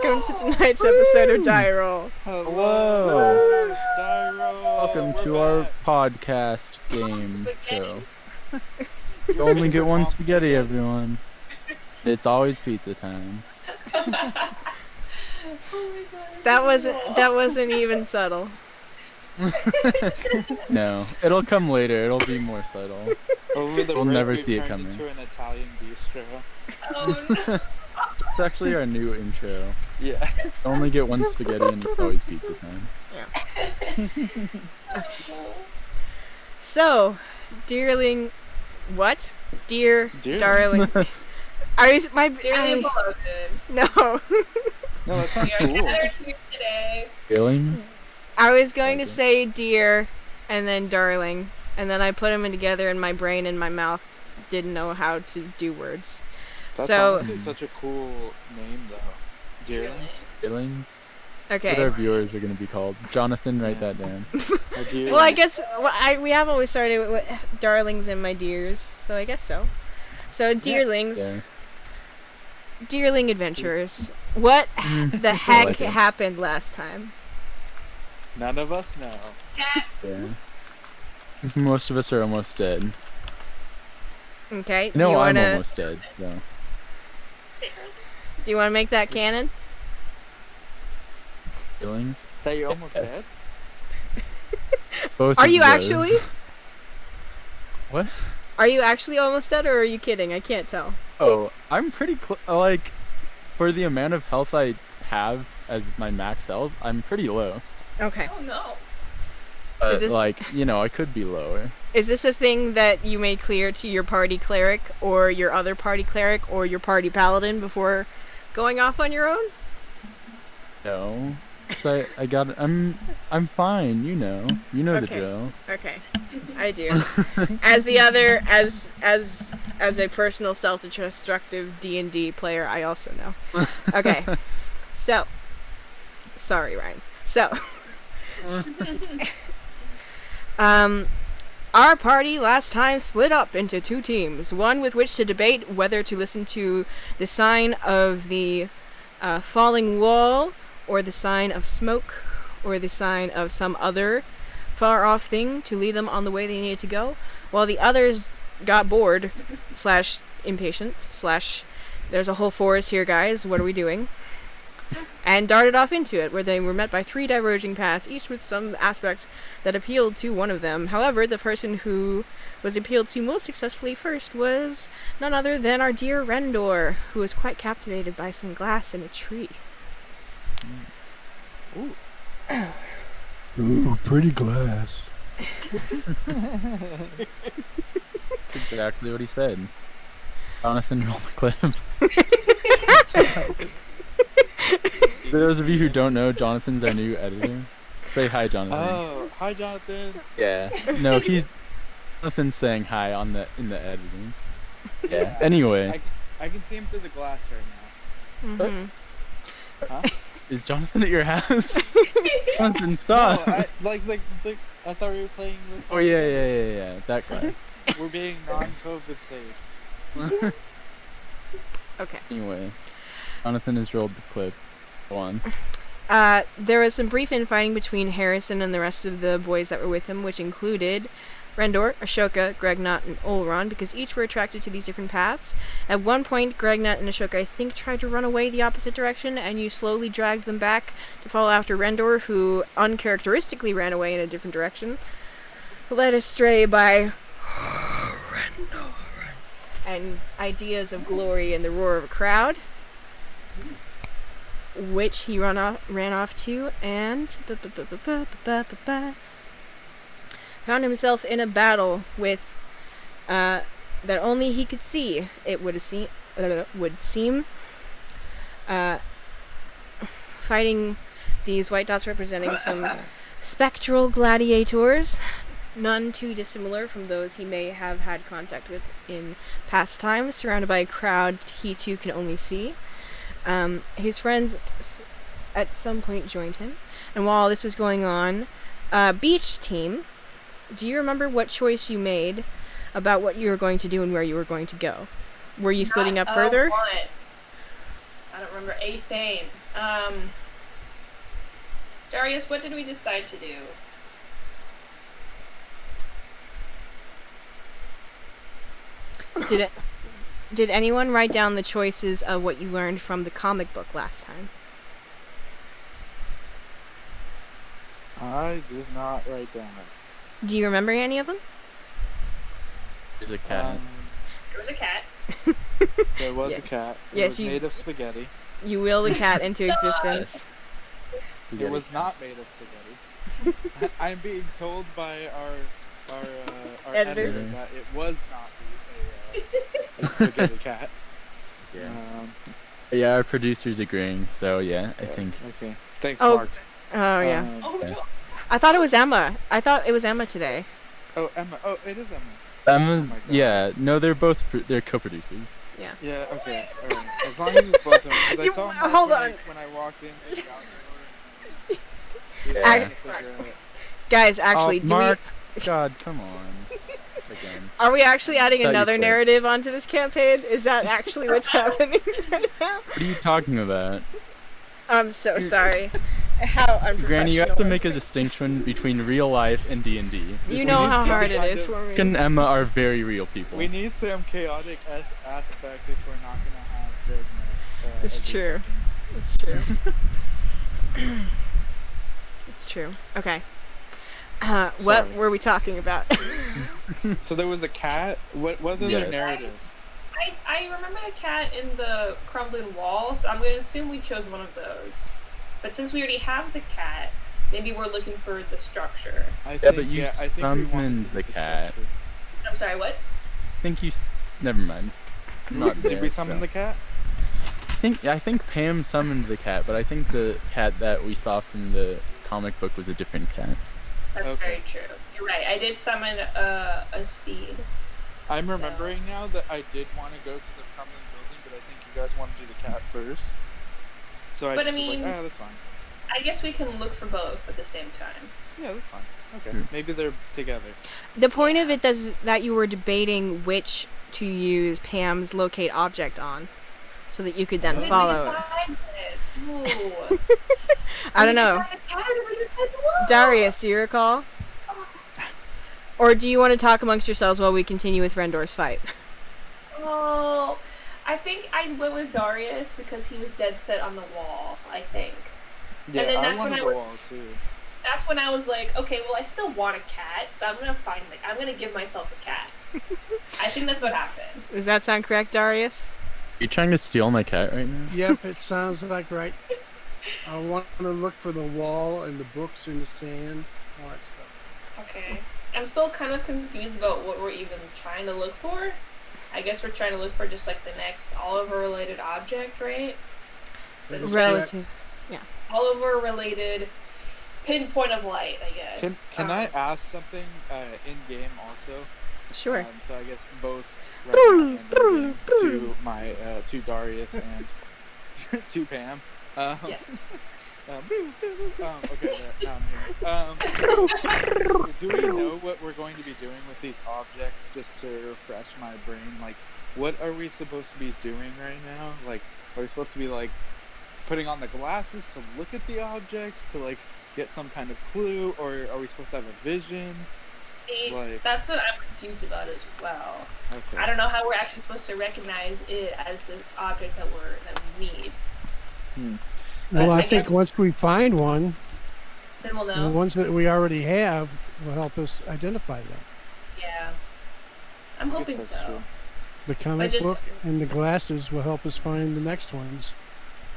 welcome to tonight's episode of DieRole. Hello. DieRole. Welcome to our podcast game show. You Your only get favorite one mom spaghetti, everyone. It's always pizza time. Oh my god. That wasn't even subtle. No, it'll come later. It'll be more subtle. Over the We'll break, never we've see it turned coming. into an Italian bistro. Oh no. It's actually our new intro. Yeah. Only get one spaghetti and it's always pizza time. So, dearling, what? Dear, Dearling. darling. Are you my? Dearly beloved, No. No, that sounds we are cool. gathered here today. Feelings? I was going to Okay. say dear, and then darling, and then I put them together, and my brain and my mouth didn't know how to do words. That's So- honestly such a cool name, though. Dearlings. Feelings? That's what our Okay. viewers are going to be called. Jonathan, write that down. Or dearlings. Well, I guess we have always started with darlings and my dears, so I guess so. So, dearlings, Yeah. dearling adventurers, what the I heck like it. happened last time? None of us know. Cats. Yeah. Most of us are almost dead. Okay. No, do you I'm wanna almost dead. So. do you wanna make that canon? Feelings? That you're almost dead? Both Are of you those. actually? What? Are you actually almost dead, or are you kidding? I can't tell. Oh, I'm pretty like, for the amount of health I have as my max health, I'm pretty low. Okay. Oh no. But, Is this- like, I could be lower. Is this a thing that you made clear to your party cleric, or your other party cleric, or your party paladin before going off on your own? No. 'Cause I'm fine, you know. You know the Okay. drill. Okay, I do. As the other, as a personal self-destructive D&D player, I also know. Okay, so, sorry, Ryan. So, our party last time split up into two teams, one with which to debate whether to listen to the sign of the falling wall, or the sign of smoke, or the sign of some other far-off thing to lead them on the way they needed to go, while the others got bored, / impatient, / there's a whole forest here, guys, what are we doing? And darted off into it, where they were met by 3 diverging paths, each with some aspect that appealed to one of them. However, the person who was appealed to most successfully first was none other than our dear Rendor, who was quite captivated by some glass in a tree. Ooh, pretty glass. That's exactly what he said. Jonathan, roll the clip. For those of you who don't know, Jonathan's our new editor. Say hi, Jonathan. Oh, hi, Jonathan. Yeah. No, Jonathan's saying hi in the editing. Yeah. Anyway, I can see him through the glass right Mm-hmm. now. Huh? is Jonathan at your house? Jonathan, stop. No, I thought we were playing this. Oh yeah. That guy. We're being non-COVID safe. Okay. Anyway, Jonathan has rolled the clip. Go on. There was some brief infighting between Harrison and the rest of the boys that were with him, which included Rendor, Ashoka, Gregnot, and Olron, because each were attracted to these different paths. At one point, Gregnot and Ashoka, I think, tried to run away the opposite direction, and you slowly dragged them back to follow after Rendor, who uncharacteristically ran away in a different direction, led astray by Rendor and ideas of glory and the roar of a crowd, which he ran off to, and found himself in a battle with that only he could see. It would seem fighting these white dots representing some spectral gladiators, none too dissimilar from those he may have had contact with in past times, surrounded by a crowd he too can only see. His friends at some point joined him, and while this was going on, Beach Team, do you remember what choice you made about what you were going to do and where you were going to go? Were you splitting up further? One. I don't remember a thing. Darius, what did we decide to do? Did anyone write down the choices of what you learned from the comic book last time? I did not write down. Do you remember any of them? There's a cat. There was a cat. There was Yeah. a cat. It Yes, was you- made of spaghetti. You will the cat into Stop. existence. It was not made of spaghetti. I'm being told by our Editor. editor that it was not a spaghetti cat. Yeah. Um, Yeah, our producer's agreeing, so yeah, I think. Okay. Thanks, Oh, Mark. Oh yeah. Oh Yeah. no. I thought it was Emma. I thought it was Emma today. Oh, Emma. Oh, it is Emma. Emma's, Oh my God. yeah, no, they're both, they're co-producers. Yeah. Yeah. Okay. All right. As long as it's both of them, because I You- saw Mark hold when on. when I walked into the outdoor. Yeah. Guys, actually, oh, Mark, God, come on. Again. are we actually adding Thought you another quit. narrative onto this campaign? Is that actually what's happening right now? What are you talking about? I'm so sorry. How unprofessional. Granny, you have to make a distinction between real life and D&D. You know how Some hard it kind is of- for Mark me. and Emma are very real people. We need some chaotic aspect if we're not gonna have good. It's true. It's true. It's true. Okay. What Sorry. were we talking about? So there was a cat. What are Yes. their narratives? I remember the cat in the crumbling wall, so I'm going to assume we chose one of those. But since we already have the cat, maybe we're looking for the structure. I but you I think we wanted summoned to the do cat. structure. I'm sorry, what? I think never mind. I'm not Did there, we summon so. the cat? I think Pam summoned the cat, but I think the cat that we saw from the comic book was a different cat. That's Okay. very true. You're right. I did summon a steed. I'm So- remembering now that I did want to go to the crumbling building, but I think you guys want to do the cat first. So I But I just was mean- like, that's fine. I guess we can look for both at the same time. Yeah, that's fine. Okay. Hmm. Maybe they're together. The point of it is that you were debating which to use Pam's locate object on, so that you could then What did we follow it. Ooh. I don't know. Darius, do you recall? Or do you want to talk amongst yourselves while we continue with Rendor's fight? Oh, I think I went with Darius because he was dead set on the wall, I think. Yeah, then I that's when wanted I the would- wall too. That's when I was like, okay, well, I still want a cat, so I'm gonna give myself a cat. I think that's what happened. Does that sound correct, Darius? Are you trying to steal my cat right now? Yep, it sounds like right. I want to look for the wall and the books in the sand, all that stuff. Okay. I'm still kind of confused about what we're even trying to look for. I guess we're trying to look for just like the next Oliver-related object, right? That is Relative. Oliver-related pinpoint of light, I guess. Can I ask something in game also? Sure. So I guess both right now and in game to my to Darius and to Pam. Yes. Okay, now I'm here. So, do we know what we're going to be doing with these objects? Just to refresh my brain, like, what are we supposed to be doing right now? Like, are we supposed to be like putting on the glasses to look at the objects to like get some kind of clue, or are we supposed to have a vision? See, Like- that's what I'm confused about as well. Okay. I don't know how we're actually supposed to recognize it as the object that we need. Well, I I think guess- once we find one, Then we'll the know. ones that we already have will help us identify them. Yeah. I'm I guess hoping that's so. true. The comic just- book and the glasses will help us find the next ones.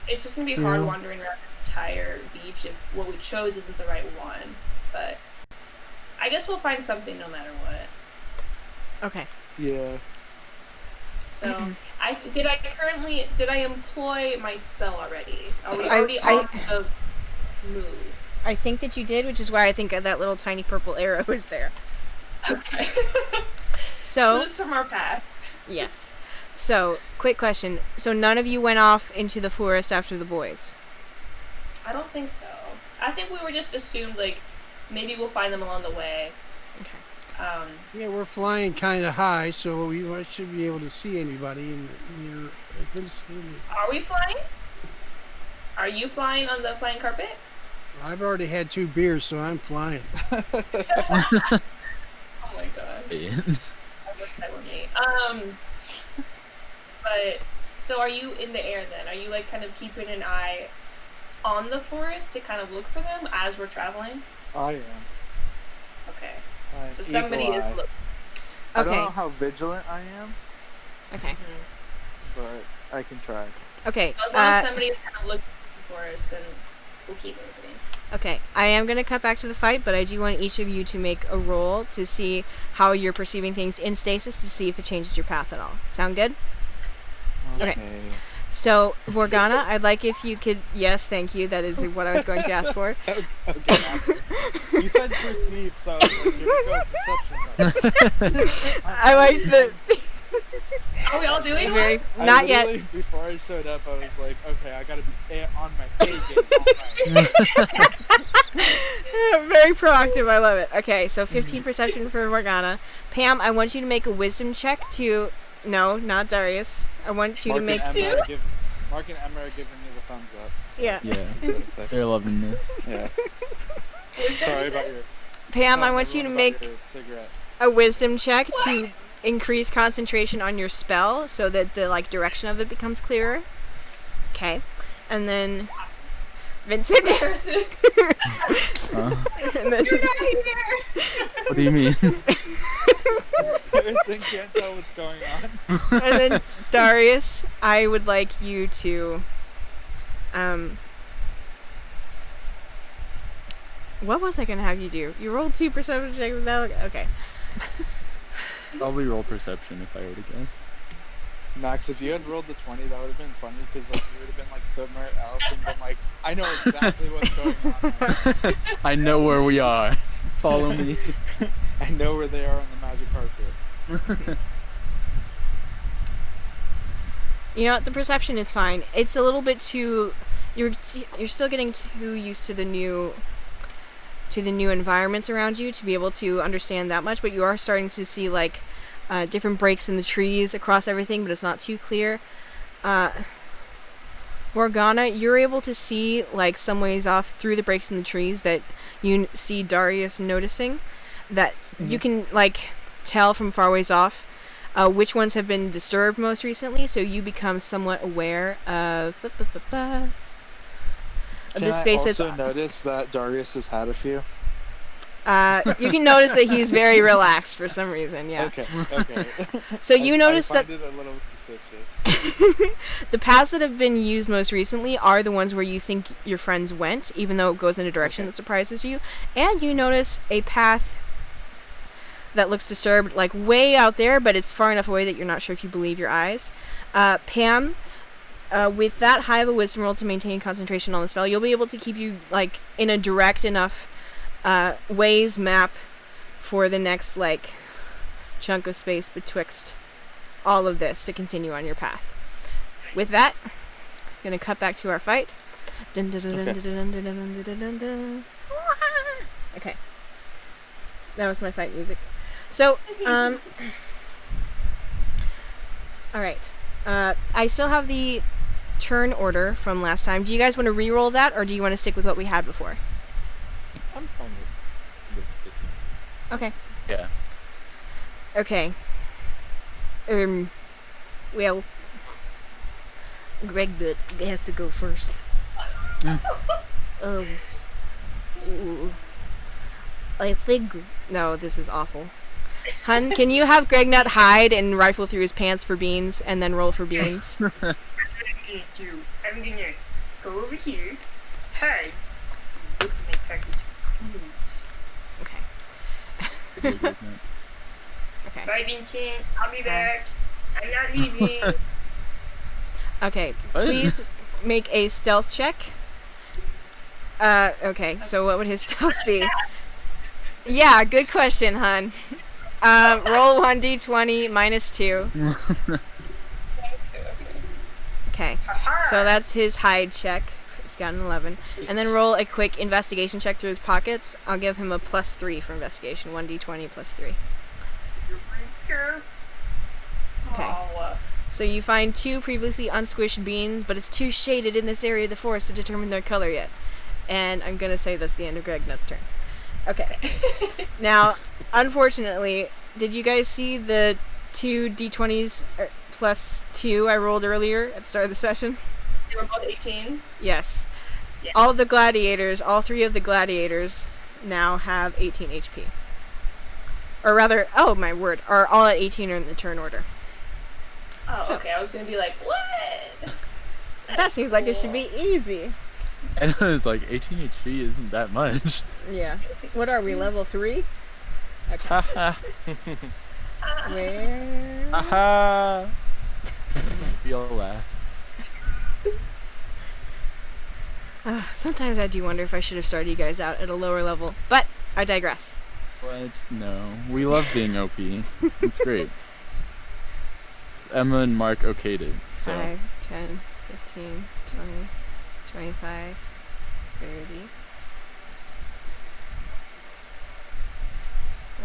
It's just gonna be hard Yeah. wandering around the entire beach if what we chose isn't the right one. But I guess we'll find something no matter what. Okay. Yeah. So did I employ my spell already? Are we I- already I- on the move? I think that you did, which is why I think that little tiny purple arrow is there. Okay. So, Clues from our path. yes. So, quick question. So none of you went off into the forest after the boys? I don't think so. I think we were just assumed like maybe we'll find them along the way. Okay. Yeah, we're flying kind of high, so we should be able to see anybody. And I couldn't see any. Are we flying? Are you flying on the flying carpet? I've already had 2 beers, so I'm flying. Oh my god. I wish that were me. But so are you in the air then? Are you like kind of keeping an eye on the forest to kind of look for them as we're traveling? I am. Okay. I'm So somebody eagle is eye. looking. I don't Okay. know how vigilant I am, Okay. but I can try. Okay. As long as somebody is kind of looking for us, then we'll keep moving. Okay, I am going to cut back to the fight, but I do want each of you to make a roll to see how you're perceiving things in stasis to see if it changes your path at all. Sound good? Okay. So, Vorgana, I'd like if you could... Yes, thank you. That is what I was going to ask for. Okay, awesome. You said perceive, so I was like, here we go, perception. I like the... Are we all doing Very... one? Not yet. Before I showed up, I was like, okay, I gotta be on my A game all night. Very proactive. I love it. Okay, so 15 perception for Morgana. Pam, I want you to make a wisdom check to... No, not Darius. I want you to make... Mark and Emma are giving me the thumbs up. Yeah. Yeah, That's what it's like. they're loving this. Yeah. Sorry about your... Pam, I Tell want you to everyone make about your cigarette. a wisdom check to increase concentration on your spell so that the like direction of it becomes clearer. Okay. And then Vincent. Huh? And then, You're not here! What do you mean? Harrison can't tell what's going on. and then Darius, I would like you to what was I gonna have you do? You rolled 2 perception checks now? Okay. Probably roll perception if I were to guess. Max, if you had rolled the 20, that would have been funny because like you would have been like somewhere else and been like, I know exactly what's going on. Right I know where we are. Follow me. now. I know where they are on the magic carpet. You know what? The perception is fine. It's a little bit too. You're still getting too used to the new environments around you to be able to understand that much. But you are starting to see like different breaks in the trees across everything, but it's not too clear. Morgana, you're able to see like some ways off through the breaks in the trees that you see Darius noticing. That you can like tell from far ways off. Which ones have been disturbed most recently, so you become somewhat aware of Can the space I also that's... notice that Darius has had a few? You can notice that he's very relaxed for some reason, yeah. Okay. So you notice I that find it a little suspicious. the paths that have been used most recently are the ones where you think your friends went, even though it goes in a direction that surprises you. And you notice a path that looks disturbed, like way out there, but it's far enough away that you're not sure if you believe your eyes. Pam, with that high of a wisdom roll to maintain concentration on the spell, you'll be able to keep you like in a direct enough ways map for the next like chunk of space betwixt all of this to continue on your path. With that, I'm gonna cut back to our fight. Okay. That was my fight music. So, alright. I still have the turn order from last time. Do you guys want to re-roll that, or do you want to stick with what we had before? I'm fine with sticking. Okay. Yeah. Okay. Well, Greg has to go first. Ooh. I think... No, this is awful. Hun, can you have Gregnut hide and rifle through his pants for beans and then roll for beans? I'm gonna go over here, hide, look at my package for beans. Okay. Okay. Bye, Vincent. I'll be back. I'm not leaving. Okay, please make a stealth check. Okay, so what would his stealth be? Yeah, good question, hun. Roll 1d20 minus 2. Okay, so that's his hide check. He got an 11. And then roll a quick investigation check through his pockets. I'll give him a +3 for investigation. 1d20 +3. Okay. Oh, So you find 2 previously unsquished beans, but it's too shaded in this area of the forest to determine their color yet. And I'm gonna say that's the end of Gregnut's turn. Okay. Now, unfortunately, did you guys see the 2 d20s plus 2 I rolled earlier at the start of the session? They were both 18s? Yes. Yeah. All 3 of the gladiators now have 18 HP. Or rather, oh my word, are all at 18 or in the turn order. Oh, So- okay. I was gonna be like, what? That seems like it should be easy. And I was like, 18 HP isn't that much. Yeah. What are we, level 3? Okay. Haha. Where? Haha. Feel laugh. Sometimes I do wonder if I should have started you guys out at a lower level, but I digress. What? No. We love being OP. It's great. It's Emma and Mark okayed it, so. 5, 10, 15, 20, 25, 30.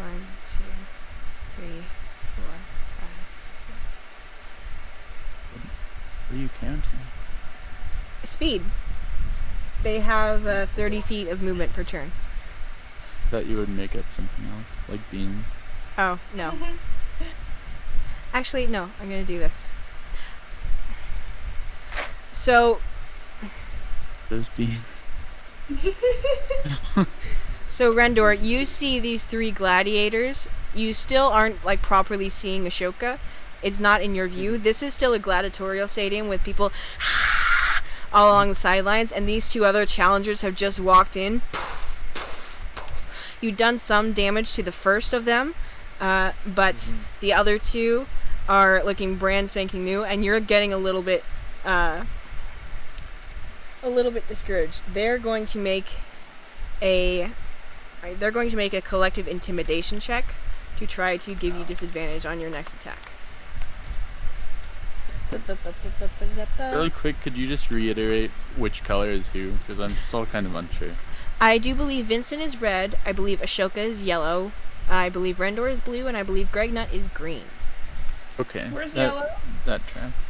1, 2, 3, 4, 5, 6. What are you counting? Speed. They have 30 feet of movement per turn. Thought you would make up something else, like beans. Oh, no. Actually, no. I'm going to do this. So, Those beans. So Rendor, you see these 3 gladiators. You still aren't like properly seeing Ashoka. It's not in your view. This is still a gladiatorial stadium with people all along the sidelines, and these 2 other challengers have just walked in. You've done some damage to the first of them, but the other 2 are looking brand spanking new, and you're getting a little bit discouraged. They're going to make a collective intimidation check to try to give you disadvantage on your next attack. Really quick, could you just reiterate which color is who? Because I'm still kind of unsure. I do believe Vincent is red, I believe Ashoka is yellow, I believe Rendor is blue, and I believe Gregnut is green. Okay. Where's that, yellow? That tracks.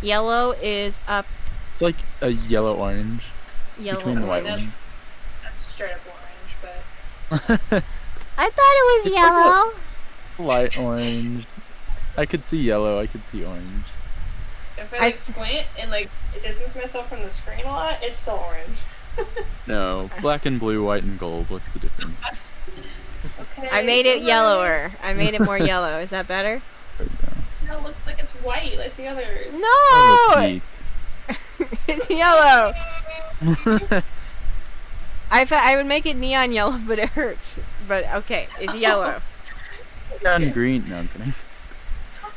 Yellow is up. It's like a yellow-orange Yellow between the white orange. ones. That's straight up orange, but I thought it was It's yellow. Light orange. I could see yellow, I could see orange. if I squint and like distance myself from the screen a lot, it's still orange. No, black and blue, white and gold. What's the difference? Okay. I made it alright. yellower. I made it more yellow. Is that better? There we go. No, it looks like it's white like the others. No! Oh, Pete. It's yellow. I would make it neon yellow, but it hurts. But okay, it's yellow. Neon green. No, I'm kidding.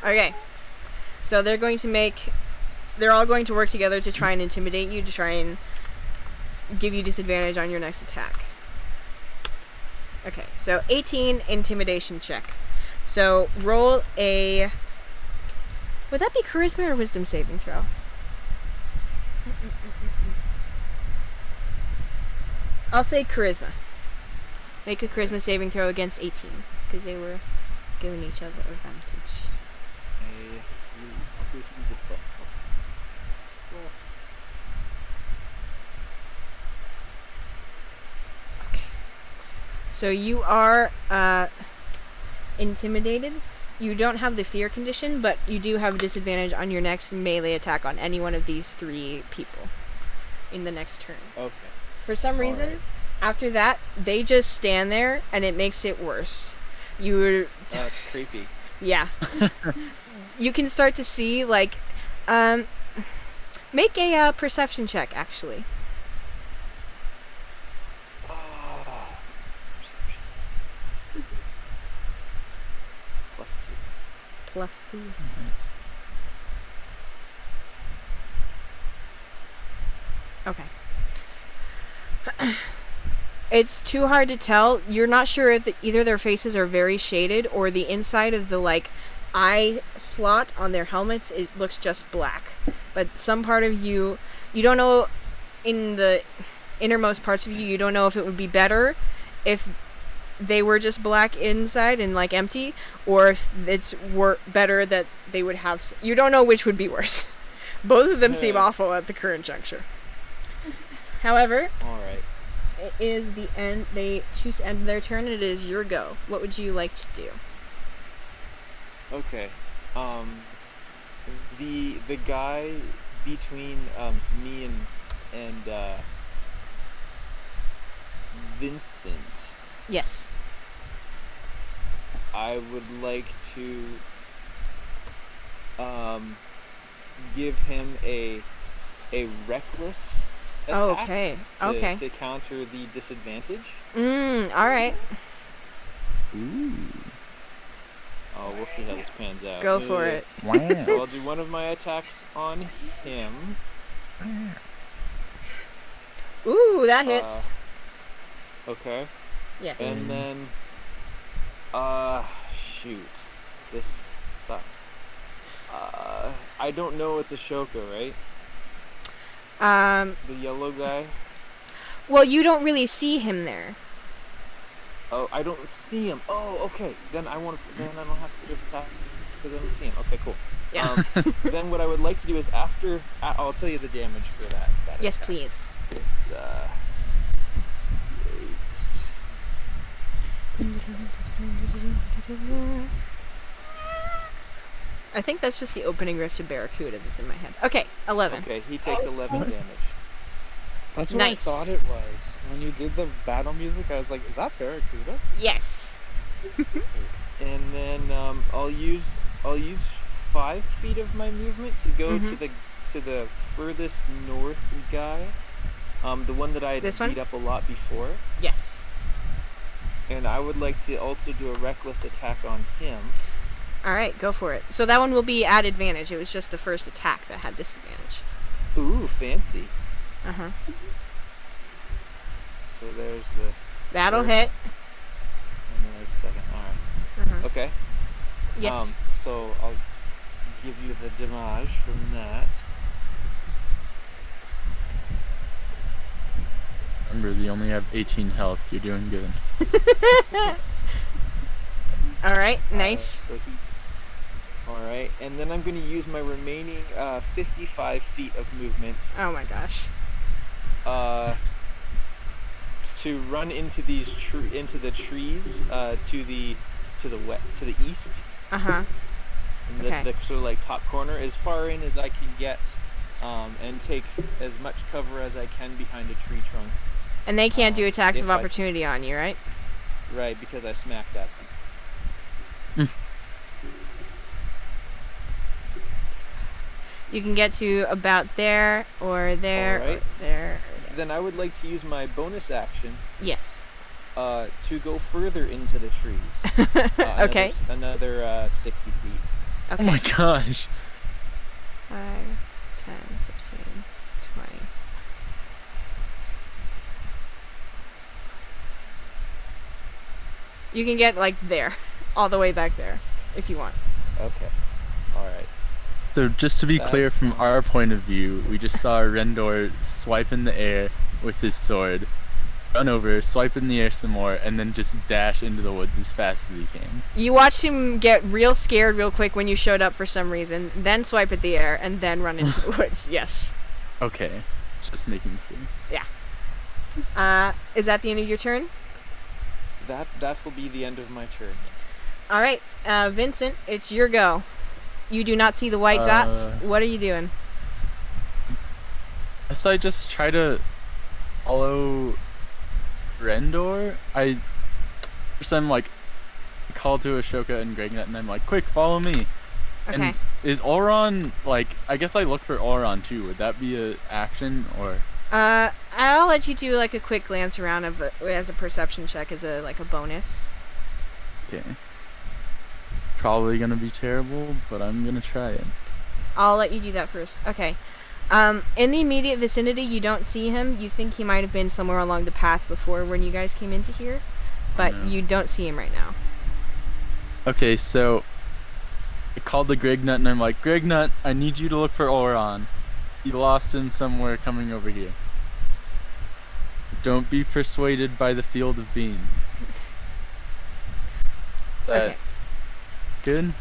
Okay. So they're all going to work together to try and intimidate you, to try and give you disadvantage on your next attack. Okay, so 18 intimidation check. So roll a... Would that be charisma or wisdom saving throw? I'll say charisma. Make a charisma saving throw against 18, because they were giving each other advantage. Charisma's a +1. Okay. So you are intimidated. You don't have the fear condition, but you do have a disadvantage on your next melee attack on any one of these 3 people in the next turn. Okay. For some reason, Alright. after that, they just stand there, and it makes it worse. You That's creepy. yeah. You can start to see, like, make a perception check, actually. Perception. +2. +2. Okay. It's too hard to tell. You're not sure if either their faces are very shaded or the inside of the, like, eye slot on their helmets, it looks just black. But some part of you don't know, in the innermost parts of you don't know if it would be better if they were just black inside and like empty, or if it's better that they would have. You don't know which would be worse. Both of them seem awful at the current juncture. However, All right. it is the end. They choose to end their turn. It is your go. What would you like to do? Okay. The guy between me and Vincent, Yes. I would like to give him a reckless attack Okay. Okay. to counter the disadvantage. All right. Ooh. Oh, we'll see how this pans out. Go for it. So I'll do one of my attacks on him. Ooh, that hits. Okay. Yes. And then, shoot, this sucks. I don't know it's Ashoka, right? The yellow guy. Well, you don't really see him there. Oh, I don't see him. Oh, okay. Then I want to. Then I don't have to do that because I don't see him. Okay, cool. Yeah. Then what I would like to do is after. I'll tell you the damage for that. Yes, attack. please. It's I think that's just the opening riff to Barracuda that's in my head. Okay, 11. Okay, he takes 11 damage. That's what Nice. I thought it was. When you did the battle music, I was like, is that Barracuda? Yes. And then I'll use 5 feet of my movement to go to the furthest north guy, the one that I had This beat one? up a lot before. Yes. And I would like to also do a reckless attack on him. All right, go for it. So that one will be at advantage. It was just the first attack that had disadvantage. Ooh, fancy. Uh-huh. So there's the That'll first, hit. and then there's the second. All right. Uh-huh. Okay. Yes. So I'll give you the damage from that. Remember, you only have 18 health. You're doing good. All right, nice. All right, and then I'm going to use my remaining 55 feet of movement Oh my gosh. to run into these into the trees to the east. Uh-huh. In Okay. the sort of like top corner, as far in as I can get, and take as much cover as I can behind a tree trunk. And they can't do attacks of if I- opportunity on you, right? Right, because I smacked at them. You can get to about there or there Alright. or there. Then I would like to use my bonus action Yes. to go further into the trees. Okay. Another 60 feet. Okay. Oh my gosh. 5, 10, 15, 20. You can get like there, all the way back there, if you want. Okay. All right. So just to be clear, That's- from our point of view, we just saw Rendor swipe in the air with his sword, run over, swipe in the air some more, and then just dash into the woods as fast as he can. You watched him get real scared real quick when you showed up for some reason, then swipe at the air, and then run into the woods. Yes. Okay, just making sure. Is that the end of your turn? That will be the end of my turn. All right, Vincent, it's your go. You do not see the white dots. What are you doing? Guess I just try to follow Rendor. First I'm like, call to Ashoka and Gregnut, and I'm like, quick, follow me. Okay. And is Auron, like, I guess I look for Auron too. Would that be a action or? I'll let you do like a quick glance around as a perception check as a bonus. Okay. Probably gonna be terrible, but I'm gonna try it. I'll let you do that first. Okay. In the immediate vicinity, you don't see him. You think he might have been somewhere along the path before when you guys came into here, but no. you don't see him right now. Okay, so I called the Gregnut and I'm like, Gregnut, I need you to look for Auron. You lost him somewhere coming over here. Don't be persuaded by the field of beans. That Okay. good?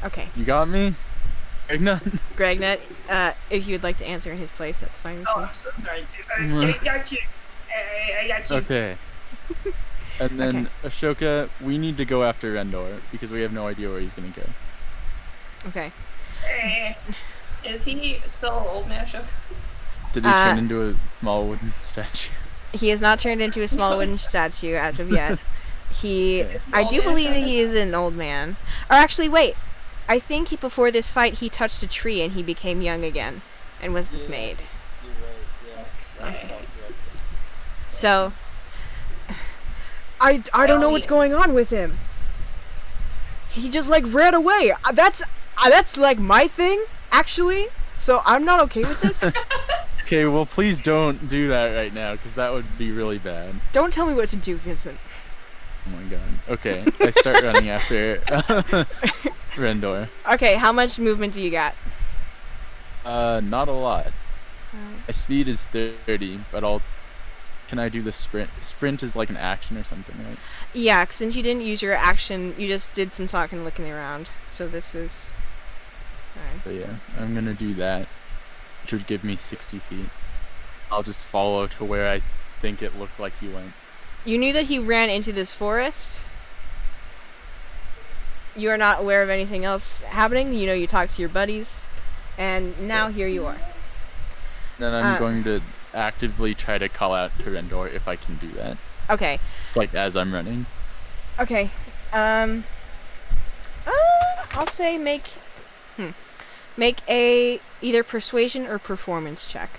Okay. You got me? Igna? Gregnet, if you would like to answer in his place, that's fine with Oh, me. I'm so sorry. I got you. I got you. Okay. And then Ashoka, we need to go after Rendor because we have no idea where he's gonna go. Okay. Is he still old man, Ashoka? Did he turn into a small wooden statue? He has not turned into a small wooden statue as of yet. Okay. I do Old man believe Ashoka? he is an old man. Or actually, wait. I think before this fight he touched a tree and he became young again and was dismayed. You're right. Yeah. Okay. That felt correct. So I don't know what's going on with him. He just like ran away. That's like my thing actually. So I'm not okay with this. Okay, well please don't do that right now because that would be really bad. Don't tell me what to do, Vincent. Oh my god. Okay, I start running after Rendor. Okay, how much movement do you got? Not a lot. My speed is 30, but can I do the sprint? Sprint is like an action or something, right? Yeah, since you didn't use your action, you just did some talking, looking around. So this is. Alright. So yeah, I'm gonna do that, which would give me 60 feet. I'll just follow to where I think it looked like he went. You knew that he ran into this forest. You are not aware of anything else happening. You know, you talked to your buddies, and now here you are. Then I'm going to actively try to call out to Rendor if I can do that. Okay. It's like as I'm running. Okay. I'll say make a either persuasion or performance check.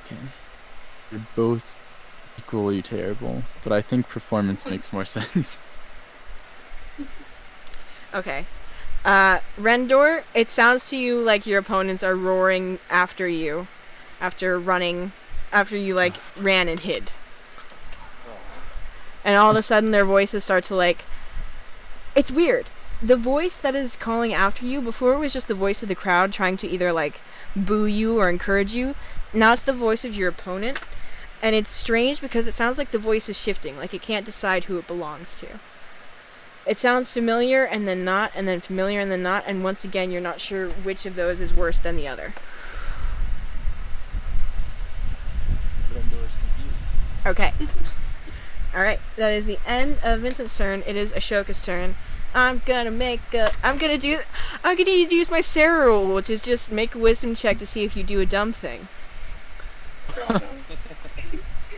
Okay. They're both equally terrible, but I think performance makes more sense. Okay. Rendor, it sounds to you like your opponents are roaring after you, after you like ran and hid. And all of a sudden their voices start to like, it's weird. The voice that is calling after you, before it was just the voice of the crowd trying to either like boo you or encourage you. Now it's the voice of your opponent. And it's strange because it sounds like the voice is shifting, like it can't decide who it belongs to. It sounds familiar and then not, and then familiar and then not, and once again you're not sure which of those is worse than the other. Rendor's confused. Okay. Alright, that is the end of Vincent's turn. It is Ashoka's turn. I'm gonna use my Sarah rule, which is just make a wisdom check to see if you do a dumb thing.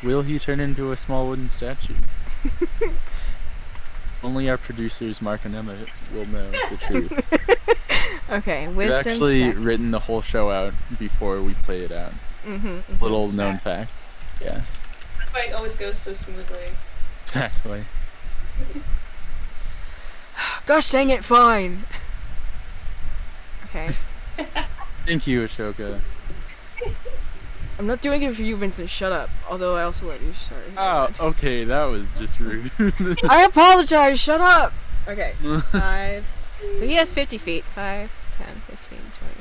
Will he turn into a small wooden statue? Only our producers, Mark and Emma, will know the truth. Okay, We've wisdom actually check. written the whole show out before we play it out. Little known fact. Yeah, That's why it always goes so smoothly. exactly. Gosh dang it, fine. Okay. Thank you, Ashoka. I'm not doing it for you, Vincent, shut up. Although I also want you, sorry. Oh, okay, that was just rude. I apologize, shut up! Okay, 5. So he has 50 feet. 5, 10, 15, 20.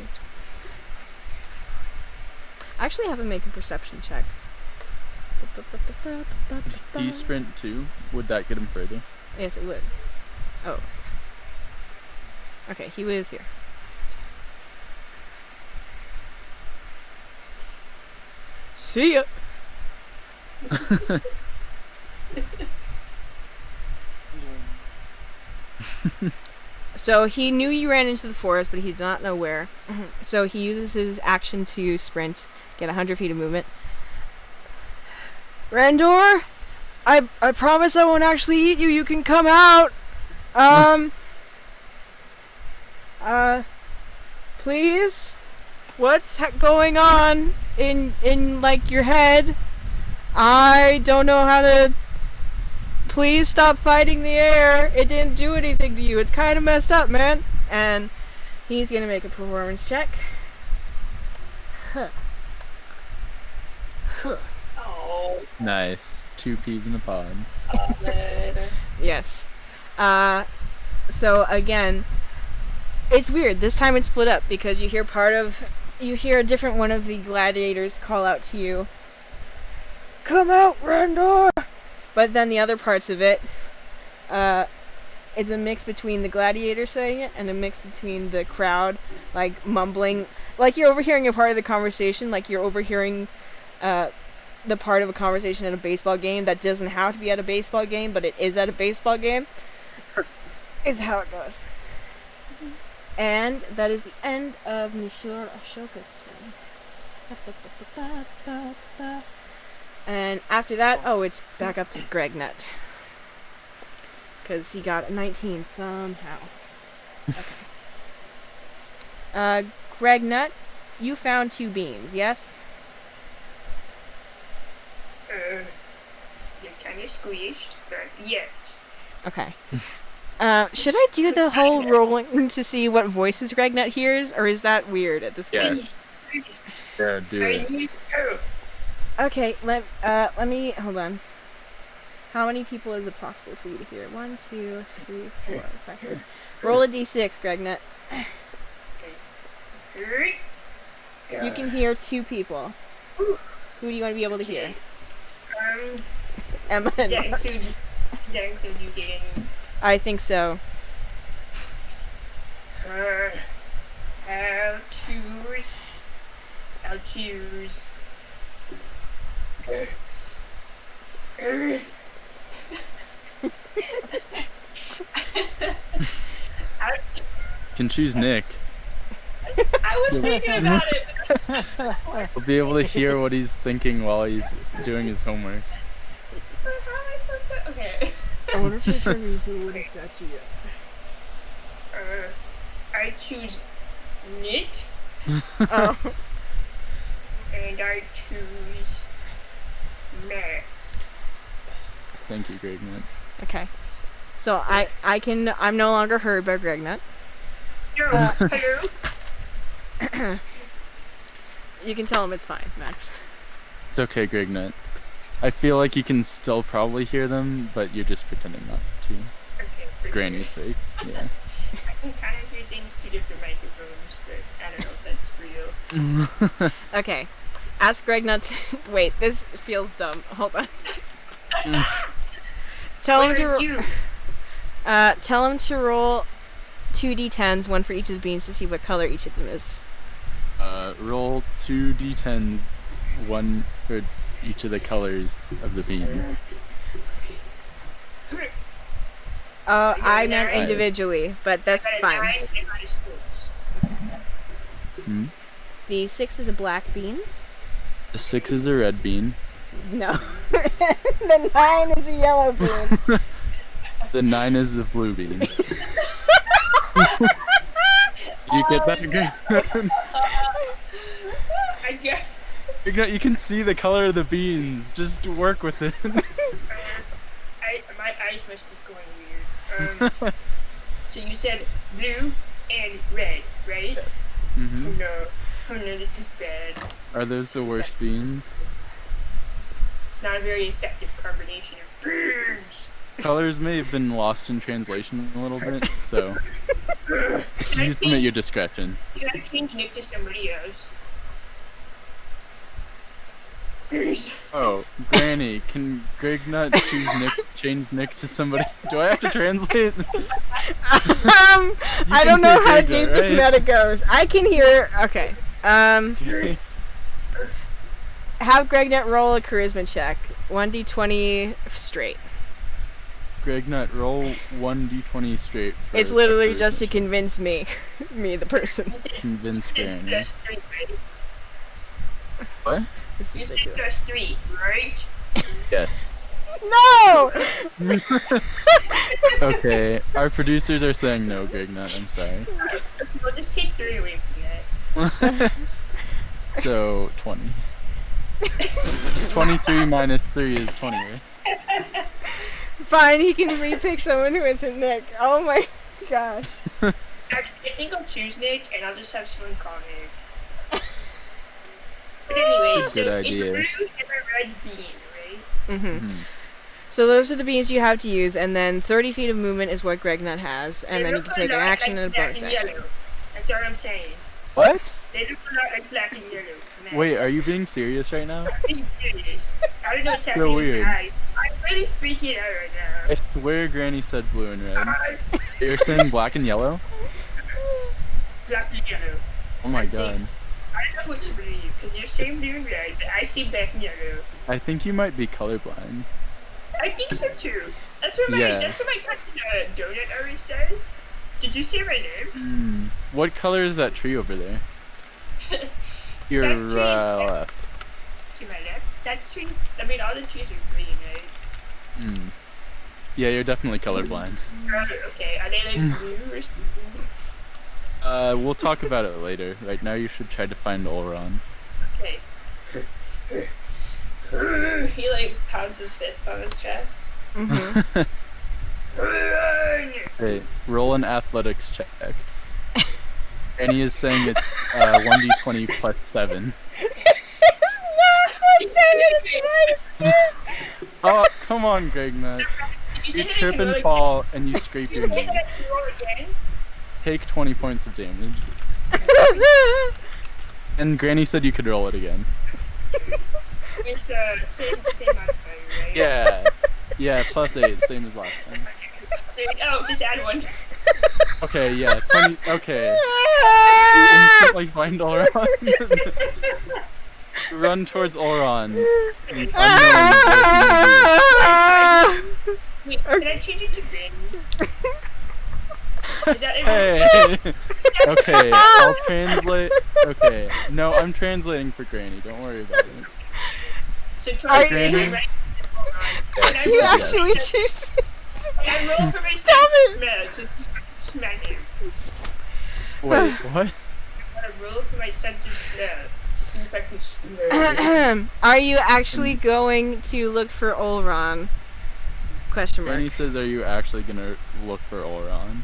Actually have him make a perception check. He sprint too? Would that get him further? Yes, it would. Oh. Okay, he was here. See ya! So he knew you ran into the forest, but he did not know where. So he uses his action to sprint, get 100 feet of movement. Rendor, I promise I won't actually eat you. You can come out. Please. What's going on in like your head? I don't know how to. Please stop fighting the air. It didn't do anything to you. It's kind of messed up, man. And he's gonna make a performance check. Oh, Nice. 2 peas in a pod. good. Yes. So again, it's weird. This time it's split up because you hear a different one of the gladiators call out to you. Come out, Rendor! But then the other parts of it, it's a mix between the gladiator saying it and a mix between the crowd, like, mumbling. Like, you're overhearing a part of the conversation, like you're overhearing the part of a conversation at a baseball game that doesn't have to be at a baseball game, but it is at a baseball game. Is how it goes. And that is the end of Monsieur Ashoka's turn. And after that, it's back up to Greg Nutt. Because he got a 19 somehow. Okay. Greg Nutt, you found 2 beans, yes? You're kind of squeezed, but yes. Okay. Should I do the whole rolling to see what voices Greg Nutt hears, or is that weird at this point? Yeah, do it. Okay, let me, hold on. How many people is it possible for you to hear? 1, 2, 3, 4, 5, 6. Roll a d6, Greg Nutt. You can hear 2 people. Who do you want to be able to hear? Emma and Does that include you getting... I think so. I'll choose. Can choose Nick. I was thinking about it. We'll be able to hear what he's thinking while he's doing his homework. How am I supposed to? Okay. I wonder if they turn me into a wooden statue yet. I choose Nick. Oh. And I choose Max. Thank you, Greg Nutt. Okay. So I'm no longer heard by Greg Nutt. Hello. You can tell him it's fine, Max. It's okay, Greg Nutt. I feel like you can still probably hear them, but you're just pretending not to. Okay. For Granny's sure. sake. Yeah. I can kind of hear things through different microphones, but I don't know if that's for you. Okay. Ask Greg Nutt to... Wait, this feels dumb. Hold on. Tell him to roll 2 d10s, 1 for each of the beans, to see what color each of them is. Roll 2 d10s, 1 for each of the colors of the beans. I meant individually, but that's fine. 9 and I got a 6. Hmm? The 6 is a black bean. The 6 is a red bean. No. The 9 is a yellow bean. The 9 is the blue bean. Did you get that, Greg? I guess. You can see the color of the beans. Just work with it. My eyes must be going weird. So you said blue and red, right? Mm-hmm. Oh no, this is bad. Are those the worst beans? It's not a very effective combination of beans. Colors may have been lost in translation a little bit, so just use them at your discretion. Can I change Nick to somebody else? Please. Oh, Granny, can Greg Nutt change Nick to somebody? Do I have to translate? I don't know how deep this meta goes. I can hear. Okay. Have Greg Nutt roll a charisma check. 1d20 straight. Greg Nutt, roll 1d20 straight. It's literally just to convince me, the person. Convince Granny. Plus 3, right? What? It's You said ridiculous. plus 3, right? Yes. No! Okay, our producers are saying no, Greg Nutt. I'm sorry. We'll just take 3 away from that. So 20. 23 minus 3 is 20, right? Fine, he can repick someone who isn't Nick. Oh my gosh. Actually, I think I'll choose Nick, and I'll just have someone call Nick. But anyway, Good so ideas. it's blue and a red bean, right? Mm-hmm. So those are the beans you have to use, and then 30 feet of movement is what Greg Nutt has, and then you can take an action and a bonus action. Yellow. That's all I'm saying. What? They look a lot like black and yellow. Man. Wait, are you being serious right now? I'm being serious. I don't know what's So happening weird. in my eyes. really freaking out right now. I swear Granny said blue and red. You're saying black and yellow? Black and yellow. Oh my god. I don't know what to believe, because you're saying blue and red, but I see black and yellow. I think you might be colorblind. I think so too. That's what my Yeah. cousin Donut always says. Did you say my name? What color is that tree over there? Your That tree is left. To my left? That tree? I mean, all the trees are green, right? Yeah, you're definitely colorblind. Okay, are they like blue or something? We'll talk about it later. Right now you should try to find Olron. Okay. He like pounds his fist on his chest. Mm-hmm. Okay, roll an athletics check. And he is saying it's 1d20 plus 7. It's not +7, it's -2. Oh, come on, Gregnut. You trip and fall and you scrape your knee. Take 20 points of damage. And Granny said you could roll it again. With the same modifier, right? Yeah. Yeah, +8, same as last time. Oh, just add 1. Okay, yeah, 20. Okay. You instantly find Olron. Run towards Olron. Unknowing Wait, can I change it to Granny? Is that it? Hey! Okay, I'll translate. Okay, no, I'm translating for Granny, don't worry about it. So try Granny? right. You actually choose. I roll for my Stop it! smell to smack him. Wait, what? I roll for my sense of smell to see if I can smell. Are you actually going to look for Olron? Question mark. Granny says, are you actually gonna look for Olron?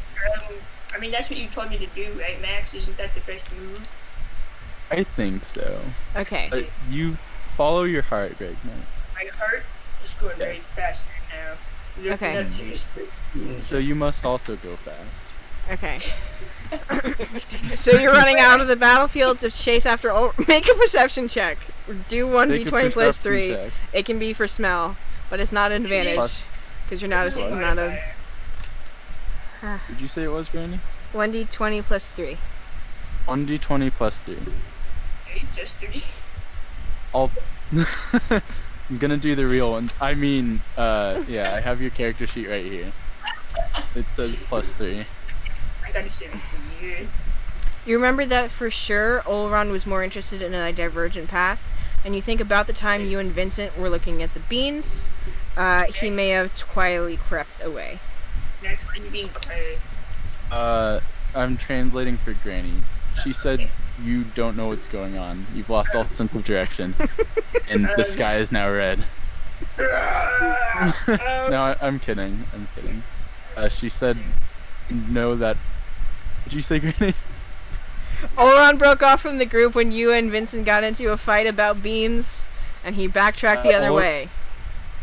I mean, that's what you told me to do, right, Max? Isn't that the best move? I think so. Okay. You follow your heart, Gregnut. My heart is going very fast right now. Okay. Looking at these- So you must also go fast. Okay. So you're running out of the battlefield to chase after make a perception check. Do Take a 1d20 plus perception 3. check. It can be for smell, but it's not an advantage Plus- because you're not This is a my not a modifier. Did you say it was Granny? 1d20 plus 3. 1d20 plus 3. Okay, just 3. I'll. I'm gonna do the real one. I mean, yeah, I have your character sheet right here. It says +3. I gotta send it to you. You remember that for sure Olron was more interested in a divergent path, and you think about the time you and Vincent were looking at the beans, he may have quietly crept away. Next one, you being quiet. I'm translating for Granny. She said you don't know what's going on. You've lost all sense of direction, and the sky is now red. No, I'm kidding. I'm kidding. She said, "Know that." Did you say Granny? Olron broke off from the group when you and Vincent got into a fight about beans, and he backtracked the other way.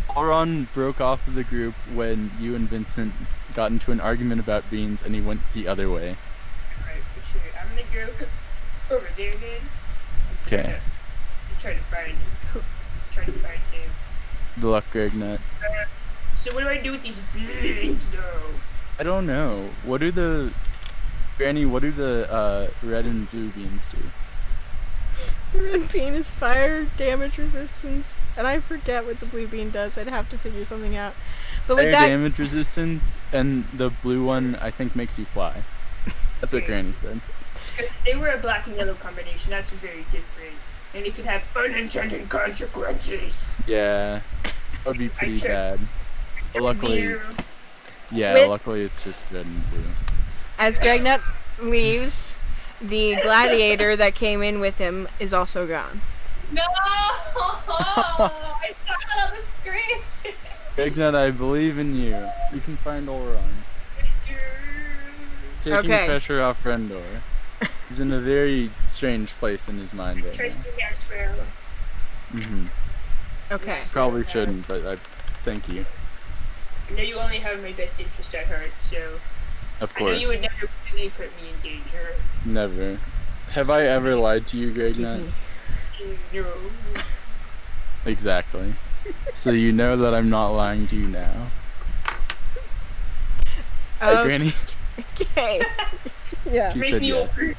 Olron broke off of the group when you and Vincent got into an argument about beans, and he went the other way. Alright, for sure. I'm gonna go over there then. Okay. Try to find him. Good luck, Gregnut. So what do I do with these beans though? I don't know. What do the Granny? What do the red and blue beans do? Red bean is fire damage resistance, and I forget what the blue bean does. I'd have to figure something out. But with Fire that, damage resistance, and the blue one I think makes you fly. That's what Granny said. Because if they were a black and yellow combination, that's very different. And it could have unintended consequences. Yeah, that would be pretty bad. But luckily, yeah, With- luckily it's just red and blue. as Gregnut leaves, the gladiator that came in with him is also gone. No! I saw it on the screen! Gregnut, I believe in you. You can find Olron. Taking Okay. pressure off Rendor. He's in a very strange place in his mind right Try now. to Sparrow. Okay. Probably shouldn't, but I thank you. I know you only have my best interest at heart, so Of I know course. you would never really put me in danger. Never. Have I ever lied to you, Excuse Gregnut? me. No. Exactly. So you know that I'm not lying to you now. Right, Granny? Okay. Yeah. She Make said me yes. over.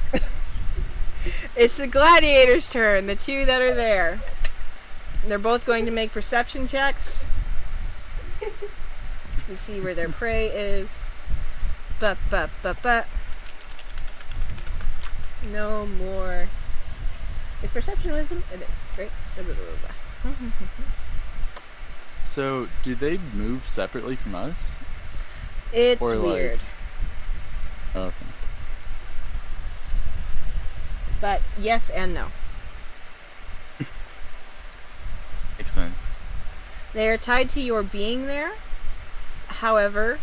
It's the gladiators' turn, the two that are there. They're both going to make perception checks to see where their prey is. But. No more. Is perception wisdom? It is, right? So, do they move separately from us? It's Or, like- weird. Okay. But yes and no. Makes sense. They are tied to your being there. However,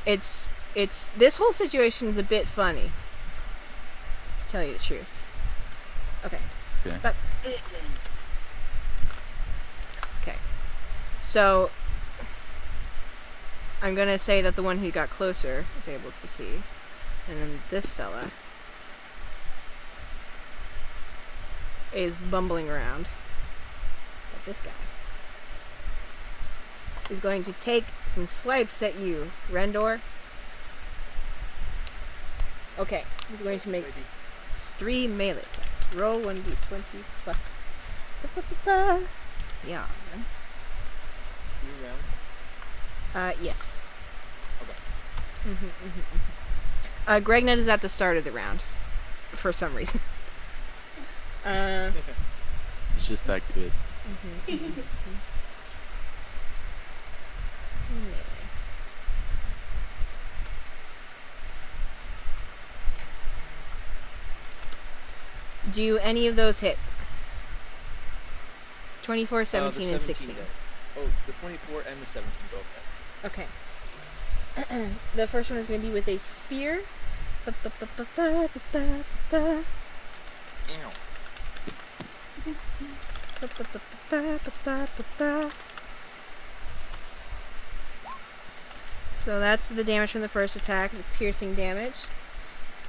it's this whole situation is a bit funny. To tell you the truth. Okay. Okay. But okay. So I'm gonna say that the one who got closer is able to see, and then this fella is bumbling around. But this guy is going to take some swipes at you, Rendor. Okay, he's going to make 3 melee attacks. Roll 1d20 plus. Yeah. You round? Yes. Okay. Gregnet is at the start of the round, for some reason. It's just that good. Do any of those hit? 24, The 17, and 16. does. Oh, the 24 and the 17 both hit. Okay. The first one is going to be with a spear. Ow. So that's the damage from the first attack. It's piercing damage.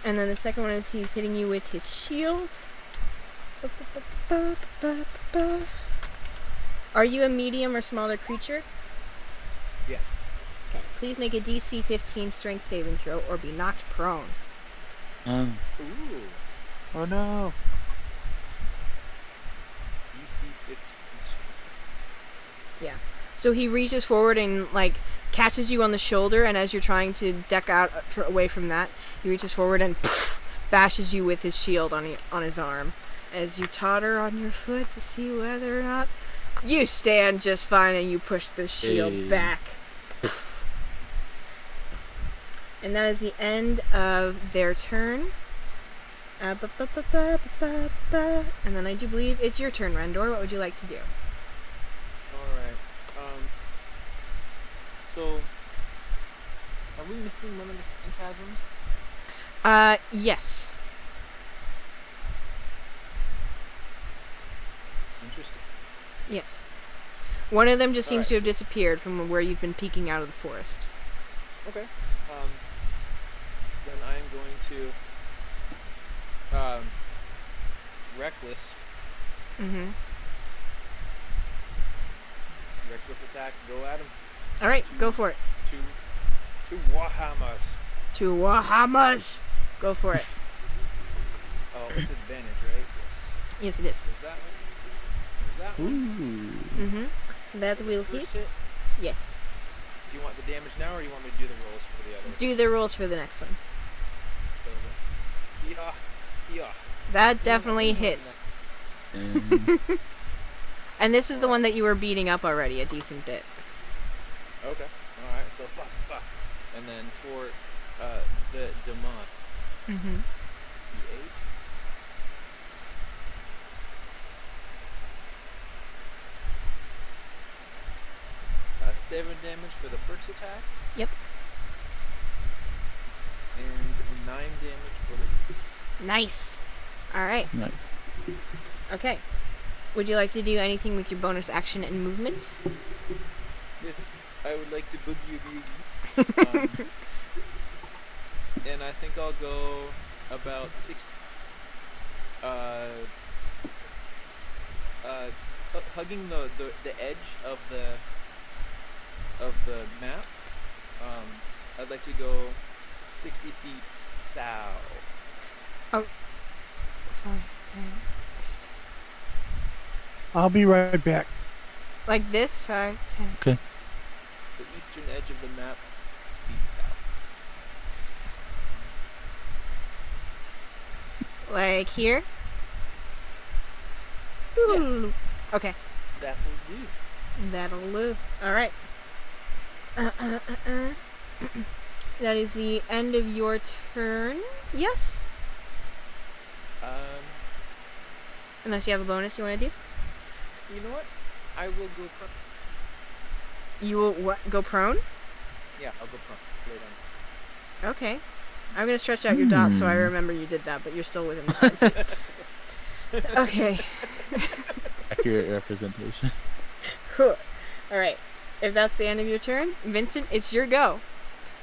And then the second one is he's hitting you with his shield. Are you a medium or smaller creature? Yes. Okay. Please make a DC 15 strength saving throw or be knocked prone. Ooh. Oh no. DC 15. Yeah. So he reaches forward and catches you on the shoulder, and as you're trying to duck out away from that, he reaches forward and bashes you with his shield on his arm. As you totter on your foot to see whether or not you stand just fine, and you push the shield back. And that is the end of their turn. And then I do believe it's your turn, Rendor. What would you like to do? Alright. So, are we missing one of the phantasms? Yes. Interesting. Yes. One of them just seems to Alright, have disappeared from where you've been peeking out of the forest. Okay. Then I am going to reckless attack, go at him. Alright, go for it. Two warhammers. 2 Warhammers! Go for it. Oh, it's advantage, right? Yes. Yes, it is. Is that one? Is that one? That will hit. First hit. Yes. Do you want the damage now, or do you want me to do the rolls for the other? Do the rolls for the next one. Yeah. That definitely hits. And And this is the one that you were beating up already a decent bit. Okay. Alright, so bah. And then for the demon, D8. 7 damage for the first attack. Yep. And 9 damage for the second. Nice. Alright. nice. Okay. Would you like to do anything with your bonus action and movement? Yes, I would like to boogie boogie. And I think I'll go about 60. hugging the edge of the map. I'd like to go 60 feet south. Oh, 5, 10. I'll be right back. Like this, 5, 10. Okay. The eastern edge of the map, feet south. Like here? Yeah. Ooh. Okay. That'll do. That'll do. Alright. That is the end of your turn. Yes? Unless you have a bonus you want to do. You know what? I will go prone. You will what? Go prone? Yeah, I'll go prone. Lay down. Okay. I'm going to stretch out your dot so I remember you did that, but you're still within the 5 feet. Okay. Accurate representation. Cool. Alright. If that's the end of your turn, Vincent, it's your go.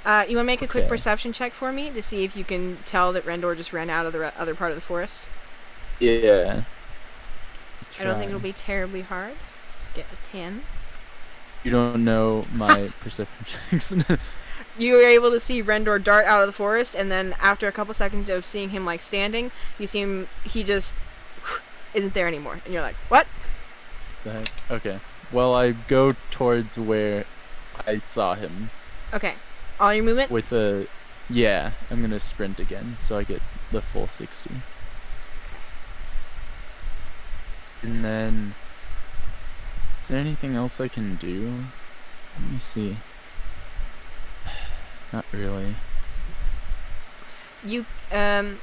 You want to make a quick Okay. perception check for me to see if you can tell that Rendor just ran out of the other part of the forest? Yeah. I don't think Try. it'll be terribly hard. Just get a 10. You don't know my perception checks. You were able to see Rendor dart out of the forest, and then after a couple seconds of seeing him like standing, you see him, he just isn't there anymore. And you're like, what? The heck? Okay. Well, I go towards where I saw him Okay. All your movement? with a... Yeah, I'm gonna sprint again, so I get the full 60. And then... Is there anything else I can do? Let me see. Not really. You, Ugh.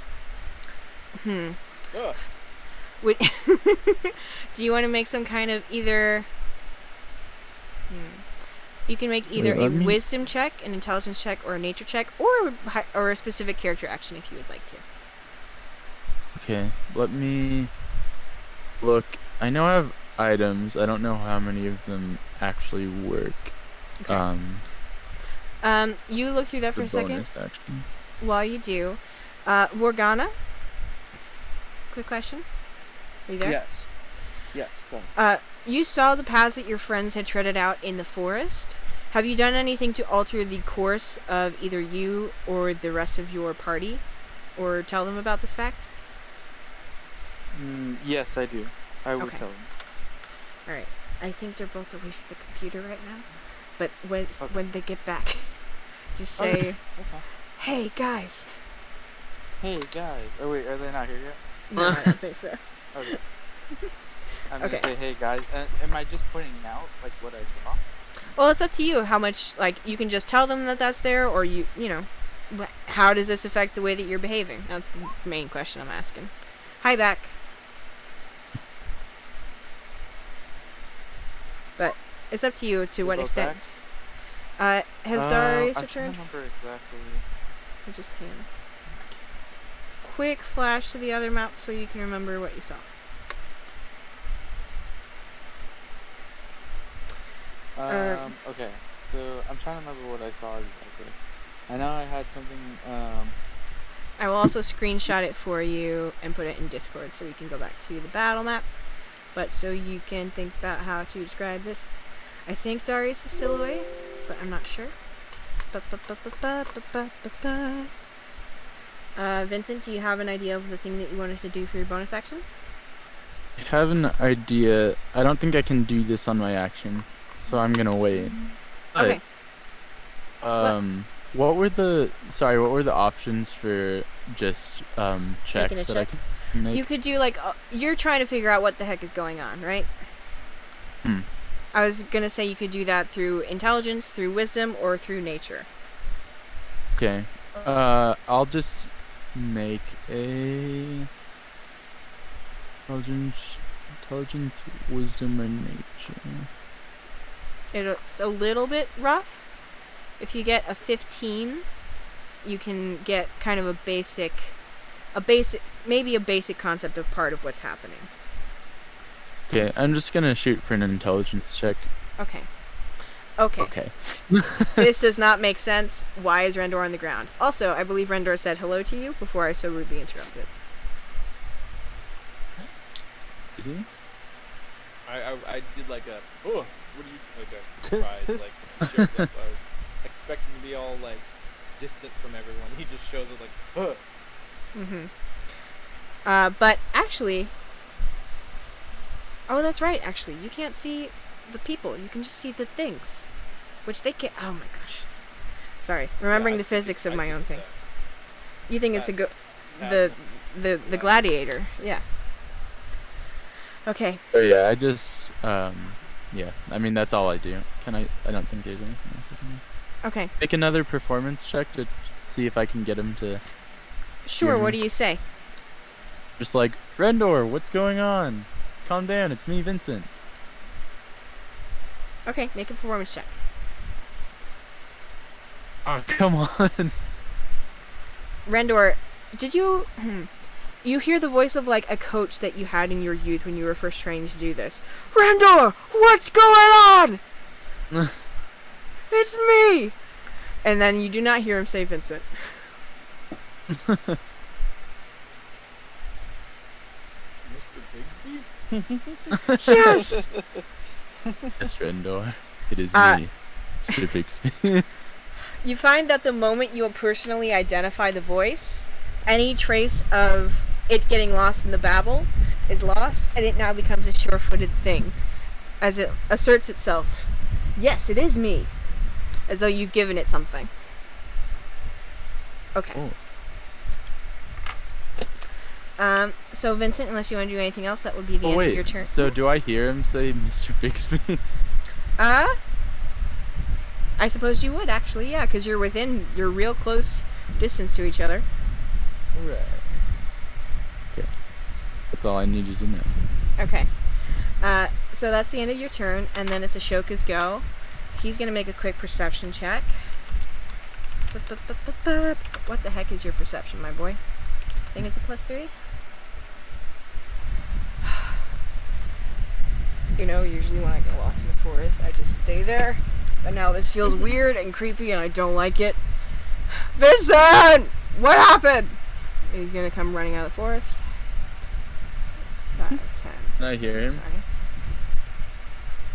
would do you want to make some kind of either... You can make either Wait, a let me- wisdom check, an intelligence check, or a nature check, or a specific character action if you would like to. Okay, let me look. I know I have items. I don't know how many of them actually work. Okay. You look through that for The a second. bonus action. While you do, Morgana. Quick question. Are you there? Yes. Yes. Sorry. You saw the paths that your friends had treaded out in the forest. Have you done anything to alter the course of either you or the rest of your party, or tell them about this fact? Yes, I do. I would Okay. tell them. All right. I think they're both away from the computer right now, but when Okay. when they get back, just say, Okay. Okay. "Hey guys." Hey guys. Oh wait, are they not here yet? No, I don't think so. Okay. I'm Okay. gonna say, hey guys. Am I just pointing out like what I saw? Well, it's up to you how much, like, you can just tell them that that's there, or you know, how does this affect the way that you're behaving? That's the main question I'm asking. Hi, back. But it's up to you to They're what both extent. Has Darius I returned? can't remember exactly. Or just Pam? Quick flash to the other map so you can remember what you saw. Okay. So I'm trying to remember what I saw exactly. I know I had something. I will also screenshot it for you and put it in Discord so we can go back to the battle map. But so you can think about how to describe this. I think Darius is still away, but I'm not sure. Vincent, do you have an idea of the thing that you wanted to do for your bonus action? I have an idea. I don't think I can do this on my action, so I'm gonna wait. But, Okay. what were the options for just checks Making a that check? I can make? You could do like you're trying to figure out what the heck is going on, right? Hmm. I was gonna say you could do that through intelligence, through wisdom, or through nature. Okay. I'll just make a intelligence, wisdom, or nature. It's a little bit rough. If you get a 15, you can get kind of a basic concept of part of what's happening. Okay, I'm just gonna shoot for an intelligence check. Okay. Okay. This does not make sense. Why is Rendor on the ground? Also, I believe Rendor said hello to you before I so rudely interrupted. Did he? I did like a what do you like a surprise like he shows up expecting to be all like distant from everyone. He just shows up like But actually, oh, that's right. Actually, you can't see the people. You can just see the things, which they can't. Oh my gosh. Sorry, remembering the physics of my own thing. You think it's the gladiator? Yeah. Okay. Oh yeah, I just yeah. I mean that's all I do. I don't think there's anything else I can do. Okay. Make another performance check to see if I can get him to. Sure. What do you say? Just like Rendor, what's going on? Calm down. It's me, Vincent. Okay, make a performance check. Oh come on. Rendor, did you... You hear the voice of, like, a coach that you had in your youth when you were first training to do this. Rendor, what's going on? It's me! And then you do not hear him say Vincent. Mr. Bigsby? Yes! Yes, Rendor. It is me, Mr. Bixby. You find that the moment you personally identify the voice, any trace of it getting lost in the babble is lost, and it now becomes a sure-footed thing, as it asserts itself. Yes, it is me, as though you've given it something. Okay. Oh. So Vincent, unless you want to do anything else, that would be the end of your turn. So do I hear him say Mr. Bixby? I suppose you would, actually, yeah, because you're real close distance to each other. Right. Okay. That's all I needed to know. Okay. So that's the end of your turn, and then it's Ashoka's go. He's going to make a quick perception check. What the heck is your perception, my boy? I think it's a +3? You know, usually when I get lost in the forest, I just stay there. But now this feels weird and creepy, and I don't like it. Vincent! What happened? He's gonna come running out of the forest. 5, 10. Can I hear him? Sorry.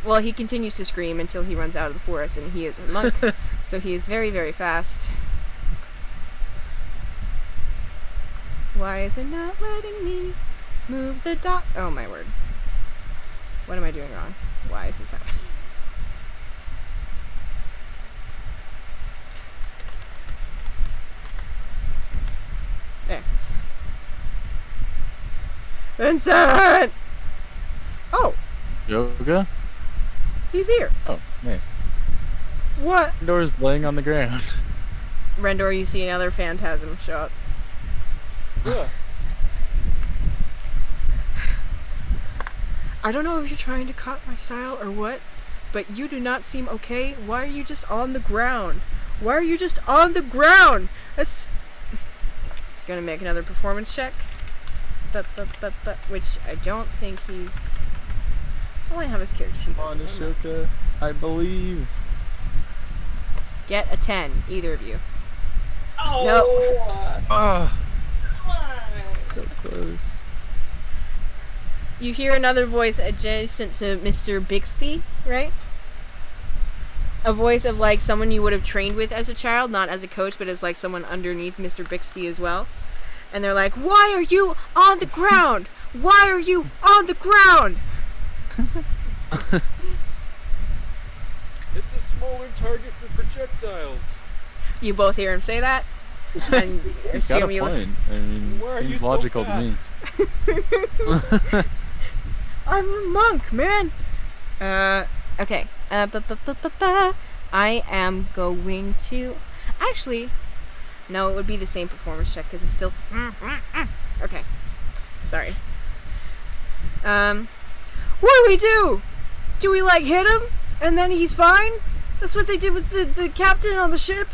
Well, he continues to scream until he runs out of the forest, and he is a monk, so he is very, very fast. Why is it not letting me move the dot? Oh my word. What am I doing wrong? Why is this happening? There. Vincent! Oh, Yoga? he's here. Oh, man. What? Rendor's laying on the ground. Rendor, you see another phantasm show up. Yeah. I don't know if you're trying to cut my style or what, but you do not seem okay. Why are you just on the ground? Why are you just on the ground? It's gonna make another performance check. Which I don't think he's... Oh, I have his character sheet. Come on, Ashoka. I believe. Get a 10, either of you. Oh! No. Ah, Come on. so close. You hear another voice adjacent to Mr. Bixby, right? A voice of like someone you would have trained with as a child, not as a coach, but as like someone underneath Mr. Bixby as well. And they're like, "Why are you on the ground? Why are you on the ground?" It's a smaller target for projectiles. You both hear him say that, and He's got a assume you. point. I mean, Why are you seems so logical to me. fast? I'm a monk, man. Okay. I am going to. Actually, no, it would be the same performance check because it's still. Okay. Sorry. What do we do? Do we like hit him and then he's fine? That's what they did with the captain on the ship.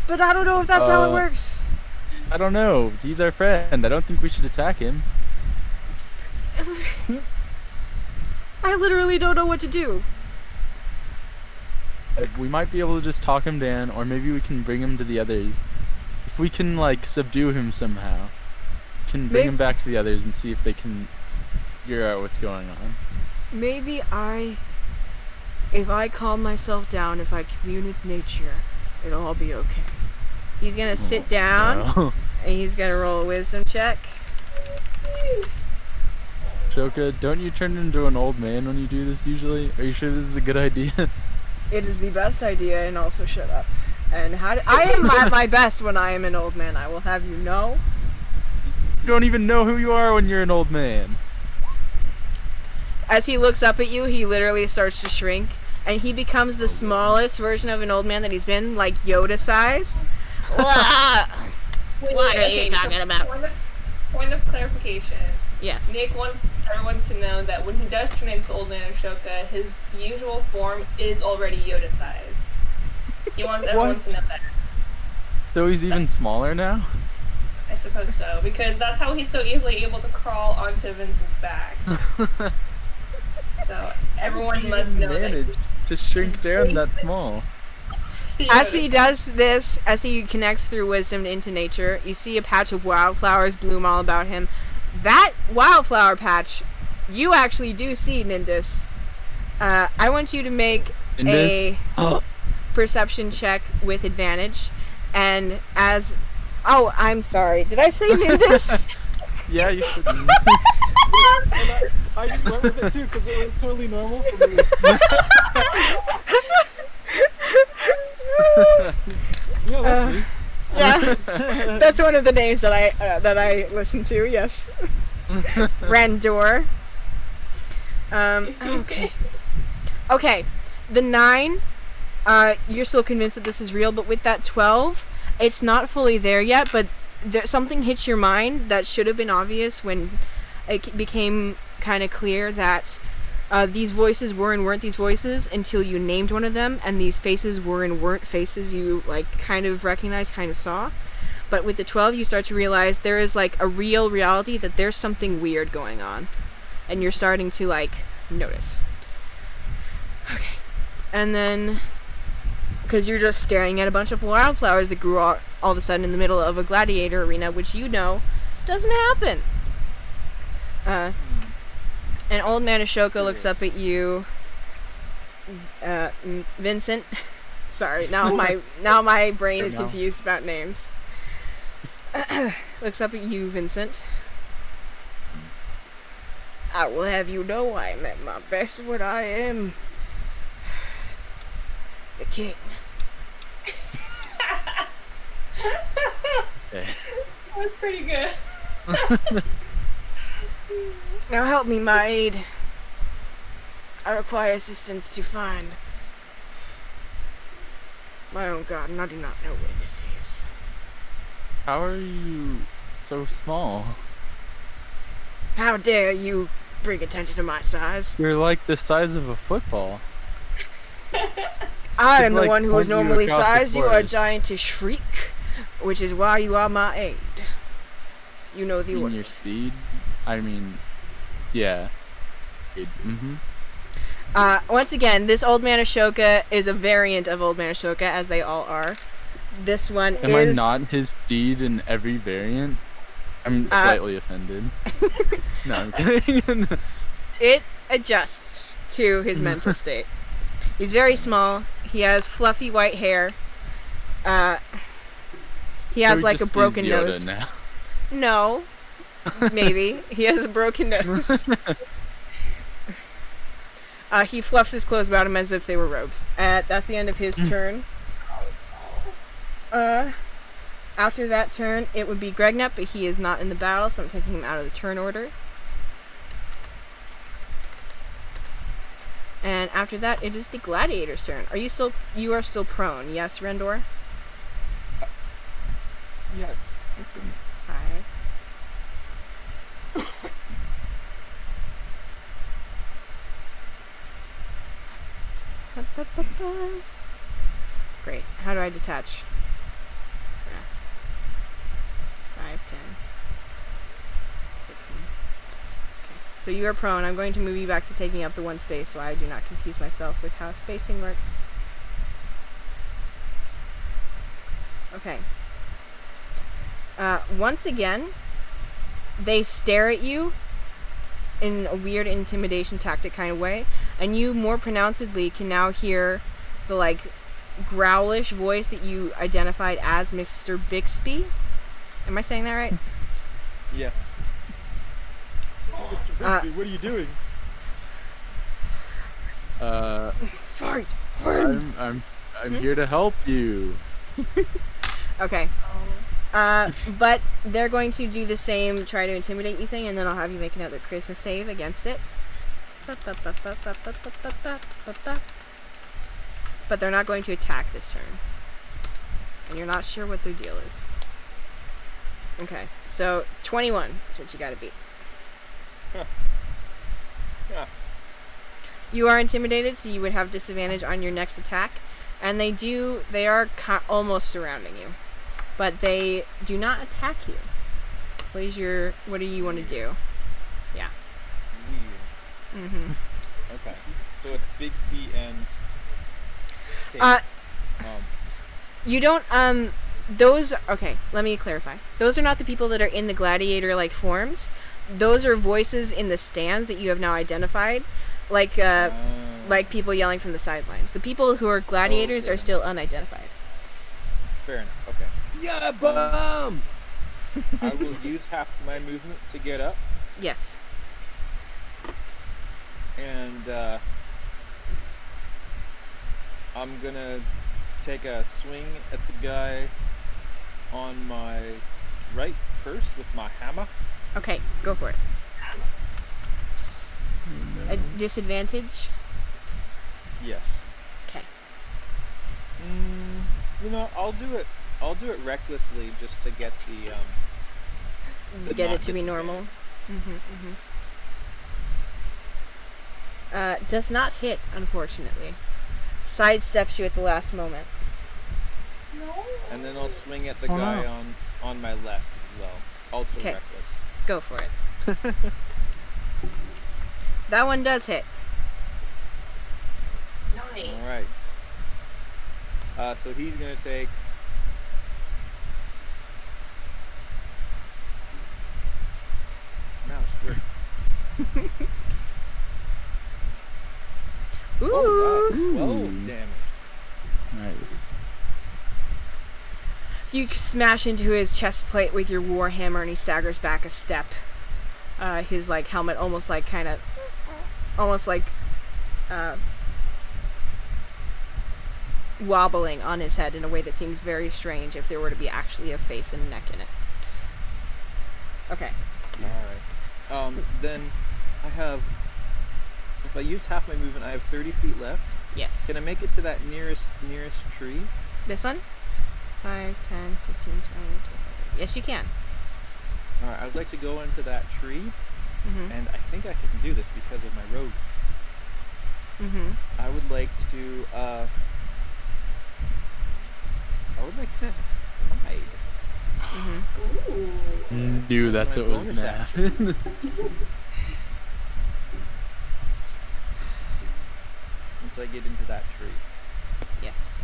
But I don't know if that's how it works. I don't know. He's our friend. I don't think we should attack him. I literally don't know what to do. We might be able to just talk him down, or maybe we can bring him to the others. If we can, like, subdue him somehow, we can bring him back to the others and see if they can figure out what's going on. maybe if I calm myself down, if I commune with nature, it'll all be okay. He's gonna sit down, No. and he's gonna roll a wisdom check. Shoka, don't you turn into an old man when you do this usually? Are you sure this is a good idea? It is the best idea, and also shut up. And I am at my best when I am an old man, I will have you know. You don't even know who you are when you're an old man. As he looks up at you, he literally starts to shrink, and he becomes the smallest version of an old man that he's been, like Yoda-sized. What are you talking about? Point of clarification. Yes. Nick wants everyone to know that when he does turn into Old Man Ashoka, his usual form is already Yoda size. He wants everyone to know that. So he's even smaller now? I suppose so, because that's how he's so easily able to crawl onto Vincent's back. So everyone must know that. To shrink down that small. As he does this, as he connects through wisdom into nature, you see a patch of wildflowers bloom all about him. That wildflower patch, you actually do see, Nindis. I want you to make a perception check with advantage. And as... Oh, I'm sorry. Did I say Nindis? Yeah, you should. I just went with it too because it was totally normal for me. Yeah, that's me. Yeah, that's one of the names that I listen to. Yes, Randor. Okay. The 9. You're still convinced that this is real, but with that 12, it's not fully there yet. But something hits your mind that should have been obvious when it became kind of clear that these voices were and weren't these voices until you named one of them, and these faces were and weren't faces you kind of recognized, kind of saw. But with the 12, you start to realize there is a real reality that there's something weird going on, and you're starting to notice. Okay, and then because you're just staring at a bunch of wildflowers that grew all of a sudden in the middle of a gladiator arena, which doesn't happen. And Old Man Ashoka looks up at you, Vincent. Sorry, now my brain is confused about names. Looks up at you, Vincent. I will have you know I am at my best when I am the king. That's pretty good. Now help me, my aide. I require assistance to find my own god, and I do not know where this is. How are you so small? How dare you bring attention to my size? You're like the size of a football. I am the one who is point you normally across the sized. You are a forest. giantish freak, which is why you are my aide. You know the In orders. your speed? I mean, yeah. Mm-hmm. Once again, this Old Man Ashoka is a variant of Old Man Ashoka, as they all are. This one Am I not his steed in every variant? I'm slightly offended. No, I'm kidding. It adjusts to his mental state. He's very small. He has fluffy white hair. He has So he a just broken sees Yoda nose. now. No. Maybe. He has a broken nose. He fluffs his clothes about him as if they were robes. That's the end of his turn. After that turn, it would be Gregnep, but he is not in the battle, so I'm taking him out of the turn order. And after that, it is the gladiator's turn. You are still prone, yes, Rendor? Yes. Alright. Great. How do I detach? 5, 10, 15. Okay. So you are prone. I'm going to move you back to taking up the 1 space so I do not confuse myself with how spacing works. Okay. Once again, they stare at you, in a weird intimidation tactic kind of way, and you more pronouncedly can now hear the like growlish voice that you identified as Mr. Bixby. Am I saying that right? Yeah. Mr. Bixby, what are you doing? Fight. I'm here to help you. Okay. But they're going to do the same try to intimidate you thing, and then I'll have you make another charisma save against it. But they're not going to attack this turn. And you're not sure what their deal is. Okay, so 21 is what you gotta beat. Yeah. You are intimidated, so you would have disadvantage on your next attack. And they are almost surrounding you. But they do not attack you. What do you want to do? Yeah. Weird. Mm-hmm. Okay. So it's Bixby and Kate. You don't, okay, let me clarify. Those are not the people that are in the gladiator-like forms. Those are voices in the stands that you have now identified, like people yelling from the sidelines. The people who are gladiators are still unidentified. Fair enough, okay. Yeah, bum! I will use half my movement to get up, Yes. and I'm gonna take a swing at the guy on my right first with my hammer. Okay, go for it. A disadvantage? Yes. Okay. You know, I'll do it recklessly just to get the Get not it to be normal. Does not hit, unfortunately. Sidesteps you at the last moment. No. And then I'll swing at the guy on my left as well. Also Okay. reckless. Go for it. That one does hit. Nice. Alright. So he's gonna take mouse. Where? Ooh. Oh wow, 12 damage. Nice. You smash into his chest plate with your warhammer, and he staggers back a step. His like helmet almost like wobbling on his head in a way that seems very strange if there were to be actually a face and neck in it. Okay. Alright. Then I have, if I use half my movement, I have 30 feet left. Yes. Can I make it to that nearest tree? This one? 5, 10, 15, 20, 25, 30. Yes, you can. Alright, I'd like to go into that tree, Mm-hmm. and I think I can do this because of my rogue. Mm-hmm. I would like to hide. Mm-hmm. Ooh. Knew that's My what was bonus gonna action. happen. Once I get into that tree. Yes.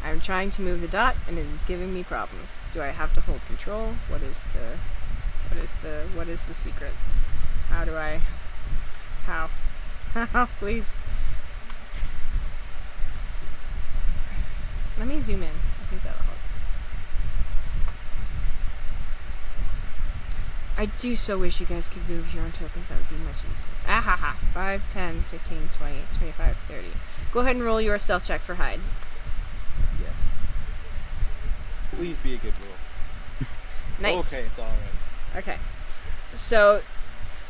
I'm trying to move the dot, and it is giving me problems. Do I have to hold control? What is the secret? How? How, please. Let me zoom in. I think that'll help. I do so wish you guys could move your own tokens. That would be much easier. Ah ha ha. 5, 10, 15, 20, 25, 30. Go ahead and roll your stealth check for hide. Yes. Please be a good roll. Nice. Okay, it's alright. Okay. So,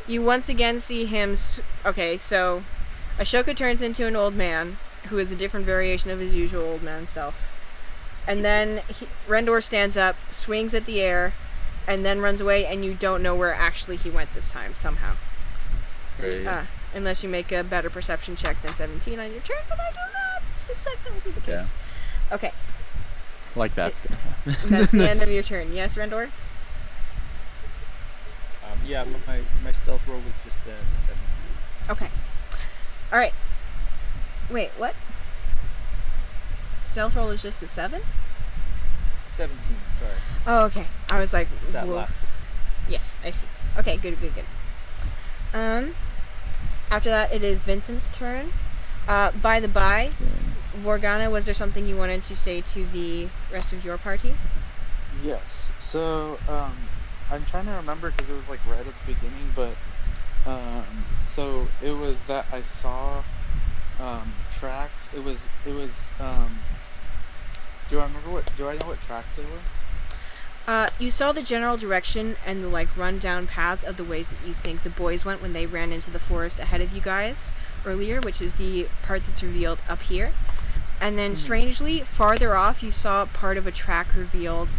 you once again see him... Okay, so Ashoka turns into an old man, who is a different variation of his usual old man self. And then Rendor stands up, swings at the air, and then runs away, and you don't know where actually he went this time, somehow. Great. Unless you make a better perception check than 17 on your turn, but I do not suspect that will be the case. Yeah. Okay, Like that's gonna happen. that's the end of your turn. Yes, Rendor? Yeah, my stealth roll was just the 7. Okay. Alright. Wait, what? Stealth roll is just a 7? 17, sorry. Oh, okay. I was like, It's that whoa. last one. Yes, I see. Okay, good. After that, it is Vincent's turn. By the by, Morgana, was there something you wanted to say to the rest of your party? Yes. So, I'm trying to remember because it was like right at the beginning, but so it was that I saw tracks. It was do I remember do I know what tracks they were? You saw the general direction and the run-down paths of the ways that you think the boys went when they ran into the forest ahead of you guys earlier, which is the part that's revealed up here. And then, strangely, farther off, you saw part of a track revealed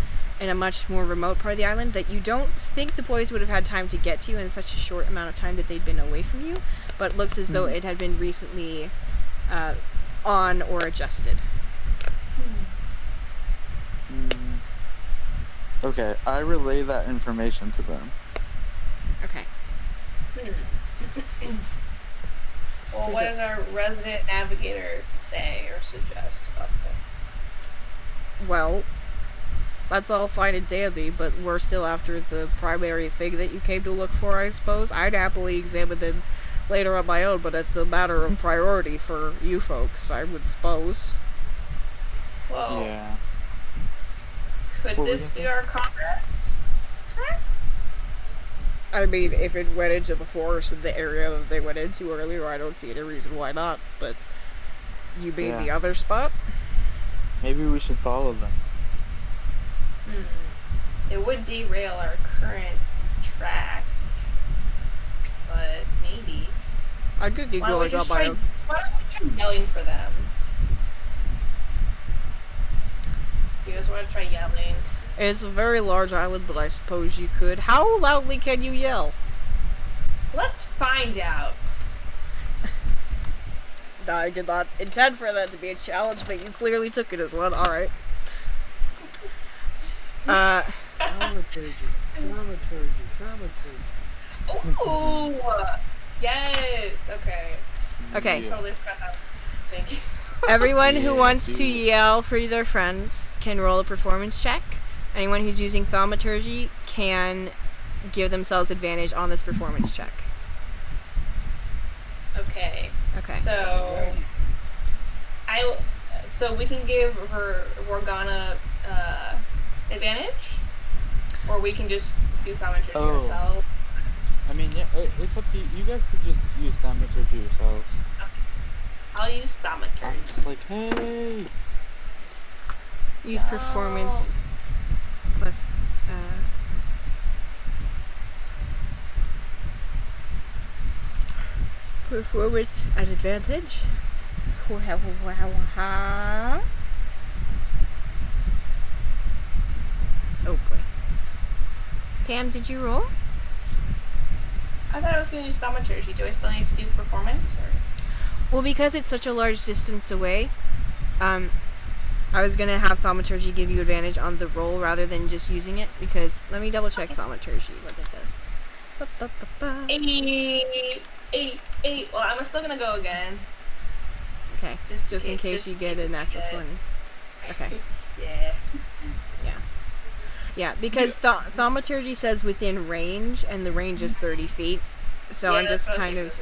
in a much more remote part of the island that you don't think the boys would have had time to get to in such a short amount of time that they'd been away from you, but it looks as though it had been recently on or adjusted. Okay, I relay that information to them. Okay. Well, what does our resident navigator say or suggest about this? Well, that's all fine and dandy, but we're still after the primary thing that you came to look for, I suppose. I'd happily examine them later on my own, but it's a matter of priority for you folks, I would suppose. Well, Yeah. Could this be our comrades? I mean, if it went into the forest in the area that they went into earlier, I don't see any reason why not, but you mean the other spot? Maybe we should follow them. It would derail our current track, but maybe. I could keep going on my own. Why don't we try yelling for them? You guys want to try yelling? It's a very large island, but I suppose you could. How loudly can you yell? Let's find out. I did not intend for that to be a challenge, but you clearly took it as one. Alright. Dramaturgy. Ooh! Yes! Okay. Okay. Totally forgot that. Thank you. Everyone who wants to yell for their friends can roll a performance check. Anyone who's using thaumaturgy can give themselves advantage on this performance check. Okay. Okay. So we can give Morgana advantage, or we can just do thaumaturgy ourselves. I mean, yeah, it's up to you. You guys could just use thaumaturgy yourselves. I'll use thaumaturgy. I'm just like, hey. Use performance plus performance at advantage. Oh boy. Pam, did you roll? I thought I was going to use thaumaturgy. Do I still need to do performance? Or? Well, because it's such a large distance away, I was going to have thaumaturgy give you advantage on the roll rather than just using it, because let me double check thaumaturgy. Look at this. 8. Well, I'm still going to go again. Okay, just in case you get a natural 20. Okay. Yeah. Yeah, because thaumaturgy says within range, and the range is 30 feet. So I'm just kind of...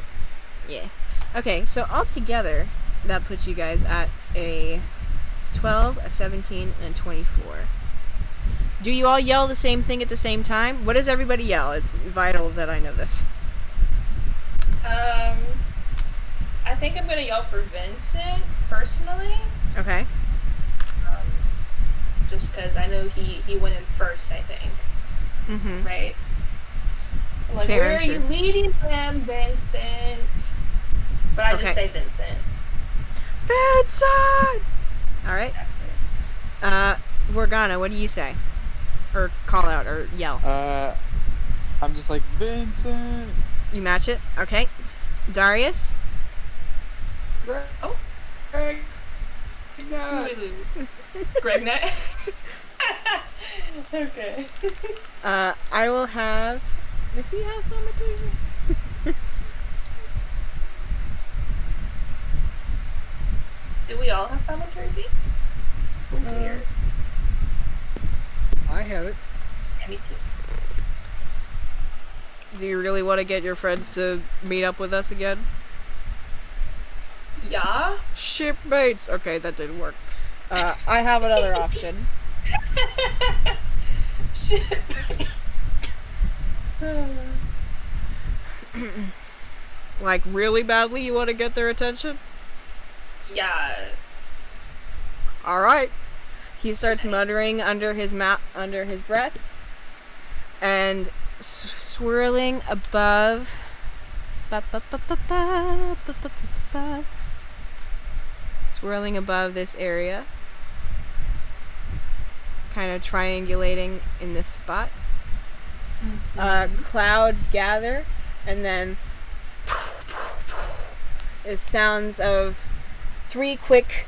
Yeah. Okay, so altogether, that puts you guys at a 12, a 17, and a 24. Do you all yell the same thing at the same time? What does everybody yell? It's vital that I know this. I think I'm gonna yell for Vincent, personally. Okay. Just because I know he went in first, I think. Mm-hmm. Right? Like, Fair, where are you leading them, Vincent? But I just say Vincent. Vincent! Alright. Morgana, what do you say? Or call out, or yell? I'm just like, Vincent! You match it? Okay. Darius? Oh. Gregnut. Okay. I will have... Does he have thaumaturgy? Do we all have thaumaturgy? Weird. I have it. Yeah, me too. Do you really want to get your friends to meet up with us again? Yeah. Shipmates. Okay, that didn't work. I have another option. Shit. Like, really badly you want to get their attention? Yes. Alright. He starts muttering under his breath. And swirling above... Swirling above this area. Kind of triangulating in this spot. Clouds gather, and then is sounds of 3 quick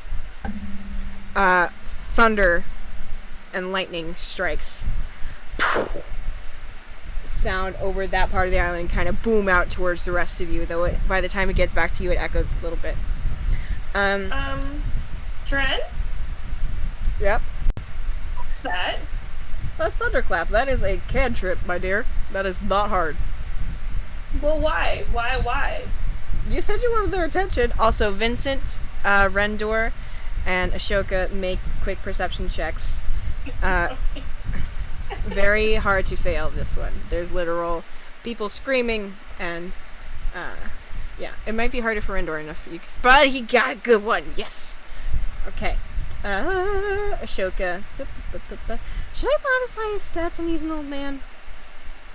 thunder and lightning strikes sound over that part of the island, kind of boom out towards the rest of you, though by the time it gets back to you it echoes a little bit. Dren? Yep. What's that? That's thunderclap. That is a cantrip, my dear. That is not hard. Well, why? Why? You said you wanted their attention. Also, Vincent, Rendor, and Ashoka make quick perception checks. Very hard to fail this one. There's literal people screaming, and yeah, it might be harder for Rendor enough, but he got a good one. Yes. Okay. Ashoka. Should I modify his stats when he's an old man?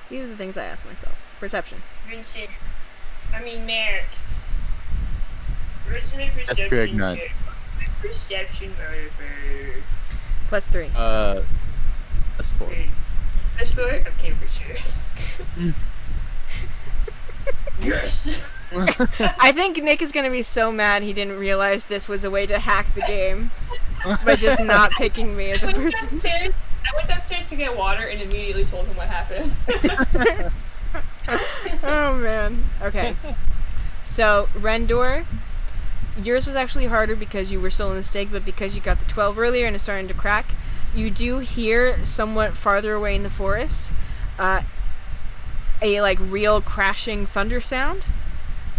These are the things I ask myself. Perception. Vincent. Max. Where's my That's correct, perception nut. check? My perception modifier. +3. That's 4. That's 4? Okay, for sure. Yes! I think Nick is gonna be so mad he didn't realize this was a way to hack the game by just not picking me as a person. I went downstairs to get water and immediately told him what happened. Oh man. Okay. So, Rendor, yours was actually harder because you were still in the stake, but because you got the 12 earlier and it's starting to crack, you do hear somewhat farther away in the forest a like real crashing thunder sound,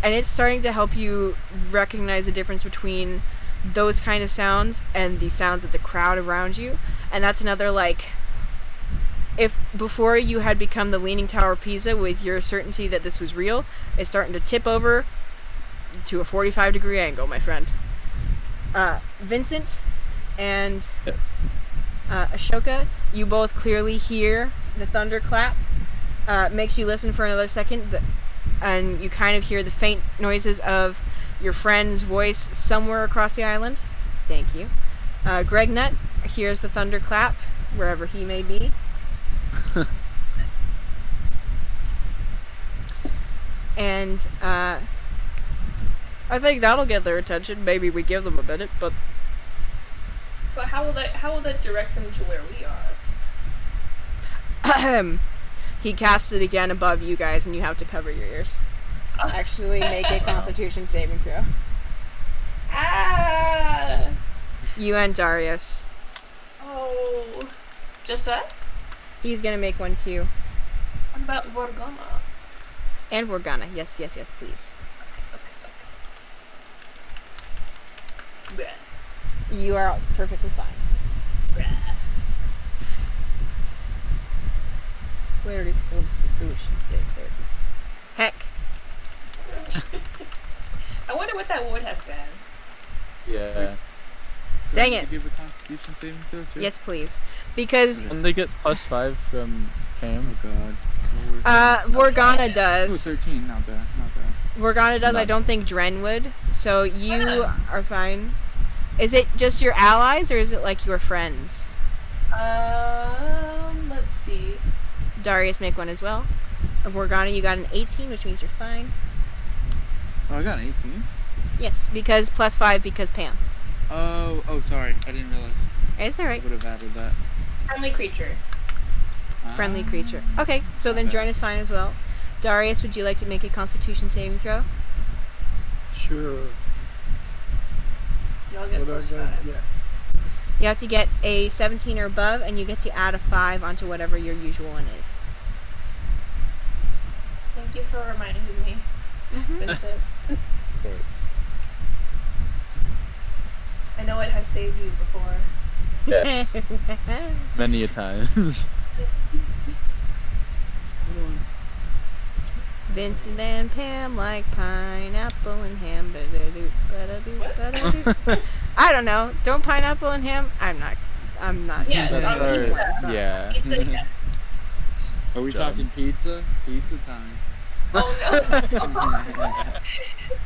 and it's starting to help you recognize the difference between those kind of sounds and the sounds of the crowd around you. And that's another, like, if before you had become the Leaning Tower of Pisa with your certainty that this was real, it's starting to tip over to a 45-degree angle, my friend. Vincent and Ashoka, you both clearly hear the thunderclap. Makes you listen for another second, and you kind of hear the faint noises of your friend's voice somewhere across the island. Thank you. Greg Nut hears the thunderclap wherever he may be. And I think that'll get their attention. Maybe we give them a minute, but how will that direct them to where we are? He casts it again above you guys, and you have to cover your ears. Actually, make a Constitution saving throw. Ah! You and Darius. Oh, just us? He's gonna make one too. What about Vorgana? And Vorgana. Yes, please. Okay. You are perfectly fine. Where is Constitution save? There it is. Heck. I wonder what that would have been. Yeah. Dang Do I it. have to give a Constitution saving throw too? Yes, please. Because And they get +5 from Pam. Oh god. Vorgana Ooh, does. 13. Not bad. Vorgana does. I don't think Dren would. So you are fine. Is it just your allies, or is it like your friends? Let's see. Darius, make one as well. Vorgana, you got an 18, which means you're fine. Oh, I got an 18. Yes, because +5 because Pam. Oh, sorry. I didn't realize. It's alright. Would have added that. Friendly creature. Friendly creature. Okay, so then Dren is fine as well. Darius, would you like to make a Constitution saving throw? Sure. Y'all get What I +5. gotta get? You have to get a 17 or above, and you get to add a 5 onto whatever your usual one is. Thank you for reminding me, Vincent. Of course. I know it has saved you before. Yes. Many a times. Vincent and Pam like pineapple and ham. Ba-da-doo, ba-da-doo, ba-da-doo. I don't know. Don't pineapple and ham? I'm not. Yes, using I'm that. using that. Yeah. Pizza, yes. Are we John. talking pizza? Pizza time. Oh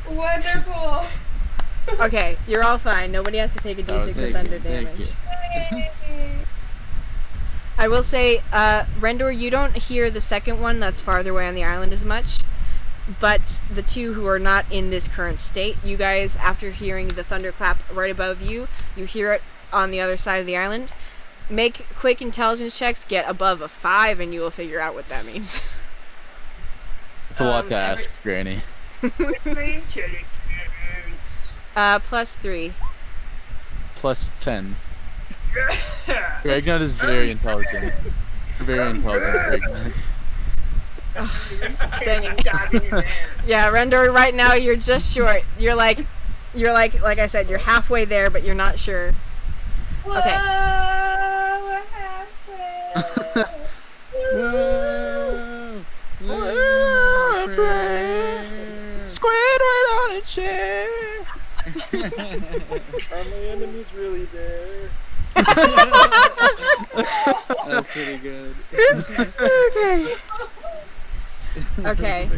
no. Wonderful. Okay, you're all fine. Nobody has to take a Oh, d6 of thank thunder you, thank damage. Yay. I will say, Rendor, you don't hear the second one that's farther away on the island as much, but the two who are not in this current state, you guys, after hearing the thunderclap right above you, you hear it on the other side of the island. Make quick intelligence checks, get above a 5, and you will figure out what that means. It's a lot to ask, Granny. +3. Plus 10. Gragnut is very intelligent. Very intelligent, Gragnut. Dang it. Yeah, Rendor, right now you're just short. You're like I said, you're halfway there, but you're not sure. Okay. Whoa, we're halfway. Whoa! Squidward on a chair. Are my enemies really there? That's pretty good. Okay. Okay.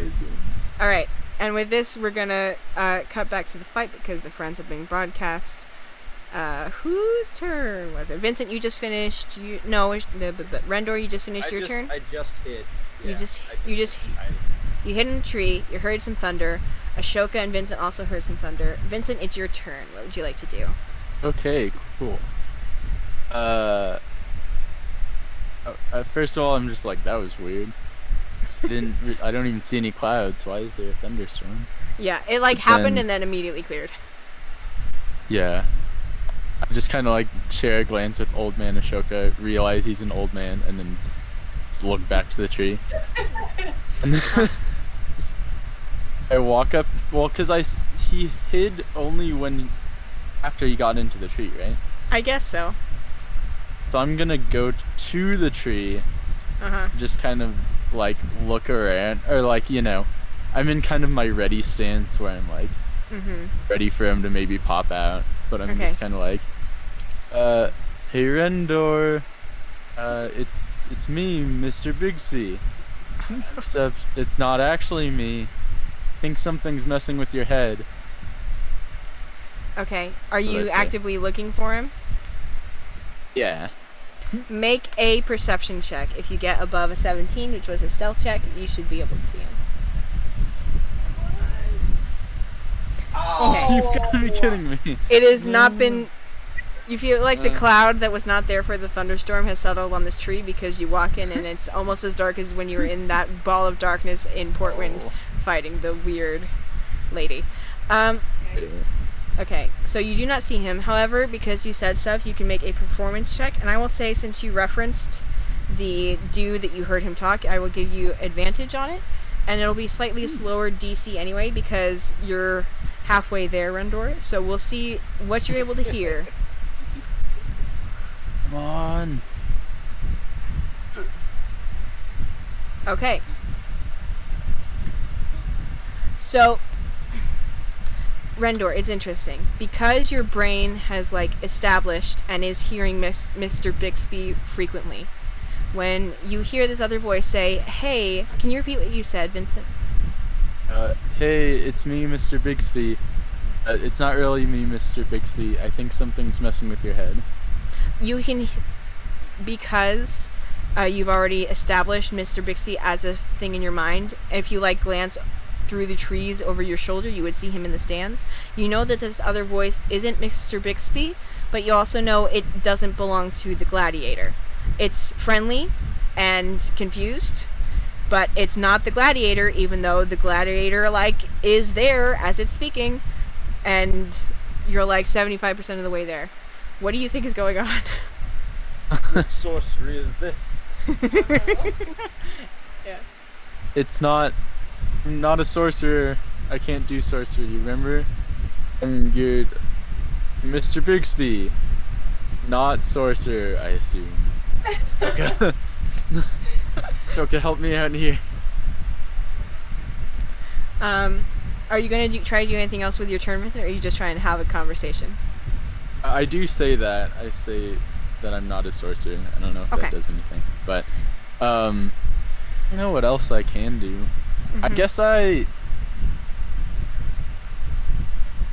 All right. And with this, we're gonna cut back to the fight because the friends have been broadcast. Whose turn was it? Vincent, you just finished. Rendor, you just finished your turn. I just hit. You just you hit in a tree. You heard some thunder. Ashoka and Vincent also heard some thunder. Vincent, it's your turn. What would you like to do? Okay, cool. First of all, I'm just like, that was weird. I don't even see any clouds. Why is there a thunderstorm? Yeah, it happened and then immediately cleared. Yeah. I just kind of share a glance with old man Ashoka, realize he's an old man, and then just look back to the tree. And then I walk up, because he hid only after he got into the tree, right? I guess so. So I'm gonna go to the tree, just kind of look around, or I'm in kind of my ready stance where I'm ready for him to maybe pop out, but I'm just kind of hey Rendor, it's me, Mr. Bigsby. Except it's not actually me. I think something's messing with your head. Okay. Are So you that's it. actively looking for him? Yeah. Make a perception check. If you get above a 17, which was a stealth check, you should be able to see him. Oh. You've got to be kidding me. It has not been... You feel like the cloud that was not there for the thunderstorm has settled on this tree because you walk in and it's almost as dark as when you were in that ball of darkness in Portwind fighting the weird lady. Okay, so you do not see him. However, because you said stuff, you can make a performance check. And I will say, since you referenced the dude that you heard him talk, I will give you advantage on it. And it'll be slightly slower DC anyway because you're halfway there, Rendor. So we'll see what you're able to hear. Come on. Okay. So, Rendor, it's interesting. Because your brain has, established and is hearing Mr. Bixby frequently, when you hear this other voice say, hey, can you repeat what you said, Vincent? Hey, it's me, Mr. Bigsby. It's not really me, Mr. Bigsby. I think something's messing with your head. You can, because you've already established Mr. Bixby as a thing in your mind, if you glance through the trees over your shoulder, you would see him in the stands. You know that this other voice isn't Mr. Bixby, but you also know it doesn't belong to the gladiator. It's friendly and confused, but it's not the gladiator, even though the gladiator is there as it's speaking, and you're 75% of the way there. What do you think is going on? What sorcery is this? Yeah. It's not I'm not a sorcerer. I can't do sorcery, you remember? You're Mr. Bigsby. Not sorcerer, I assume. Okay. Okay, help me out here. Are you gonna try to do anything else with your turn, Vincent, or are you just trying to have a conversation? I do say that. I say that I'm not a sorcerer. I don't know if that does anything, but I don't know what else I can do. I guess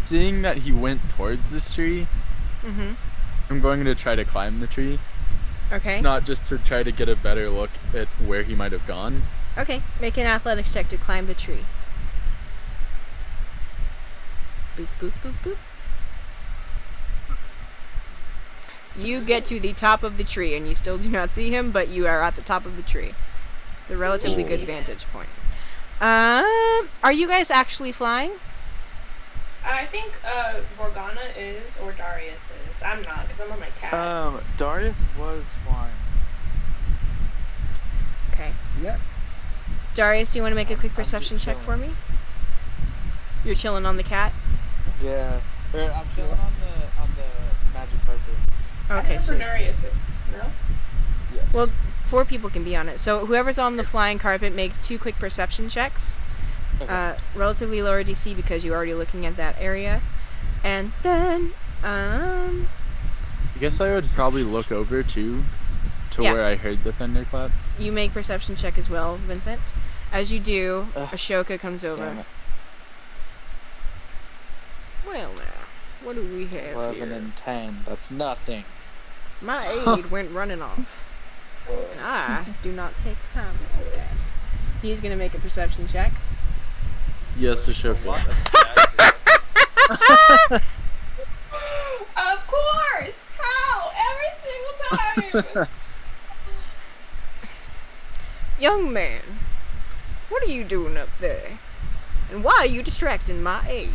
seeing that he went towards this tree, I'm going to try to climb the tree. Okay. Not just to try to get a better look at where he might have gone. Okay, make an athletics check to climb the tree. Boop, boop, boop, boop. You get to the top of the tree, and you still do not see him, but you are at the top of the tree. It's a relatively good vantage point. Are you guys actually flying? I think Morgana is, or Darius is. I'm not, because I'm on my cat. Darius was flying. Okay. Yep. Darius, do you want to make a quick perception check for me? You're chilling on the cat? Yeah. I'm chilling on the magic carpet. Okay, so Darius is, no? Yes. well, 4 people can be on it. So whoever's on the flying carpet, make 2 quick perception checks. Okay. Relatively lower DC because you're already looking at that area. And then, I guess I would probably look over too, to where I heard the thunderclap. you make perception check as well, Vincent. As you do, Ashoka comes Damn over. it. Well now, what do we have 11 here? and 10. That's nothing. My aide went running off. And I do not take time for that. He's gonna make a perception check. Yes, Ashoka. Of course! How? Every single time! Young man, what are you doing up there? And why are you distracting my aide?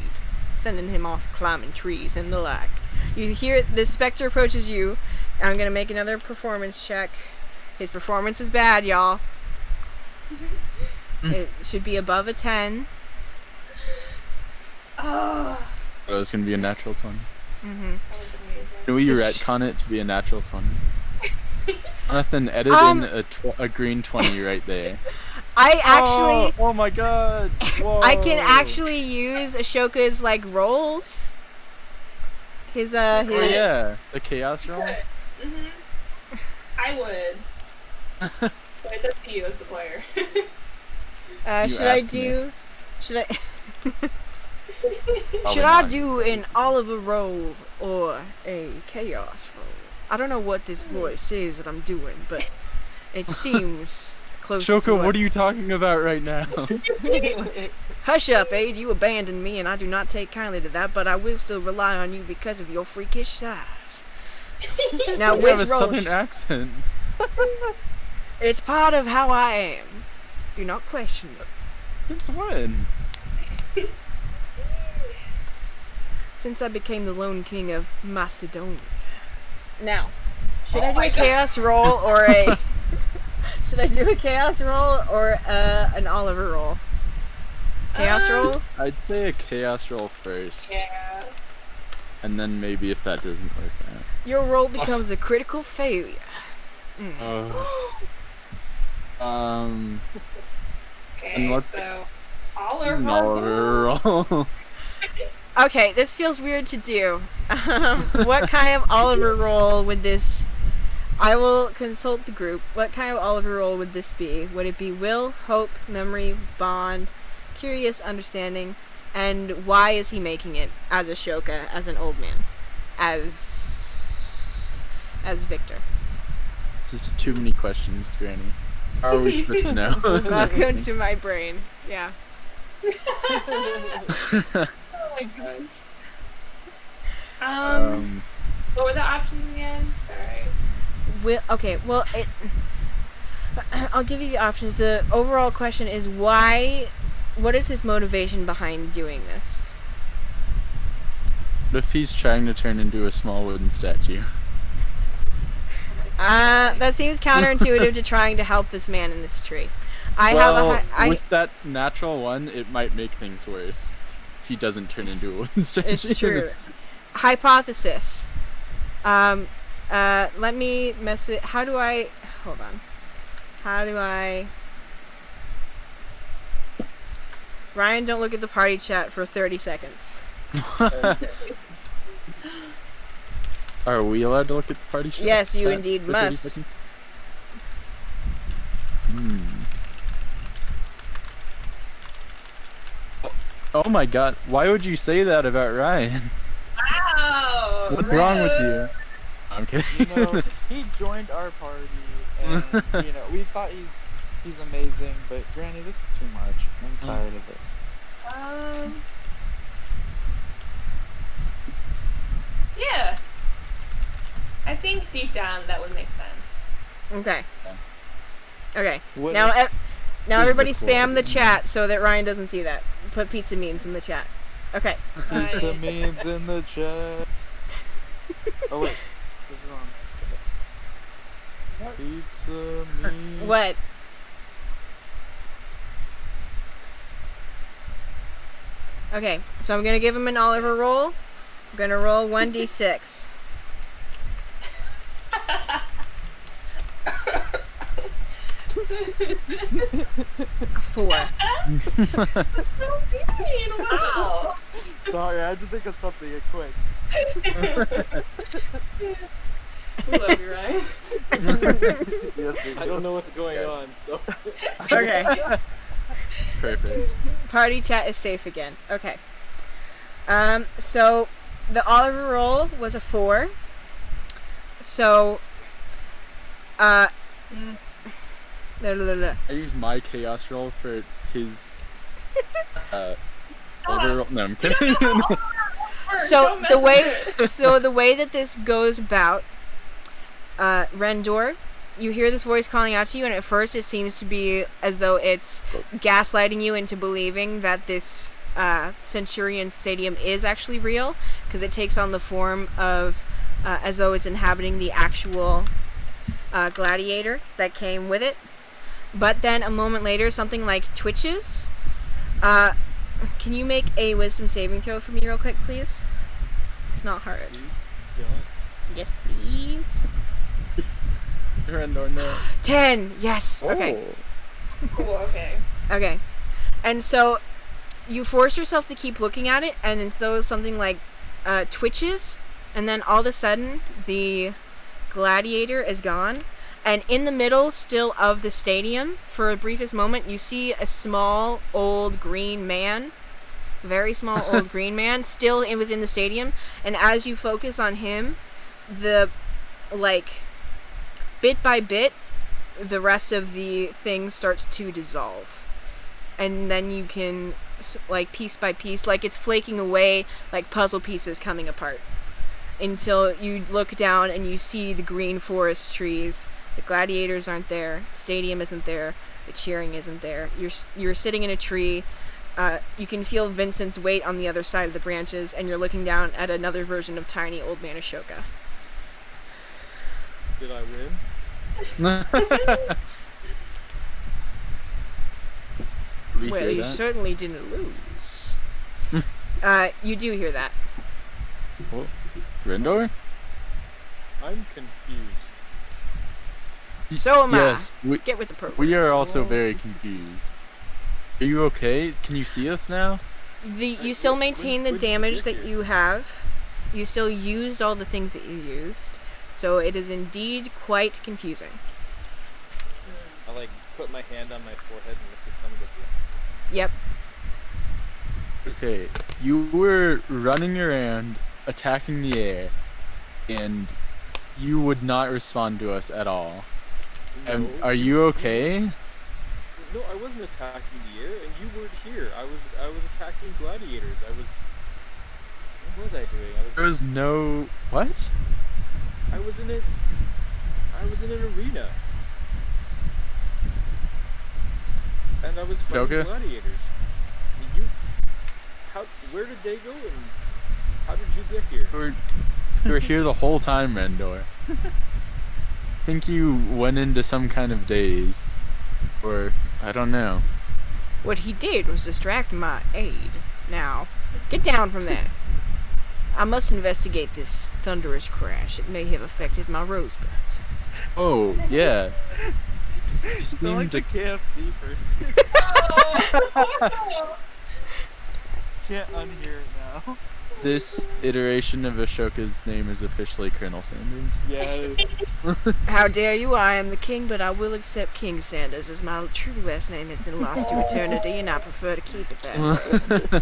Sending him off climbing trees and the like. You hear the specter approaches you. I'm gonna make another performance check. His performance is bad, y'all. It should be above a 10. Oh, Oh, it's gonna be a natural 20. that was amazing. Can we It's a retcon it to be a natural 20? Jonathan, edit in a green 20 right there. I actually, Oh my god! Whoa. I can actually use Ashoka's like rolls. His Oh yeah, the chaos roll. Good. I would. But it's up to you as the player. You should I asked me. do? Should I? Probably Should I not. do an Oliver roll or a chaos roll? I don't know what this voice is that I'm doing, but it seems close to Shoko, what are you talking about right now? Hush up, Aid. You abandoned me, and I do not take kindly to that, but I will still rely on you because of your freakish size. Now, You have a which roll? southern accent. It's part of how I am. Do not question it. Since when? Since I became the lone king of Macedonia. Now, should Oh I do my a God. chaos roll or a... Should I do a chaos roll or an Oliver roll? Chaos roll? I'd say a chaos roll first, Yeah. and then maybe if that doesn't work out. Your roll becomes a critical failure. Okay, And what's so Oliver. an Oliver roll? Okay, this feels weird to do. What kind of Oliver roll would this... I will consult the group. What kind of Oliver roll would this be? Would it be will, hope, memory, bond, curious, understanding, and why is he making it as Ashoka, as an old man, as Victor? Just too many questions, Granny. How are we supposed to know? Welcome to my brain. Yeah. Oh my god. What were the options again? Sorry. Well, I'll give you the options. The overall question is why. What is his motivation behind doing this? What if he's trying to turn into a small wooden statue? That seems counterintuitive to trying to help this man in this tree. I well, have a I with that natural one, it might make things worse. If he doesn't turn into a wooden statue. It's true. Hypothesis. Let me mess it. How do I? Hold on. How do I? Ryan, don't look at the party chat for 30 seconds. Are we allowed to look at the party chat? Yes, you indeed for 30 must. seconds? Oh my god, why would you say that about Ryan? Wow! What's wrong with you? I'm kidding. You know, he joined our party, and you know, we thought he's amazing, but Granny, this is too much. I'm tired of it. Yeah. I think deep down that would make sense. Okay. Okay. What Now, is now everybody the spam the quality? chat so that Ryan doesn't see that. Put pizza memes in the chat. Okay. Pizza memes in the chat. Oh wait, this is on. Pizza memes. What? Okay, so I'm gonna give him an Oliver roll. I'm gonna roll 1d6. Four. So mean, wow! Sorry, I had to think of something quick. We love you, Ryan. Yes, we I don't know what's going on, so. Okay. Perfect. Party chat is safe again. Okay. So the Oliver roll was a 4. So, I use my chaos roll for his overroll. No, I'm kidding. So the way that this goes about, Rendor, you hear this voice calling out to you, and at first it seems to be as though it's gaslighting you into believing that this Centurion Stadium is actually real, because it takes on the form of as though it's inhabiting the actual gladiator that came with it. But then a moment later, something like twitches. Can you make a wisdom saving throw for me real quick, please? It's not hard. Please don't. Yes, please. Rendor, no. 10! Yes! Okay. Cool, okay. Okay. And so you force yourself to keep looking at it, and it's though something like twitches, and then all of a sudden the gladiator is gone, and in the middle still of the stadium, for a briefest moment, you see a small old green man, very small old green man, still within the stadium, and as you focus on him, the, like, bit by bit, the rest of the thing starts to dissolve. And then you can, like, piece by piece, like it's flaking away like puzzle pieces coming apart. Until you look down and you see the green forest trees. The gladiators aren't there. The stadium isn't there. The cheering isn't there. You're sitting in a tree. You can feel Vincent's weight on the other side of the branches, and you're looking down at another version of tiny old man Ashoka. Did I win? Well, you certainly didn't lose. You do hear that. Oh, Rendor? I'm confused. So am Yes, I. Get with the program. we are also very confused. Are you okay? Can you see us now? You still maintain the damage that you have. You still used all the things that you used. So it is indeed quite confusing. I like put my hand on my forehead and look at some of the. Yep. Okay, you were running around, attacking the air, and you would not respond to us at all. No, Are you okay? No, I wasn't attacking the air, and you weren't here. I was attacking gladiators. What was I doing? There was no... What? I was in an arena. And I was fighting Joker? gladiators. Where did they go, and how did you get here? You were here the whole time, Rendor. I think you went into some kind of daze. Or, I don't know. What he did was distract my aide. Now, get down from there. I must investigate this thunderous crash. It may have affected my rosebuds. Oh, yeah. You sound like the KFC person. Can't unhear it now. This iteration of Ashoka's name is officially Colonel Sanders. Yes. How dare you? I am the king, but I will accept King Sanders, as my true last name has been lost to eternity, and I prefer to keep it that way.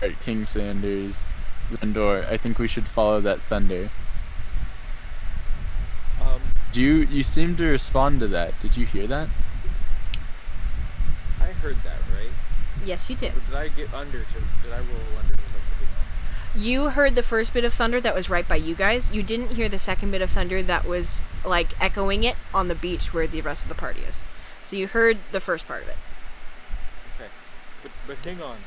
Alright, King Sanders. Rendor, I think we should follow that thunder. You seem to respond to that. Did you hear that? I heard that, right? Yes, you did. Or did I get under? Did I roll under? Was that something else? You heard the first bit of thunder that was right by you guys. You didn't hear the second bit of thunder that was, like, echoing it on the beach where the rest of the party is. So you heard the first part of it. Okay. But hang on.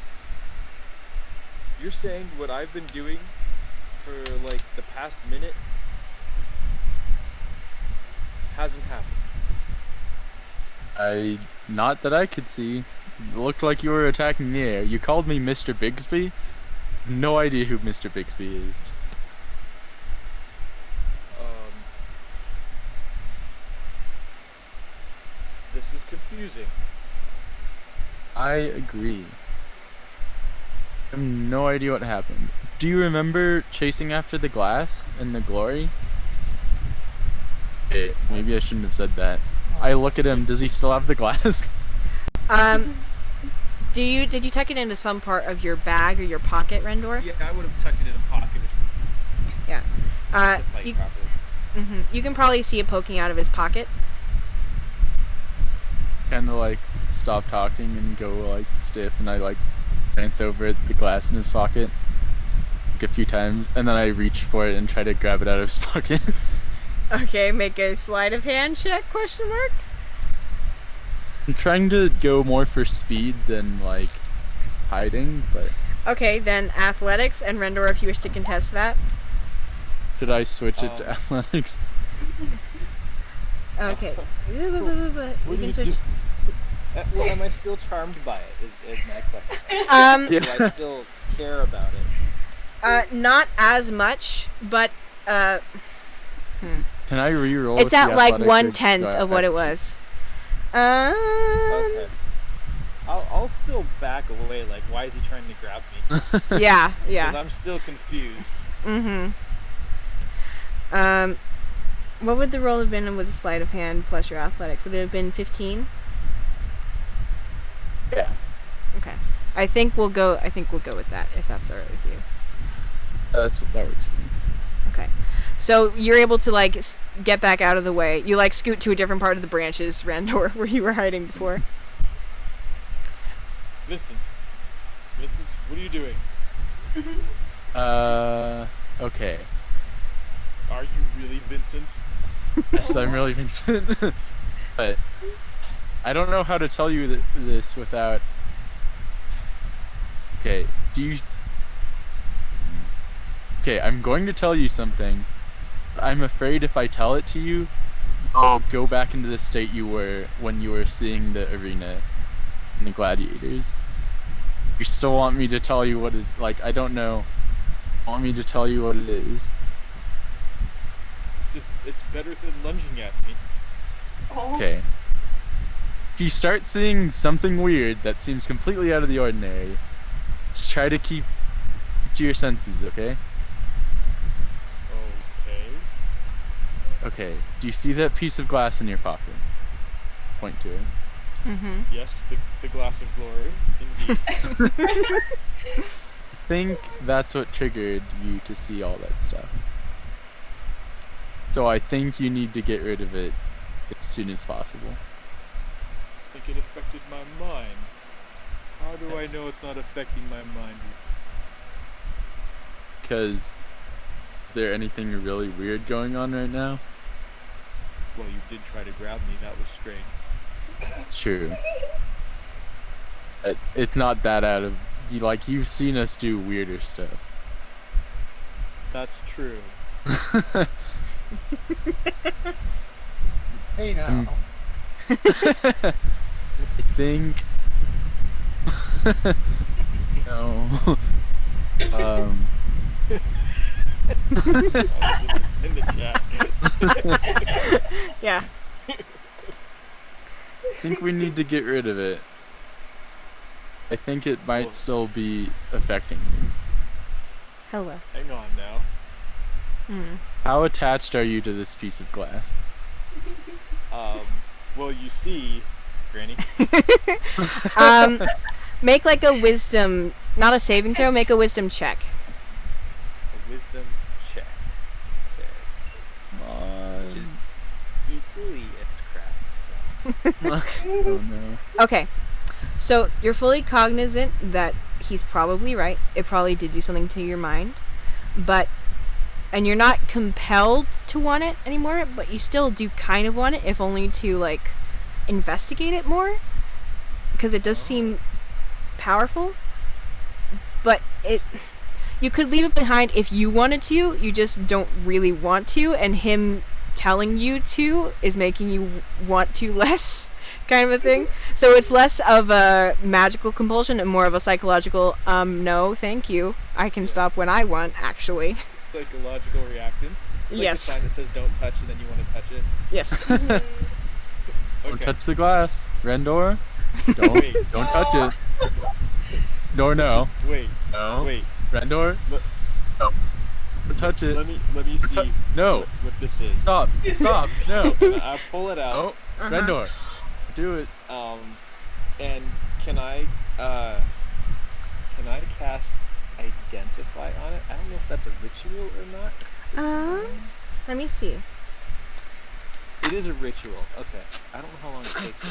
You're saying what I've been doing for, like, the past minute hasn't happened? Not that I could see. It looked like you were attacking the air. You called me Mr. Bigsby? No idea who Mr. Bigsby is. This is confusing. I agree. I have no idea what happened. Do you remember chasing after the glass and the glory? Okay, maybe I shouldn't have said that. I look at him, does he still have the glass? Did you tuck it into some part of your bag or your pocket, Rendor? Yeah, I would have tucked it in a pocket or something. Yeah. To fight properly. You can probably see it poking out of his pocket. Kinda like stop talking and go like stiff, and I like glance over at the glass in his pocket like a few times, and then I reach for it and try to grab it out of his pocket. Okay, make a sleight of hand check, question mark? I'm trying to go more for speed than like hiding, but Okay, then athletics, and Rendor if you wish to contest that. should I switch it to athletics? Okay. What do you do? Well, am I still charmed by it? Is my question. Do I still care about it? Not as much, but Can I re-roll? it's at like athletics 1/10 or- of what it was. Okay. I'll still back away. Like, why is he trying to grab me? Yeah. Because I'm still confused. What would the roll have been with a sleight of hand plus your athletics? Would it have been 15? Yeah. Okay. I think we'll go with that, if that's alright with you. That works for me. Okay. So you're able to like get back out of the way. You like scoot to a different part of the branches, Randor, where you were hiding before. Vincent, what are you doing? Okay. Are you really Vincent? Yes, I'm really Vincent. But I don't know how to tell you this without. Okay, Okay, I'm going to tell you something. I'm afraid if I tell it to you, I'll go back into the state you were when you were seeing the arena and the gladiators. You still want me to tell you what it, like, I don't know. Want me to tell you what it is? It's better than lunging at me. Okay. If you start seeing something weird that seems completely out of the ordinary, just try to keep to your senses, okay? Okay, do you see that piece of glass in your pocket? Point to it. Yes, the glass of glory, indeed. I think that's what triggered you to see all that stuff. So I think you need to get rid of it as soon as possible. I think it affected my mind. How do I know it's not affecting my mind? Because is there anything really weird going on right now? Well, you did try to grab me. That was strange. It's true. It's not that out of like you've seen us do weirder stuff. That's true. Hey now. I think. No. Sounds in the chat. Yeah. I think we need to get rid of it. I think it might still be affecting you. Hello. Hang on now. How attached are you to this piece of glass? Well, you see, Granny. Make like a wisdom, not a saving throw. Make a wisdom check. A wisdom check. Okay. Come on. Which is equally as crap. So. Oh no. Okay. So you're fully cognizant that he's probably right. It probably did do something to your mind, and you're not compelled to want it anymore, but you still do kind of want it, if only to like investigate it more, because it does seem powerful. But you could leave it behind if you wanted to. You just don't really want to, and him telling you to is making you want to less, kind of a thing. So it's less of a magical compulsion and more of a psychological, no, thank you. I can stop when I want, actually. Psychological reactance. It's like the sign that says don't touch and then you want to touch it. Yes. Okay. Don't touch the glass. Rendor. Don't touch it. Nor no. Wait. No. Wait. Rendor. No. Don't touch it. Let me see. No. What this is. Stop. No. I pull it out. Oh. Rendor. Do it. And can I cast identify on it? I don't know if that's a ritual or not. Let me see. It is a ritual. Okay. I don't know how long it takes.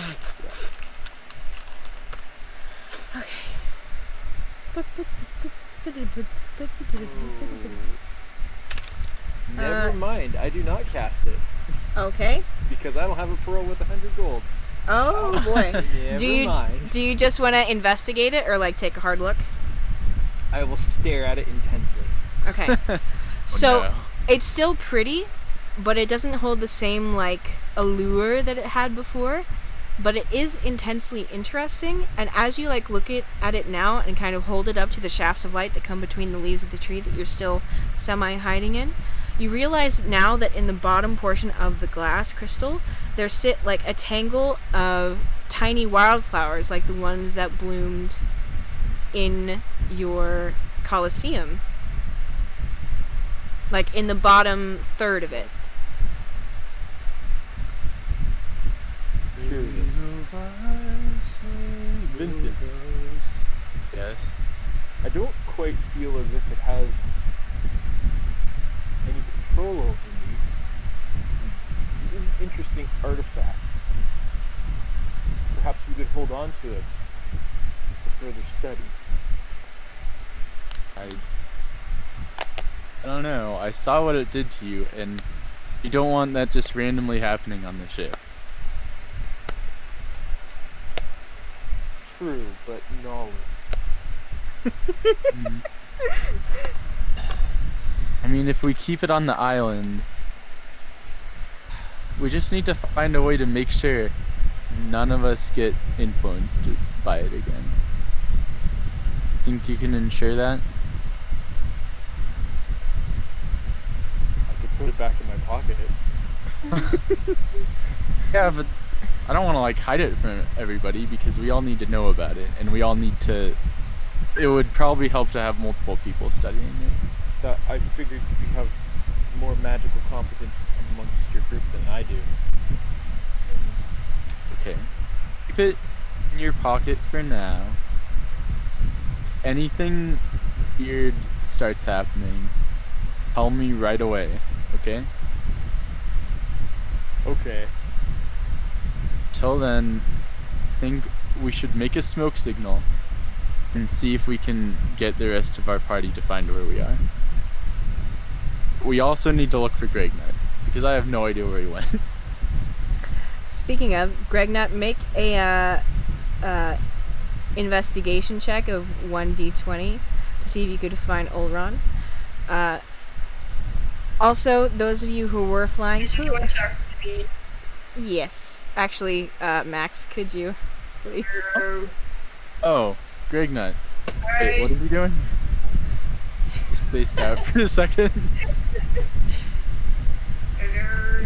Never mind. I do not cast it. Okay. Because I don't have a pearl with 100 gold. Oh boy. Never mind. Do you just want to investigate it or like take a hard look? I will stare at it intensely. Okay. So no. It's still pretty, but it doesn't hold the same like allure that it had before. But it is intensely interesting, and as you like look at it now and kind of hold it up to the shafts of light that come between the leaves of the tree that you're still semi-hiding in, you realize now that in the bottom portion of the glass crystal there sit like a tangle of tiny wildflowers like the ones that bloomed in your Colosseum. Like in the bottom third of it. Curious. Vincent. Yes. I don't quite feel as if it has any control over me. It is an interesting artifact. Perhaps we could hold on to it for further study. I don't know. I saw what it did to you, and you don't want that just randomly happening on the ship. True, but knowledge. I mean, if we keep it on the island, we just need to find a way to make sure none of us get influenced by it again. Think you can ensure that? I could put it back in my pocket. Yeah, but I don't want to like hide it from everybody because we all need to know about it, and we all need to. It would probably help to have multiple people studying it. That I figured you have more magical competence amongst your group than I do. Okay. Keep it in your pocket for now. If anything weird starts happening, tell me right away, okay? Okay. Till then, I think we should make a smoke signal and see if we can get the rest of our party to find where we are. We also need to look for Gregnut, because I have no idea where he went. Speaking of, Gregnut, make a investigation check of 1d20 to see if you could find Olron. Also, those of you who were flying... Usually one check to be... Yes. Actually, Max, could you, please? Oh, Greg Nut. Wait, what are we doing? You spaced out for a second.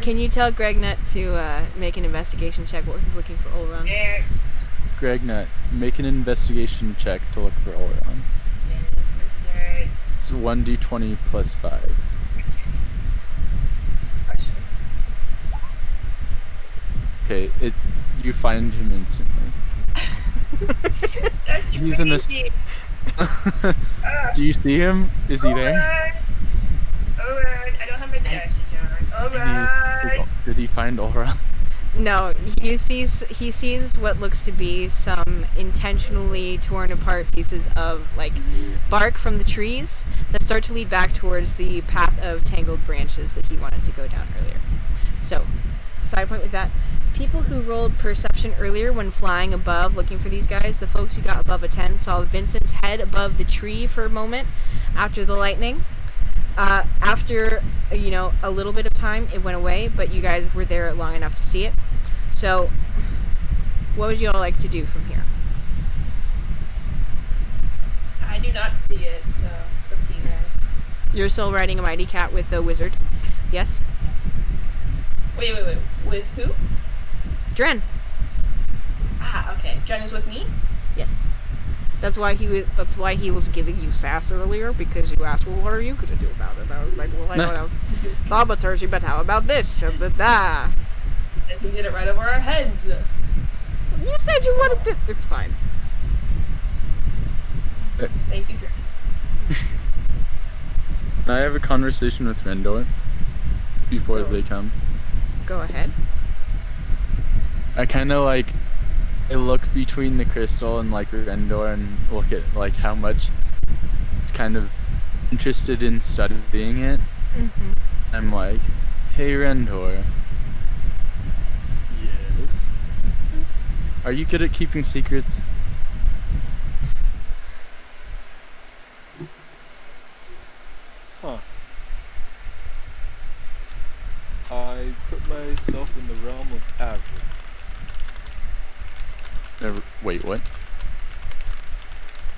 Can you tell Greg Nut to make an investigation check while he's looking for Olron? Yes. Greg Nut, make an investigation check to look for Olron. It's 1d20 plus 5. Okay, you find him instantly. He's in this. Do you see him? Is he there? Alright, I don't have my glasses on. Alright. Did he find Olron? No, he sees what looks to be some intentionally torn apart pieces of like bark from the trees that start to lead back towards the path of tangled branches that he wanted to go down earlier. So, side point with that, people who rolled perception earlier when flying above looking for these guys, the folks who got above a 10 saw Vincent's head above the tree for a moment after the lightning. After, a little bit of time, it went away, but you guys were there long enough to see it. So, what would you all like to do from here? I do not see it, so it's up to you guys. You're still riding a mighty cat with the wizard, yes? Wait. With who? Dren. Ah, okay. Dren is with me? Yes. That's why he was giving you sass earlier, because you asked, well, what are you going to do about it? I was like, well, I don't know thaumaturgy, but how about this? And we did it right over our heads. You said you wanted to. It's fine. Thank you, Dren. Can I have a conversation with Rendor before they come? Go ahead. I kind of I look between the crystal and Rendor and look at how much it's kind of interested in studying it. Mm-hmm. I'm like, hey Rendor. Yes. Are you good at keeping secrets? Huh. I put myself in the realm of average. Wait, what?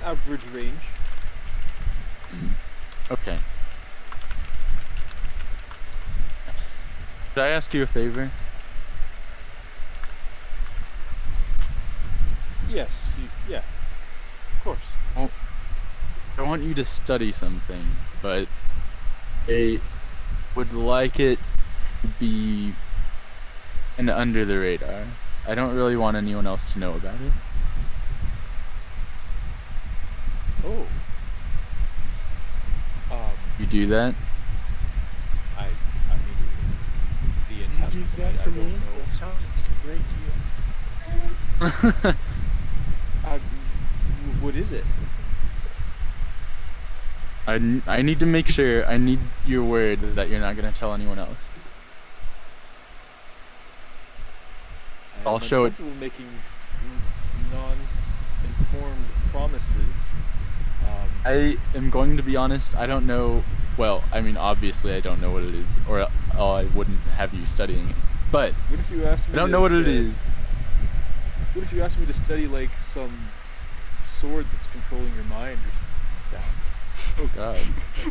Average range. Okay. Could I ask you a favor? Yes, yeah. Of course. Well, I want you to study something, but I would like it to be under the radar. I don't really want anyone else to know about it. Oh. You do that? I mean, the intent. You do that for me? That sounds like a great deal. What is it? I need to make sure. I need your word that you're not gonna tell anyone else. I'll show it. I'm making non-informed promises. I am going to be honest. I don't know. Well, I mean, obviously, I don't know what it is, or I wouldn't have you studying it. But what if you asked me? I don't know what it is. What if you asked me to study some sword that's controlling your mind or something? Oh God.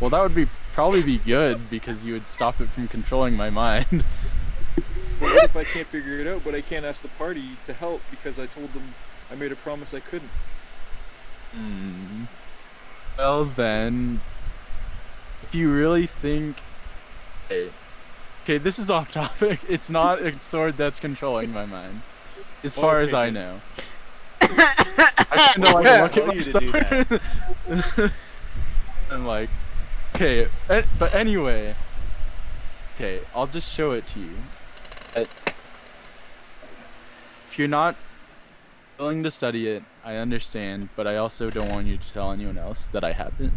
Well, that would probably be good because you would stop it from controlling my mind. But what if I can't figure it out, but I can't ask the party to help because I told them I made a promise I couldn't? Well then, if you really think... Okay, this is off topic. It's not a sword that's controlling my mind. As far as I know. I kind of look at my sword. I'm like, okay, but anyway. Okay, I'll just show it to you. If you're not willing to study it, I understand, but I also don't want you to tell anyone else that I haven't.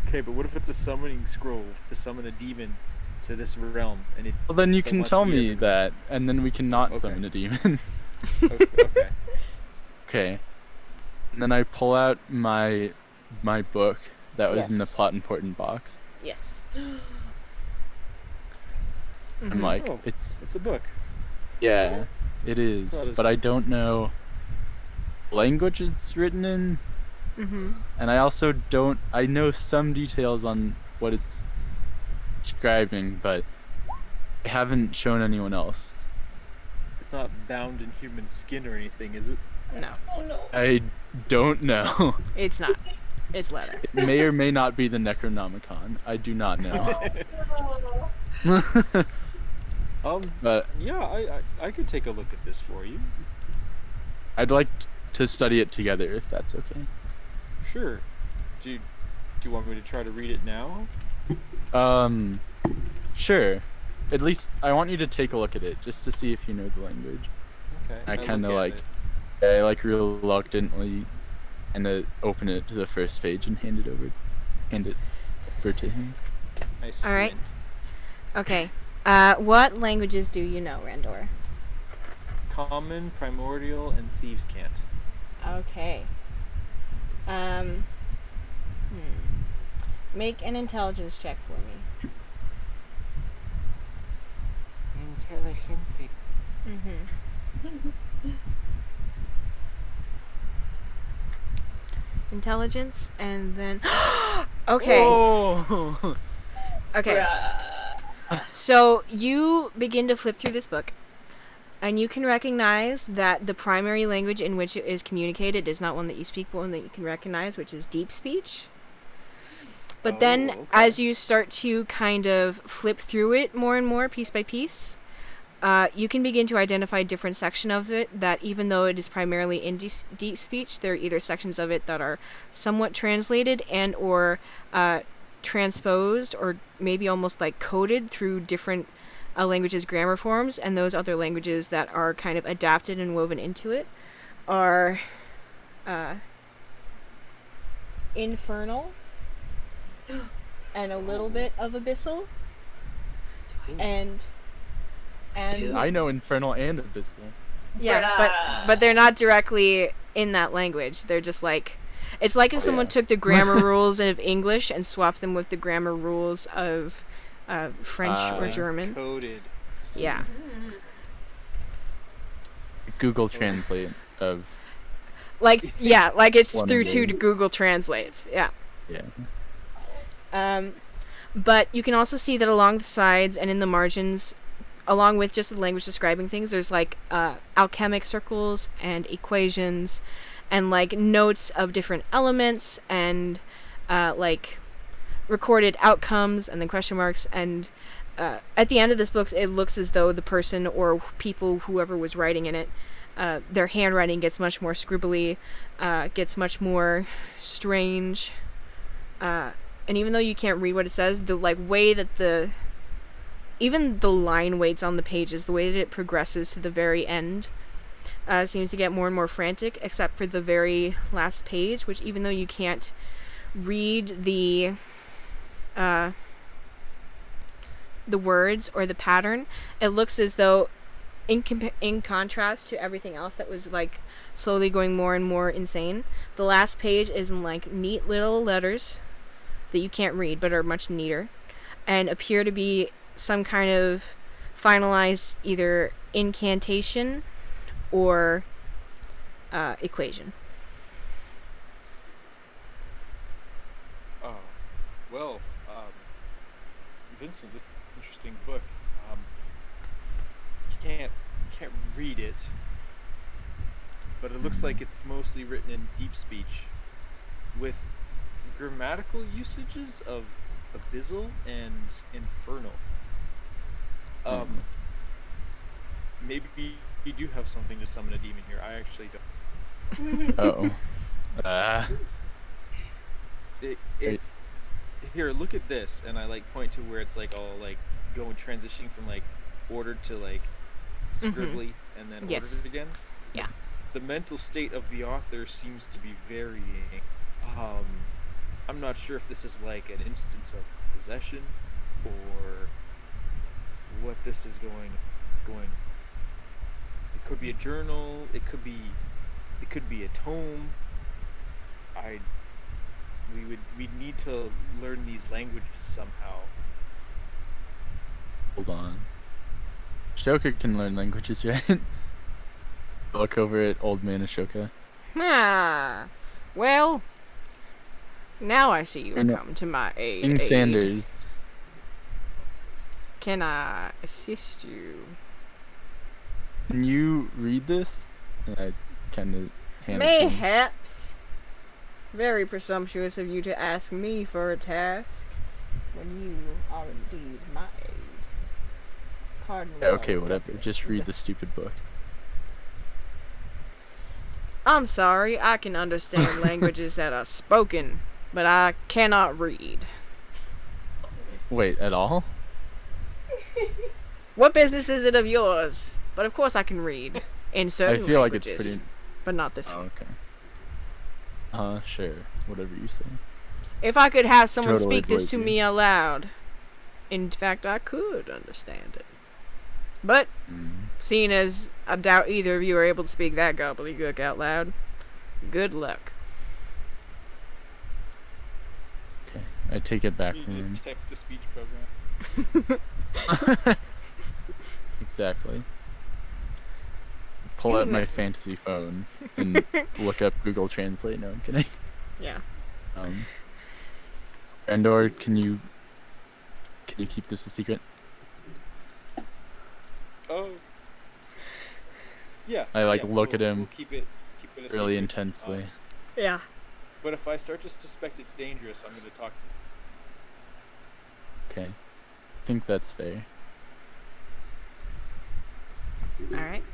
Okay, but what if it's a summoning scroll to summon a demon to this realm? And it well, then you can tell me that, and then we can not summon a demon. Okay. Okay. And then I pull out my book that was in the plot important box. Yes. I'm like, Oh, it's a book. yeah, it is, It's not as- but I don't know language it's written in, and I also don't. I know some details on what it's describing, but I haven't shown anyone else. It's not bound in human skin or anything, is it? No, Oh no. I don't know. it's not. It's leather. It may or may not be the Necronomicon. I do not know. But Yeah, I could take a look at this for you. I'd like to study it together if that's okay. Sure. Do you want me to try to read it now? Sure. At least I want you to take a look at it just to see if you know the language. Okay. I kind of look at like, it. I like reluctantly, and open it to the first page and hand it over to him. I squint. All right. Okay. What languages do you know, Randor? Common, primordial, and thieves' cant. Okay. Make an intelligence check for me. Intelligente. Intelligence, and then okay. Oh. Okay. So you begin to flip through this book, and you can recognize that the primary language in which it is communicated is not one that you speak, but one that you can recognize, which is deep speech. But then, as you start to kind of flip through it more and more, piece by piece, you can begin to identify different sections of it that, even though it is primarily in deep speech, there are either sections of it that are somewhat translated and or transposed, or maybe almost like coded through different languages' grammar forms, and those other languages that are kind of adapted and woven into it are infernal and a little bit of abyssal, and I know infernal and abyssal. yeah, but they're not directly in that language. They're just like, it's like if someone took the grammar rules of English and swapped them with the grammar rules of French or German. Coded. Yeah. Google Translate of. Like, yeah, like it's One through word. to Google Translates. Yeah. Yeah. But you can also see that along the sides and in the margins, along with just the language describing things, there's like alchemic circles and equations and like notes of different elements and like recorded outcomes and then question marks. And at the end of this book, it looks as though the person or people, whoever was writing in it, their handwriting gets much more scribbly, gets much more strange. And even though you can't read what it says, the like way that even the line weights on the pages, the way that it progresses to the very end, seems to get more and more frantic, except for the very last page, which, even though you can't read the words or the pattern, it looks as though, in contrast to everything else that was like slowly going more and more insane, the last page is in like neat little letters that you can't read but are much neater and appear to be some kind of finalized either incantation or equation. Well, Vincent, this is an interesting book. You can't read it, but it looks like it's mostly written in deep speech, with grammatical usages of abyssal and infernal. Maybe you do have something to summon a demon here. I actually don't. It's here. Look at this, and I like point to where it's like all like going transitioning from like ordered to like scribbly and then ordered again. Yeah. The mental state of the author seems to be varying. I'm not sure if this is like an instance of possession or what this is going. It's going. It could be a journal. It could be a tome. We'd need to learn these languages somehow. Hold on. Ashoka can learn languages, right? Look over at Old Man Ashoka. Ah, well, now I see you have come to my aid. King Sanders. Can I assist you? Can you read this? I kind of hand it to him. Mayhaps. Very presumptuous of you to ask me for a task when you are indeed my aid. Pardon me. Okay, whatever. Just read the stupid book. I'm sorry, I can understand languages that are spoken, but I cannot read. Wait, at all? What business is it of yours? But of course I can read in certain I feel languages, like it's pretty... but not this one. Okay. Sure. Whatever you say. If I could have someone Totally speak this to believe you. me aloud, in fact, I could understand it. But, seeing as I doubt either of you are able to speak that gobbledygook out loud, good luck. Okay, I take it back from him. Text-to-speech program. Exactly. Pull out my fantasy phone and look up Google Translate. No, I'm kidding. Yeah. Endor, can you keep this a secret? Oh. Yeah. I look we'll, at him we'll keep it a really secret. intensely. Yeah. But if I start to suspect it's dangerous, I'm going to talk to Okay. I think that's fair. Alright.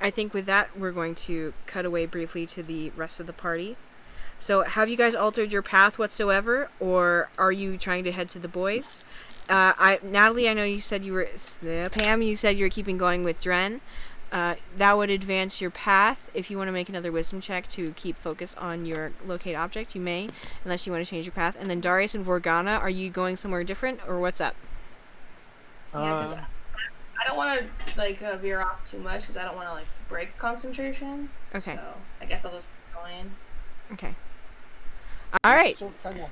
I think with that, we're going to cut away briefly to the rest of the party. So, have you guys altered your path whatsoever, or are you trying to head to the boys? Natalie, I know you said you were... Pam, you said you were keeping going with Dren. That would advance your path. If you want to make another wisdom check to keep focus on your locate object, you may, unless you want to change your path. And then Darius and Vorgana, are you going somewhere different, or what's up? Yeah, I don't want to veer off too much because I don't want to break concentration. Okay. So I guess I'll just keep going. Okay. All right. So kind of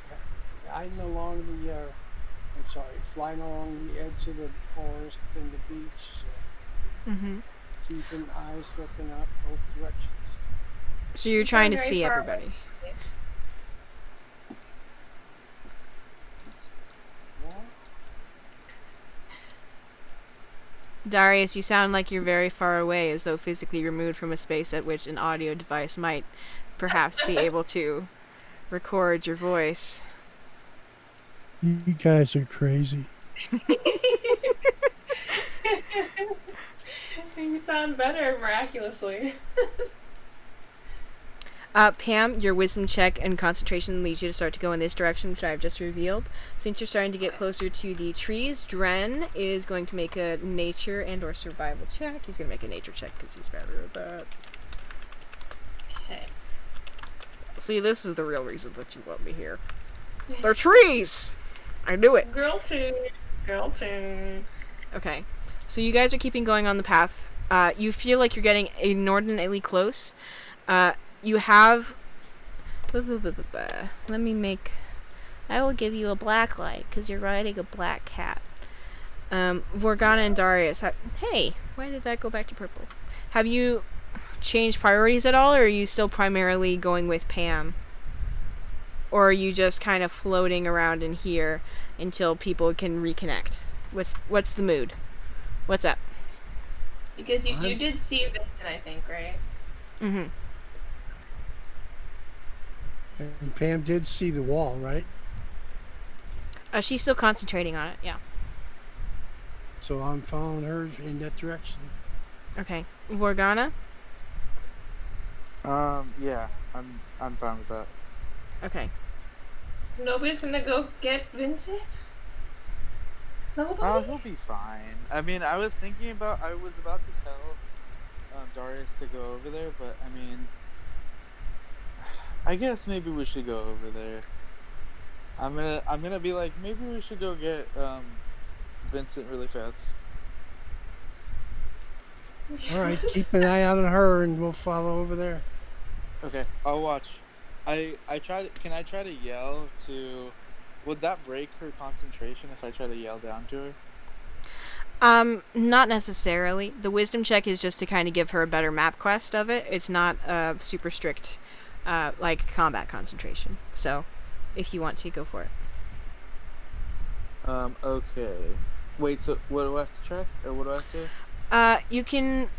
riding along the, flying along the edge of the forest and the beach. Keeping eyes looking up both directions. So you're trying to see everybody. Darius, you sound like you're very far away, as though physically removed from a space at which an audio device might perhaps be able to record your voice. You guys are crazy. You sound better miraculously. Pam, your wisdom check and concentration leads you to start to go in this direction, which I've just revealed. Since you're starting to get closer to the trees, Dren is going to make a nature and or survival check. He's going to make a nature check because he's better at that. Okay. See, this is the real reason that you want me here. They're trees! I knew it. Girl two. Okay. So you guys are keeping going on the path. You feel like you're getting inordinately close. You have... Let me make... I will give you a black light, because you're riding a black cat. Vorgana and Darius... Hey, why did that go back to purple? Have you changed priorities at all, or are you still primarily going with Pam? Or are you just kind of floating around in here until people can reconnect? What's the mood? What's up? Because you did see Vincent, I think, right? Mm-hmm. And Pam did see the wall, right? She's still concentrating on it, yeah. So I'm following her in that direction. Okay. Vorgana? Yeah, I'm fine with that. Okay. So nobody's gonna go get Vincent? Nobody? He'll be fine. I mean, I was about to tell Darius to go over there, but I mean, I guess maybe we should go over there. I'm gonna be like, maybe we should go get Vincent really fast. All right, keep an eye out on her, and we'll follow over there. Okay, I'll watch. Can I try to yell to? Would that break her concentration if I try to yell down to Not necessarily. The wisdom check is just to kind of give her a better map quest of it. It's not a super strict, like, combat concentration. So, if you want to, go for it. Okay. Wait, so what do I have to check? Or what do I have to... You can...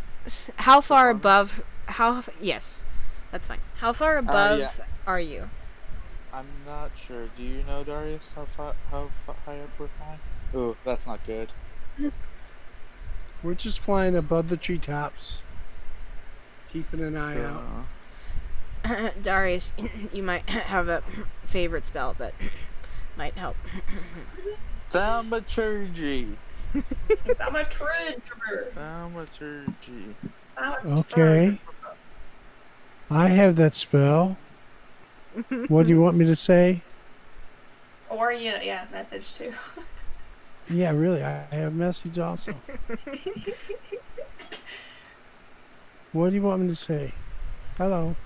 How far Performance? above... Yes. That's fine. How far above yeah. are you? I'm not sure. Do you know, Darius, how high up we're flying? Ooh, that's not good. We're just flying above the treetops, keeping an eye out. Darius, you might have a favorite spell that might help. Thaumaturgy. Thaumaturgy. Okay. I have that spell. What do you want me to say? Or message too. Yeah, really, I have message also. What do you want me to say? Hello.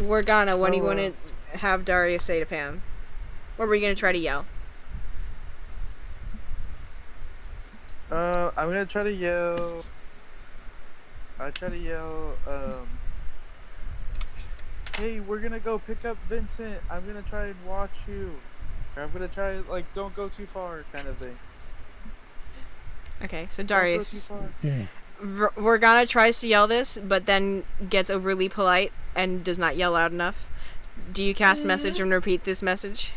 Morgana, what do you want to have Darius say to Pam? Or were you going to try to yell? I'm gonna try to yell... Hey, we're gonna go pick up Vincent. I'm gonna try and watch you. Or I'm gonna try, like, don't go too far, kind of thing. Okay, so Darius... Okay. Morgana tries to yell this, but then gets overly polite and does not yell loud enough. Do you cast message and repeat this message?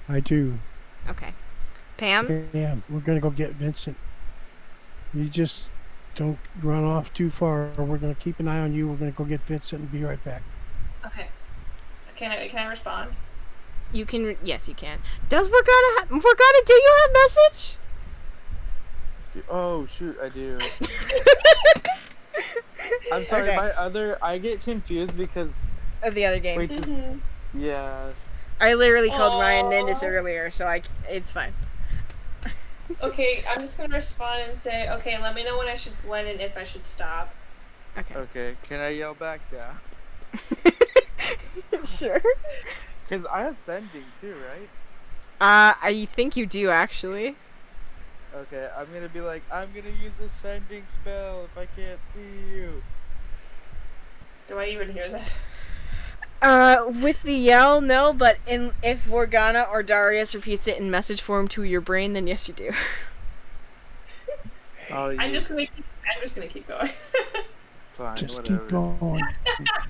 I do. Okay. Pam? Yeah, we're gonna go get Vincent. You just don't run off too far, or we're gonna keep an eye on you. We're gonna go get Vincent and be right back. Okay. Can I respond? You can. Yes, you can. Does Morgana? Morgana, do you have message? Oh shoot, I do. I'm sorry, Okay. I get confused because Of the other game. wait, yeah. I literally called Ryan Aww. Nindis earlier, so it's fine. Okay, I'm just gonna respond and say, okay, let me know when and if I should stop. Okay. Okay, can I yell back? Yeah. Sure. Cause I have sending too, right? I think you do actually. Okay, I'm gonna be like, I'm gonna use a sending spell if I can't see you. Do I even hear that? With the yell, no, but if Morgana or Darius repeats it in message form to your brain, then yes, you do. I'm just gonna keep going. Fine, Just whatever. keep going.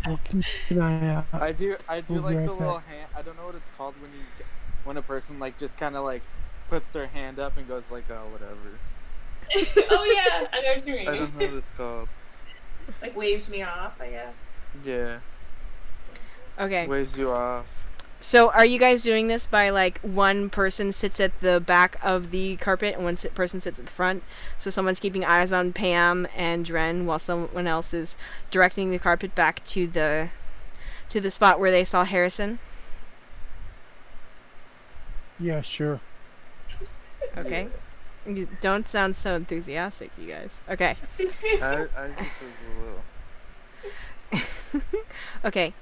We'll keep an eye out. I do We'll like be the right little back. hand. I don't know what it's called when a person like just kind of like puts their hand up and goes like, oh, whatever. Oh yeah, I know what you mean. I don't know what it's called. Like waves me off, I guess. Yeah. Okay. Waves you off. So are you guys doing this by like one person sits at the back of the carpet and one person sits at the front? So someone's keeping eyes on Pam and Dren while someone else is directing the carpet back to the spot where they saw Harrison? Yeah, sure. Okay. You don't sound so enthusiastic, you guys. Okay. I just was a little. Okay.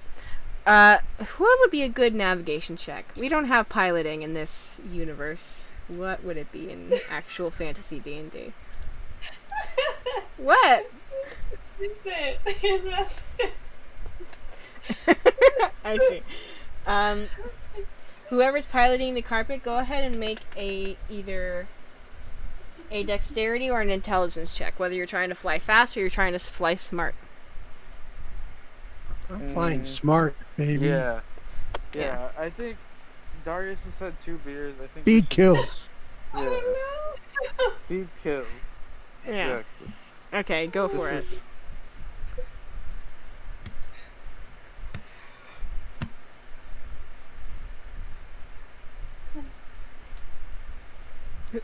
What would be a good navigation check? We don't have piloting in this universe. What would it be in actual fantasy D&D? What? Vincent, his message. I see. Whoever's piloting the carpet, go ahead and make either a dexterity or an intelligence check, whether you're trying to fly fast or you're trying to fly smart. I'm flying smart, baby. Yeah. Yeah. Yeah. I think Darius has had 2 beers. I think. Speed kills. Yeah. Oh no. Speed kills. Yeah. Exactly. Okay, go for This it. is-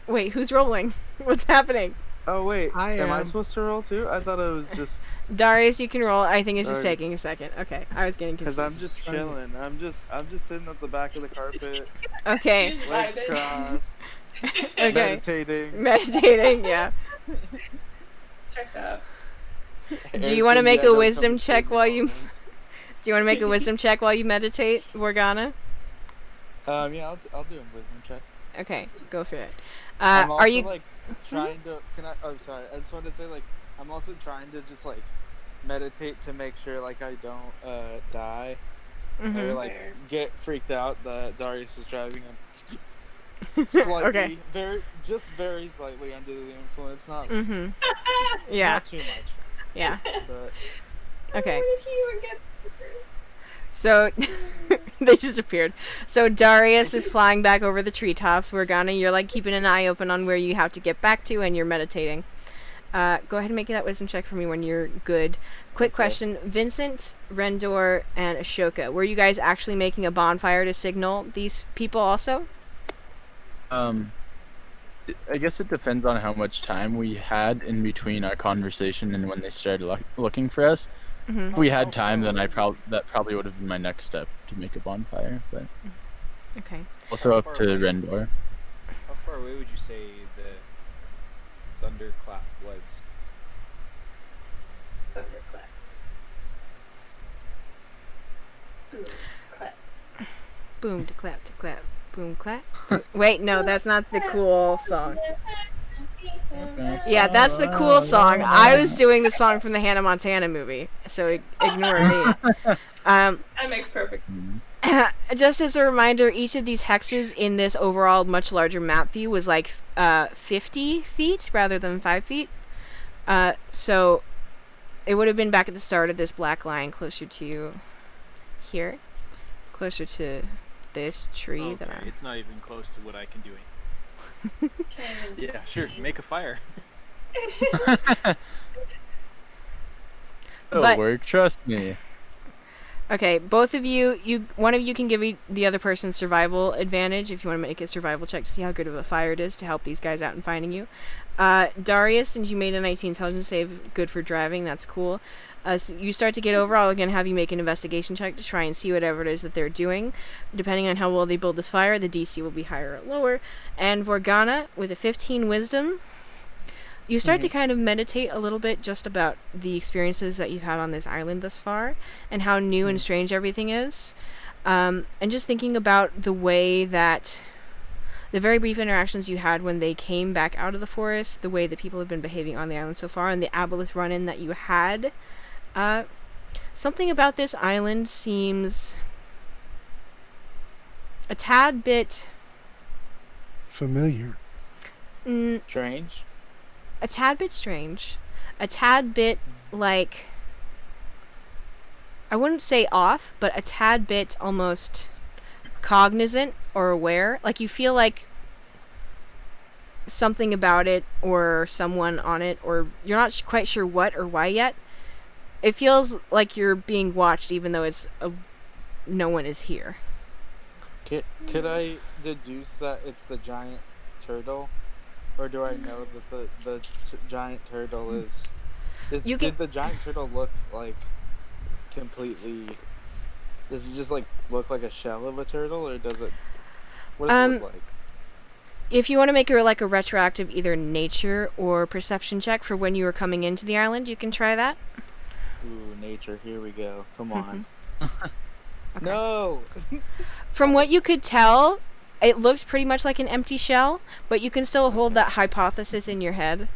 Wait, who's rolling? What's happening? Oh wait, I am I am. supposed to roll too? I thought it was just Darius, you can roll. I think it's just Darius. taking a second. Okay, I was getting because confused. I'm just chilling. I'm just sitting at the back of the carpet, Okay. You're just legs vibing. crossed, Okay. meditating. Meditating, yeah. Checks out. Do you want to Harrison, make yeah, a don't wisdom come check save me while all you? at once. Do you want to make a wisdom check while you meditate, Morgana? Yeah, I'll do a wisdom check. Okay, go for it. I'm also Are you? like trying to. Can I? Oh, sorry. I just wanted to say like I'm also trying to just like meditate to make sure like I don't die or like Fair. get freaked out that Darius is driving. Okay. Slightly, very slightly under the influence. Yeah. Not too much. Yeah. But Okay. Where did he even get pictures? So they just appeared. So Darius is flying back over the treetops. Morgana, you're like keeping an eye open on where you have to get back to, and you're meditating. Go ahead and make that wisdom check for me when you're good. Quick question: Vincent, Rendor, and Ashoka, were you guys actually making a bonfire to signal these people also? I guess it depends on how much time we had in between our conversation and when they started looking for us. Mm-hmm. If we had time, then that probably would have been my next step to make a bonfire. But Okay. also How up far to away? Rendor. How far away would you say the thunderclap was? Thunderclap. Boom, clap. Boom to clap, boom clap. Wait, no, that's not the cool song. Yeah, that's the cool song. I was doing the song from the Hannah Montana movie, so ignore me. That makes perfect sense. Just as a reminder, each of these hexes in this overall much larger map view was like 50 feet rather than 5 feet. So it would have been back at the start of this black line closer to here. Closer to this tree that Okay, I'm... it's not even close to what I can do. Cannons. Yeah, sure. Make a fire. It'll But- work. Trust me. Okay, both of you, one of you can give the other person survival advantage if you want to make a survival check to see how good of a fire it is to help these guys out in finding you. Darius, since you made a 19 intelligence save, good for driving, that's cool. So you start to get over, I'll again have you make an investigation check to try and see whatever it is that they're doing. Depending on how well they build this fire, the DC will be higher or lower. And Vorgana, with a 15 wisdom, you start to kind of meditate a little bit just about the experiences that you've had on this island thus far and how new and strange everything is. And just thinking about the way that the very brief interactions you had when they came back out of the forest, the way that people have been behaving on the island so far, and the aboleth run-in that you had. Something about this island seems a tad bit... Familiar. strange. A tad bit strange, a tad bit like, I wouldn't say off, but a tad bit almost cognizant or aware. Like you feel like something about it or someone on it, or you're not quite sure what or why yet. It feels like you're being watched even though no one is here. Could I deduce that it's the giant turtle? Or do I know that the giant turtle is... Did the giant turtle look like completely... Does it just like look like a shell of a turtle, or does it... What does it look like? If you want to make a retroactive either nature or perception check for when you were coming into the island, you can try that. Ooh, nature, here we go. Come on. Okay. No! From what you could tell, it looked pretty much like an empty shell, but you can still hold that hypothesis in your head.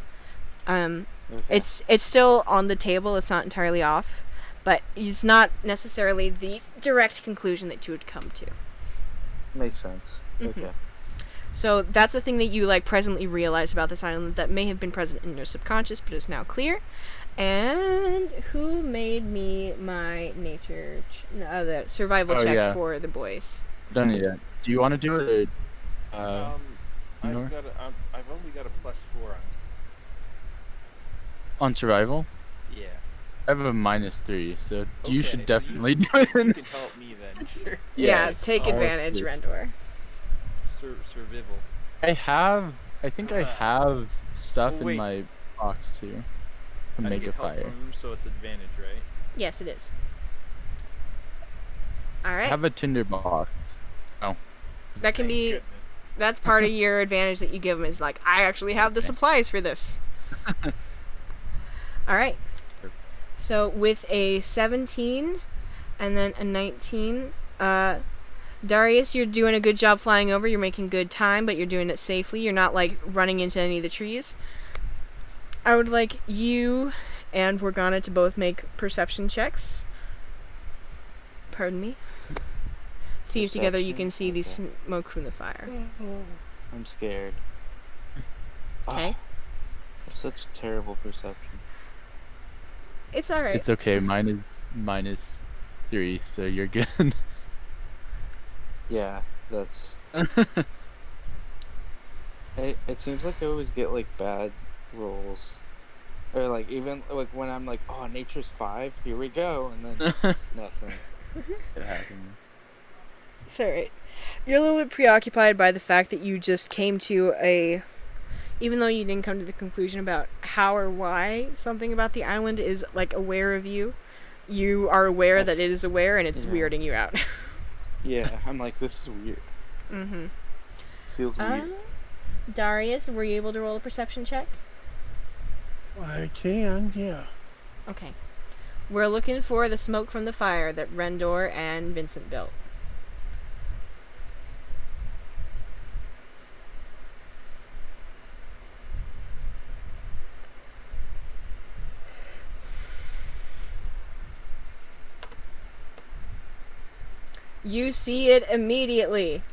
Okay. It's still on the table. It's not entirely off, but it's not necessarily the direct conclusion that you would come to. Makes sense. Okay. So that's the thing that you like presently realize about this island that may have been present in your subconscious, but is now clear. And who made me my nature, the survival check for the boys? Done it yet. Do you want to do it? Or, I've only got a +4 on survival? Yeah. I have a -3, so you should so definitely do You it. can help me then, sure. Yeah, Yes, take advantage, please. Rendor. Survival. I think I have stuff in wait. my box too to I make a get help fire. from him, so it's advantage, right? Yes, it is. All I right. have a tinder box. Oh. That can Thank be... goodness. That's part of your advantage that you give them is like, I actually have the Okay. supplies for this. All right. So with a 17 and then a 19, Darius, you're doing a good job flying over. You're making good time, but you're doing it safely. You're not, like, running into any of the trees. I would like you and Morgana to both make perception checks. Pardon me. See if together you can see the smoke from the fire. I'm scared. Okay. Such terrible perception. It's alright. It's okay. Mine is -3, so you're good. Yeah, that's. It seems like I always get like bad rolls, or like even like when I'm like, oh, nature's 5, here we go, and then nothing. It happens. It's alright. You're a little bit preoccupied by the fact that you just came to a... Even though you didn't come to the conclusion about how or why something about the island is, like, aware of you, you are aware that it is aware, and it's weirding you out. Yeah, I'm like, this is weird. Mm-hmm. Feels weird. Darius, were you able to roll a perception check? I can, yeah. Okay. We're looking for the smoke from the fire that Rendor and Vincent built. You see it immediately.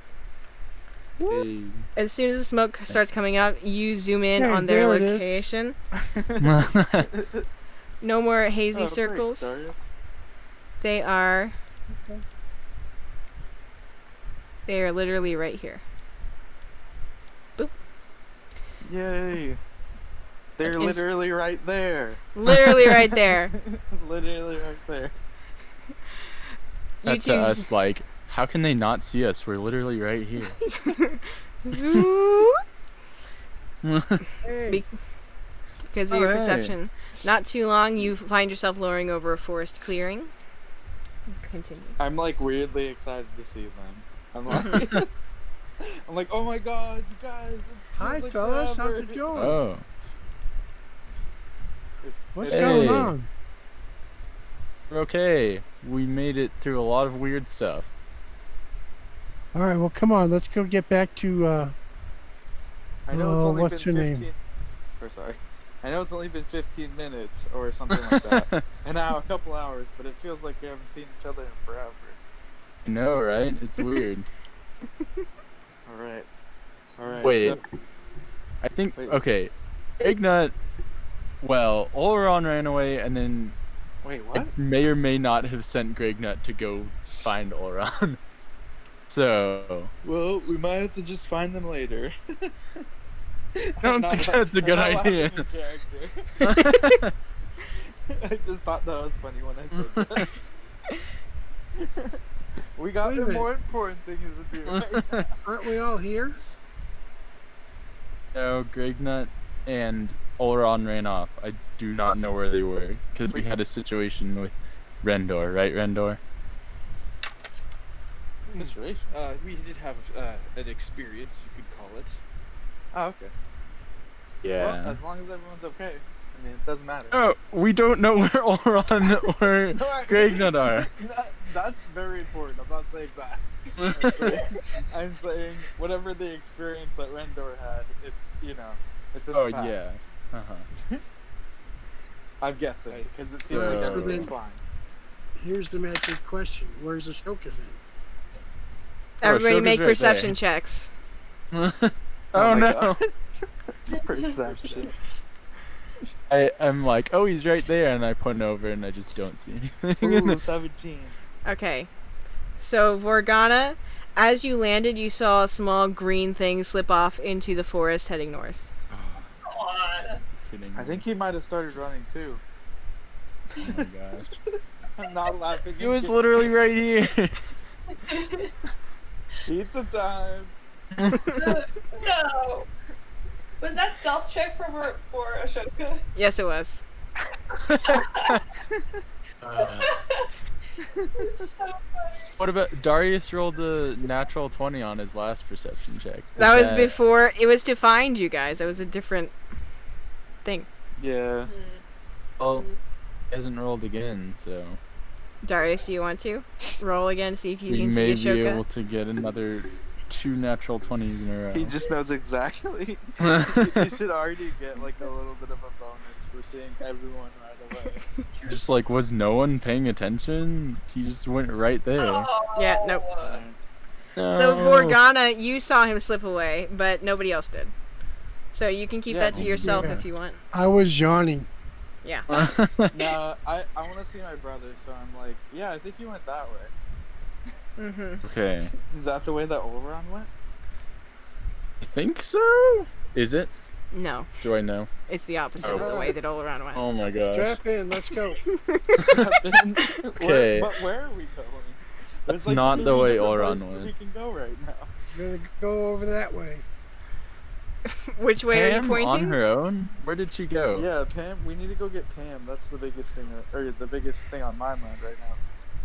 Hey. As soon as the smoke starts coming up, you zoom in Hey, on their there it is. location. No more hazy circles. They are... They are literally right here. Boop. Yay! They're Is- literally right there. Literally right there. Literally right there. You That's to us like, how can they not see us? We're literally right here. Zoom. Hey. Because of your Alright. perception. Not too long, you find yourself lowering over a forest clearing. Continue. I'm like weirdly excited to see them. I'm like, I'm like, oh my god, you guys! It Hi, feels like fellas. forever." How's it going? Oh. What's Hey. going on? We're okay. We made it through a lot of weird stuff. All right, well, come on. Let's go get back to, I know it's Oh, only what's been your name? 15. Or sorry. I know it's only been 15 minutes or something like that. And now a couple hours, but it feels like we haven't seen each other in forever. I know, right? It's weird. Alright. Alright. Wait. So, I think, Wait. okay. Ignat, well, Oleron ran away, and then wait, I what? may or may not have sent Gregnut to go find Oleron. So, Well, we might have to just find them later. I don't think that's a good idea. I just thought that was funny when I said that. We got Wait a the minute. more important things to do. Right? aren't we all here? No, Gregnut and Oleron ran off. I do not know where they were, because we had a situation with Rendor, right, Rendor? Situation. We did have an experience, you could call it. Oh, okay. Yeah. Well, as long as everyone's okay. I mean, it doesn't matter. Oh, we don't know where Oleron or No, I- Gregnut are. That's very important. I'm not saying that. I'm saying whatever the experience that Rendor had, it's, you know, it's in Oh, the past. yeah. Uh-huh. I'm guessing, Nice. because it seems like So- everything's fine. Here's the magic question. Where's Ashoka then? Everybody Ashoka's make right perception there. checks. Oh, my no. God. Perception. I'm like, oh, he's right there, and I point over and I just don't see anything. Ooh, 17. Okay. So, Vorgana, as you landed, you saw a small green thing slip off into the forest heading north. God. Kidding I me. think he might have started running too. Oh my gosh. I'm not laughing. He was literally right here. Pizza time. No. Was that stealth check for Ashoka? Yes, it was. So funny. What about Darius rolled a natural 20 on his last perception check? That Is was before. It was to find you guys. That was a different thing. Yeah. Well, he hasn't rolled again, so. Darius, you want to roll again, see if you We can may see be able Ashoka? to get another 2 natural 20s in a row. He just knows exactly. You should already get like a little bit of a bonus for seeing everyone right away. Just like, was no one paying attention? He just went right there. Oh. Yeah, nope. No. So Vorgana, you saw him slip away, but nobody else did. So you can keep Yeah. that to yourself Yeah. if you want. I was yawning. Yeah. No, I want to see my brother, so I'm like, yeah, I think he went that way. Mm-hmm. Okay. Is that the way that Oleron went? I think so? Is it? No, Do I know? it's the opposite of the Oh. way that Oleron went. Oh my gosh. Strap in. Let's go. Okay. But where are we going? That's There's, not three the way different Oleron places went. We can go right now. We're gonna go over that way. Which way are you Pam pointing? on her own? Where did she go? Yeah, Pam. We need to go get Pam. That's the biggest thing, or the biggest thing on my mind right now.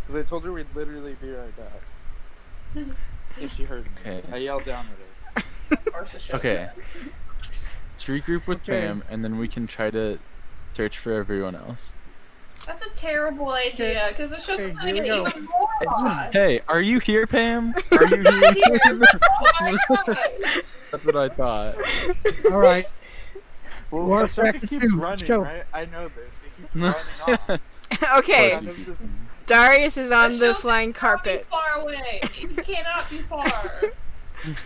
Because I told her we'd literally be right back. If she heard me, Okay. I yelled down at her. Of course it should. Okay. Let's regroup with Okay. Pam, and then we can try to search for everyone else. That's a terrible idea, because the show's Okay, gonna here get we go. even more lost. Hey, are you here, Pam? Are you here? That's what I thought. All right. Well, We're Ashoka back to keeps 2. Let's running, go. right? I know this. He keeps running off. Okay, Kind of just- Darius is on the Ashoka flying cannot be carpet. far away. You cannot be far.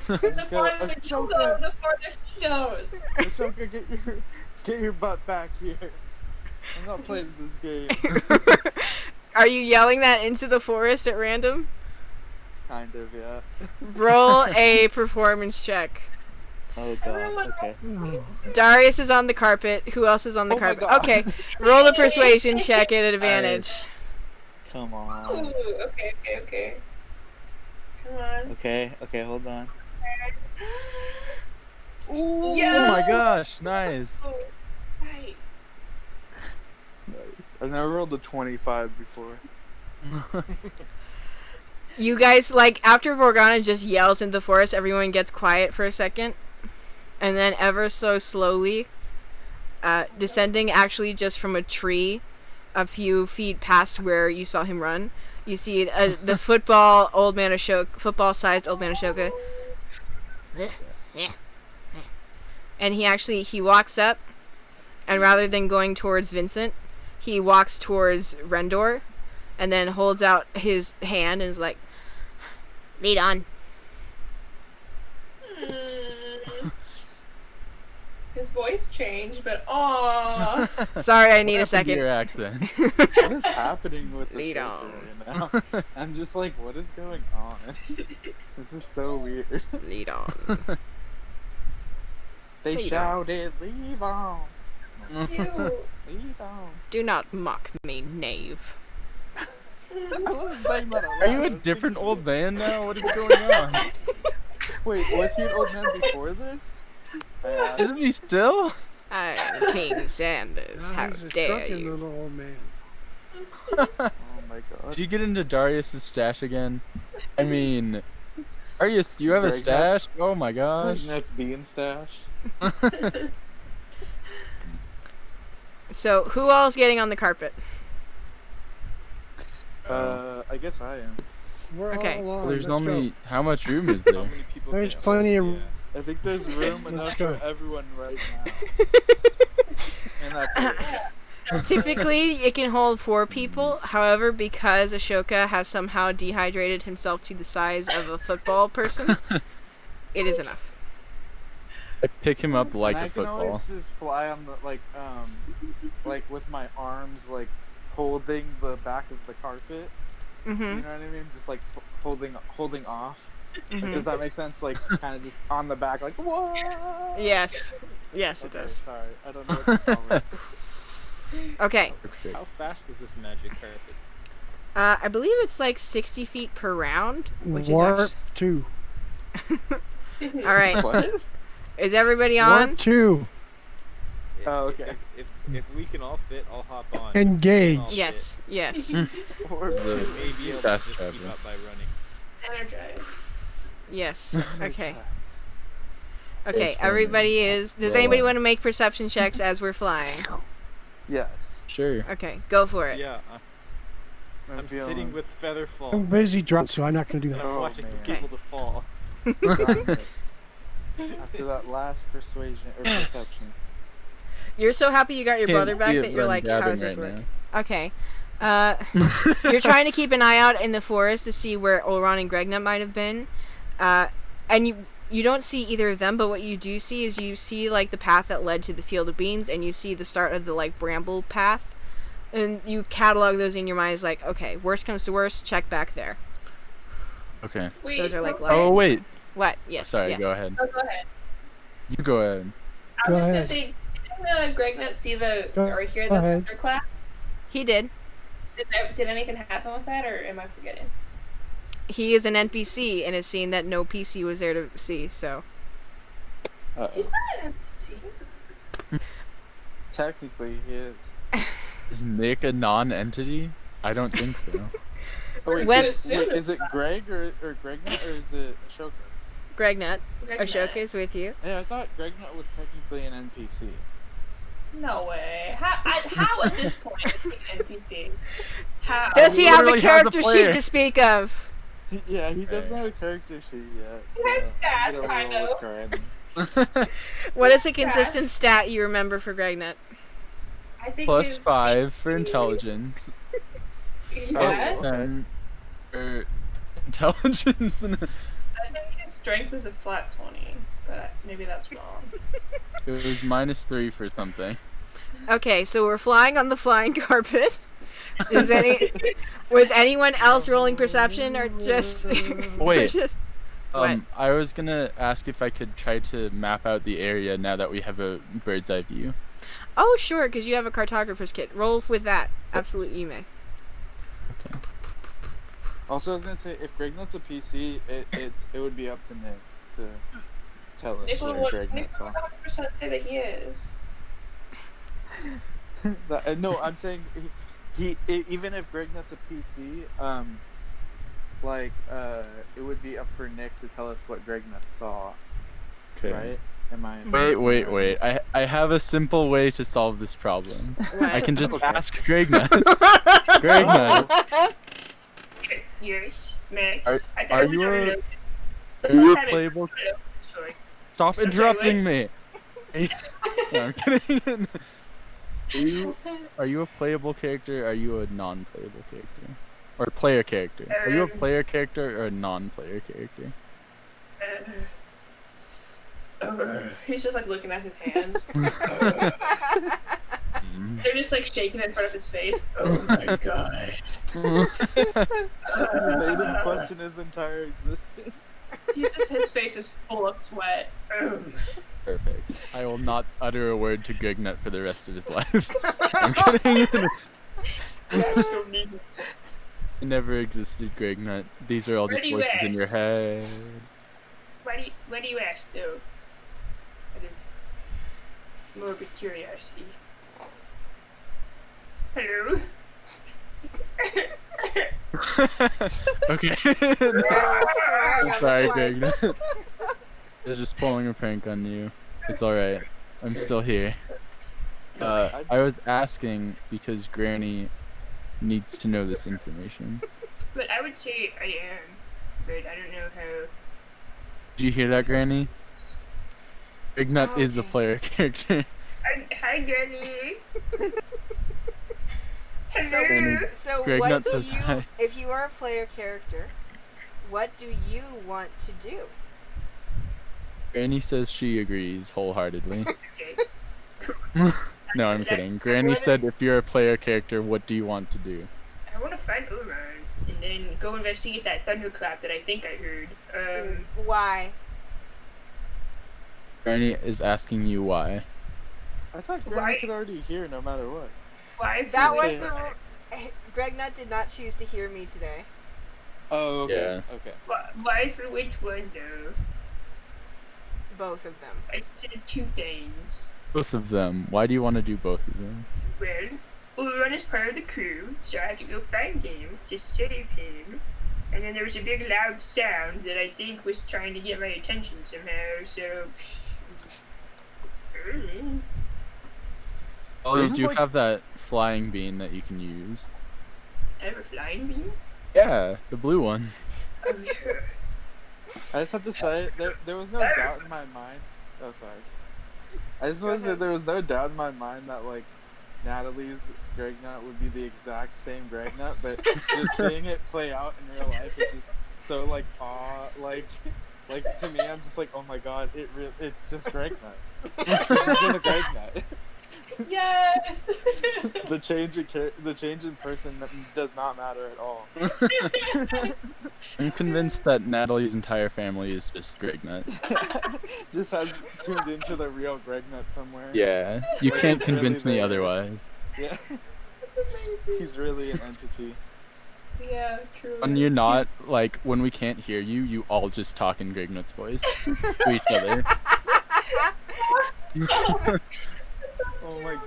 The Just go, farther you go, Ashoka, the farther he goes. Ashoka, get your butt back here. I'm not playing this game. Are you yelling that into the forest at random? Kind of, yeah. Roll a performance check. Oh Everyone- okay. Darius is on the carpet. Who else is on the Oh my carpet? God. Okay, roll a persuasion check at advantage. Come Ooh, on. okay. Come on. Okay, hold on. Ooh, Yeah. Oh my gosh, nice. Oh, nice. Nice. I've never rolled a 25 before. You guys, like, after Vorgana just yells in the forest, everyone gets quiet for a second. And then ever so slowly, descending actually just from a tree a few feet past where you saw him run, you see the football-sized old man Ashoka. And he walks up, and rather than going towards Vincent, he walks towards Rendor, and then holds out his hand and is like, "Lead on." His voice changed, but aww. Sorry, I need a What happened to your second. accent? What is happening with the Lead Ashoka on. right now? I'm just like, what is going on? This is so weird. Lead on. They Lead on. shouted, leave on. Ew. Leave on. Do not mock me, knave. I wasn't saying that out Are loud, you I a was different thinking- old man now? What is going on? Wait, was he an old man before this? I asked. Isn't he still? I am King Sanders. Now How he's a dare drunken you? little old man. Oh my god. Did you get into Darius's stash again? I mean, you have a Greg, stash? Oh my gosh. That's bean stash. So, who all's getting on the carpet? I guess I am. We're Okay. all on. There's Let's only go. how much room is How there? many people There's can- plenty of- Yeah. I think there's room Let's enough go. for everyone right now. And that's it. Typically, it can hold 4 people. However, because Ashoka has somehow dehydrated himself to the size of a football person, it is enough. I pick him up like And a I can football. always just fly on the like with my arms like holding the back of the carpet. You Mm-hmm. know what I mean? Just like holding off. Mhm. Does that make sense? Like kind of just on the back, like whoa. Yes. Yes, it Okay, does. sorry, I don't know what to call it. Okay. Perfect. How fast is this magic carpet? I believe it's like 60 feet per round, which Warp is 2. actually... All right. What? Is everybody on? Warp 2. Oh, okay. If we can all fit, I'll hop on. Engage. I'll fit. Yes. Yes. Or- The- I may be able to Fast just keep traveler. up by running. Energized. Yes. Okay. Okay. Yes, Everybody is... Does Roll anybody on. want to make perception checks as we're flying? Yes. Sure. Okay. Go for it. Yeah. I'm sitting with Featherfall. I'm busy drunk, so I'm not going to do And that. I'm Oh, watching man. people to fall. Darn it. After that last persuasion or Yes. perception. You're so happy you got your brother Can't back see it, that but you're I'm like, how does dabbing this right work? now. Okay. You're trying to keep an eye out in the forest to see where Olron and Gregnut might have been. And you don't see either of them, but what you do see is you see, like, the path that led to the field of beans, and you see the start of the, like, bramble path. And you catalog those in your mind as, like, okay, worst comes to worst, check back there. Okay. Wait, Those are, like, okay. Oh wait. What? Yes, Sorry. yes. Go ahead. Oh, go ahead. You go ahead. I Go was ahead. gonna say, didn't Gregnut see the Go or hear the ahead. thunderclap? He did. Did anything happen with that, or am I forgetting? He is an NPC and has seen that no PC was there to see, so. He's not an NPC. Technically, he is. Is Nick a non-entity? I don't think so. Oh, wait, When- is it Greg or Gregnut or is it Ashoka? Gregnut, Gregnut. Ashoka is with you. Yeah, I thought Gregnut was technically an NPC. No way. How at this point is he an NPC? How? Does he have a literally have the character player. sheet to speak of? Yeah, he doesn't Right. have a character sheet yet. He has so I'm stats, gonna kind roll with of. Granny. What is a Stat. consistent stat you remember for Gregnut? I think Plus his 5 for intelligence. His Oh, Plus stat, okay. 10 for intelligence. I think his strength is a flat 20, but maybe that's wrong. It was -3 for something. Okay, so we're flying on the flying carpet. Was anyone else rolling perception or just? Wait. or just- What? I was gonna ask if I could try to map out the area now that we have a bird's eye view. Oh, sure, because you have a cartographer's kit. Roll with that. Absolutely, you may. Okay. Also, I was gonna say, if Gregnut's a PC, it would be up to Nick to tell us Nick where will Gregnut's on. 100% say that he is. No, I'm saying even if Gregnut's a PC, it would be up for Nick to tell us what Gregnut saw, Okay. right? Am I? Wait. I have a simple way to solve this problem. I can just Okay. ask Gregnut. Gregnut, Yes, Max. Are- I thought are it was you already a- open. are you a I had it- playable? Sorry. Stop Sorry, interrupting me. No, I'm kidding. Are you a playable character? Or are you a non-playable character? Or player character? Are you a player character or a non-player character? He's just like looking at his hands. Mm. They're just like shaking in front of his face. Oh my god. You made him question his entire existence. His face is full of sweat. Perfect. I will not utter a word to Gregnut for the rest of his life. I'm kidding. It never existed, Gregnut. These are all Where just do you voices at? in your head. Why do you ask though? Out of morbid curiosity. Hello? Okay. I'm sorry, Gregnut. I was just pulling a prank on you. It's alright. I'm still here. I was asking because Granny needs to know this information. But I would say I am. But I don't know how. Did you hear that, Granny? Gregnut is a Okay. player character. Hi, Granny. So, Hello. so Gregnut what do says you, hi. if you are a player character, what do you want to do? Granny says she agrees wholeheartedly. Okay. No, I'm kidding. Granny said if you're a player character, what do you want to do? I want to find Oran and then go investigate that thunderclap that I think I heard. Why? Granny is asking you why. I thought Why- Granny could already hear no matter what. Why? That for was which the. one? Gregnut did not choose to hear me today. Oh, okay. Yeah. Okay. Why for which one though? Both of them. I said two things. Both of them. Why do you want to do both of them? Well, Oran is part of the crew, so I have to go find him to save him. And then there was a big loud sound that I think was trying to get my attention somehow, so... Oh, This you is do like- have that flying bean that you can use. I have a flying beam? Yeah, the blue one. Oh, yeah. I just have to say, there was no doubt in my mind. Oh, sorry. I just want to say there was no doubt in my mind that, like, Natalie's Greg Nut would be the exact same Greg Nut, but just seeing it play out in real life, it's just so, like, to me, I'm just like, oh my god, it's just Greg Nut. This is just a Greg Nut. Yes. The change in person that does not matter at all. I'm convinced that Natalie's entire family is just Greg Nut. Just has tuned into the real Greg Nut somewhere. Yeah, you Like, can't it's really convince me there. otherwise. Yeah. That's amazing. He's really an entity. Yeah, truly. When you're not, like, when we can't hear you, you all just talk in Greg Nut's voice to each other. Oh my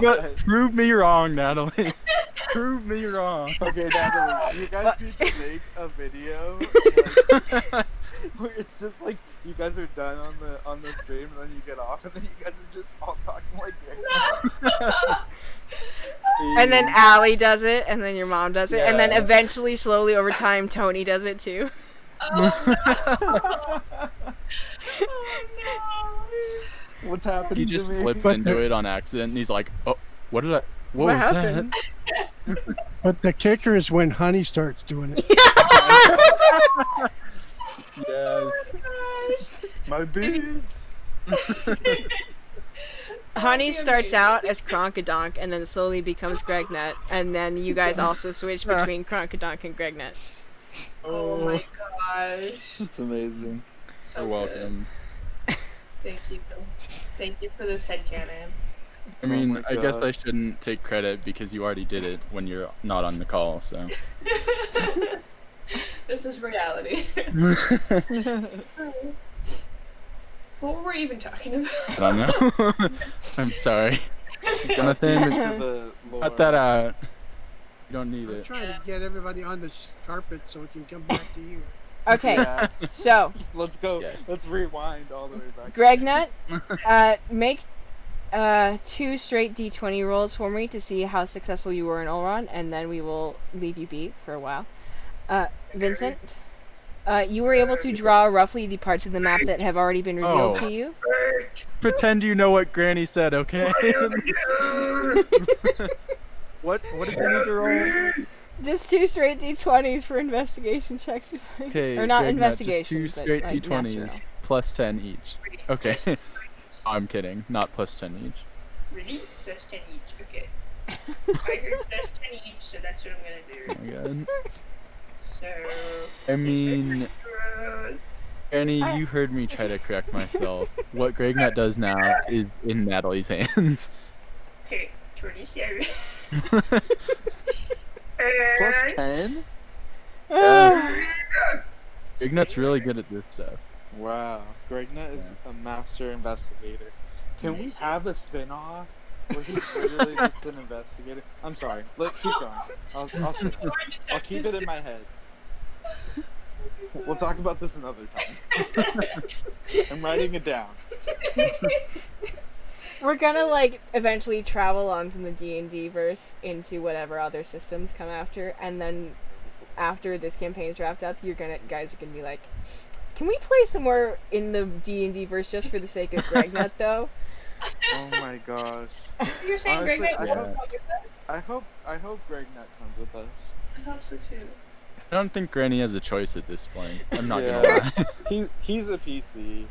god. Prove me wrong, Natalie. Prove me wrong. Okay, Natalie, you guys need to make a video like, where it's just like you guys are done on the stream and then you get off and then you guys are just all talking like And then Allie does it, and then your mom does it, and then Yeah. eventually, slowly over time, Tony does it too. What's happening He just to me? slips into it on accident and he's like, oh, what was happened? that? But the kicker is when Honey starts doing it. Yes. My beads. Honey starts out as Kronkadonk and then slowly becomes Gregnut, and then you guys also switch between Kronkadonk and Gregnut. Oh my gosh. That's amazing. So You're welcome. Thank you. Thank you for this headcanon. I mean, my I guess God. I shouldn't take credit because you already did it when you're not on the call, so. This is reality. What were we even talking about? I don't know. I'm sorry. Jonathan, Into the lore. cut that out. You don't need I'm it. trying to get everybody on this carpet so we can come back to you. Okay, Yeah. so Let's go. Yeah. Let's rewind all the way back. Gregnut, make 2 straight D20 rolls for me to see how successful you were in Ulron, and then we will leave you be for a while. Vincent, you were able to draw roughly the parts of the map that have already been revealed Oh. to you. Pretend you know what Granny said, okay? What did you need to roll? Just 2 straight D20s for investigation checks. Okay, or not Greg, investigation, just 2 but straight like, D20s, natural. plus 10 each. Okay. I'm kidding, not plus 10 each. Really? Plus 10 each. Okay. I heard plus 10 each, so that's what I'm gonna do. Oh my god. So. I mean, Granny, you heard me try to correct myself. What Gregnut does now is in Natalie's hands. Okay, 27. Plus And 10? Gregnut's really good at this stuff. Wow. Gregnut is a master investigator. Can we have a spin-off where he's literally just an investigator? I'm sorry. Keep going. I'll shut up. I'll keep it in my head. We'll talk about this another time. I'm writing it down. We're gonna like eventually travel on from the D&D verse into whatever other systems come after, and then after this campaign is wrapped up, guys are gonna be like, can we play some more in the D&D verse just for the sake of Gregnut though? Oh my gosh. you're saying Honestly, Greg I Knight? hope Gregnut comes with us. I hope so too. I don't think Granny has a choice at this point. I'm not Yeah. gonna lie. He's a PC.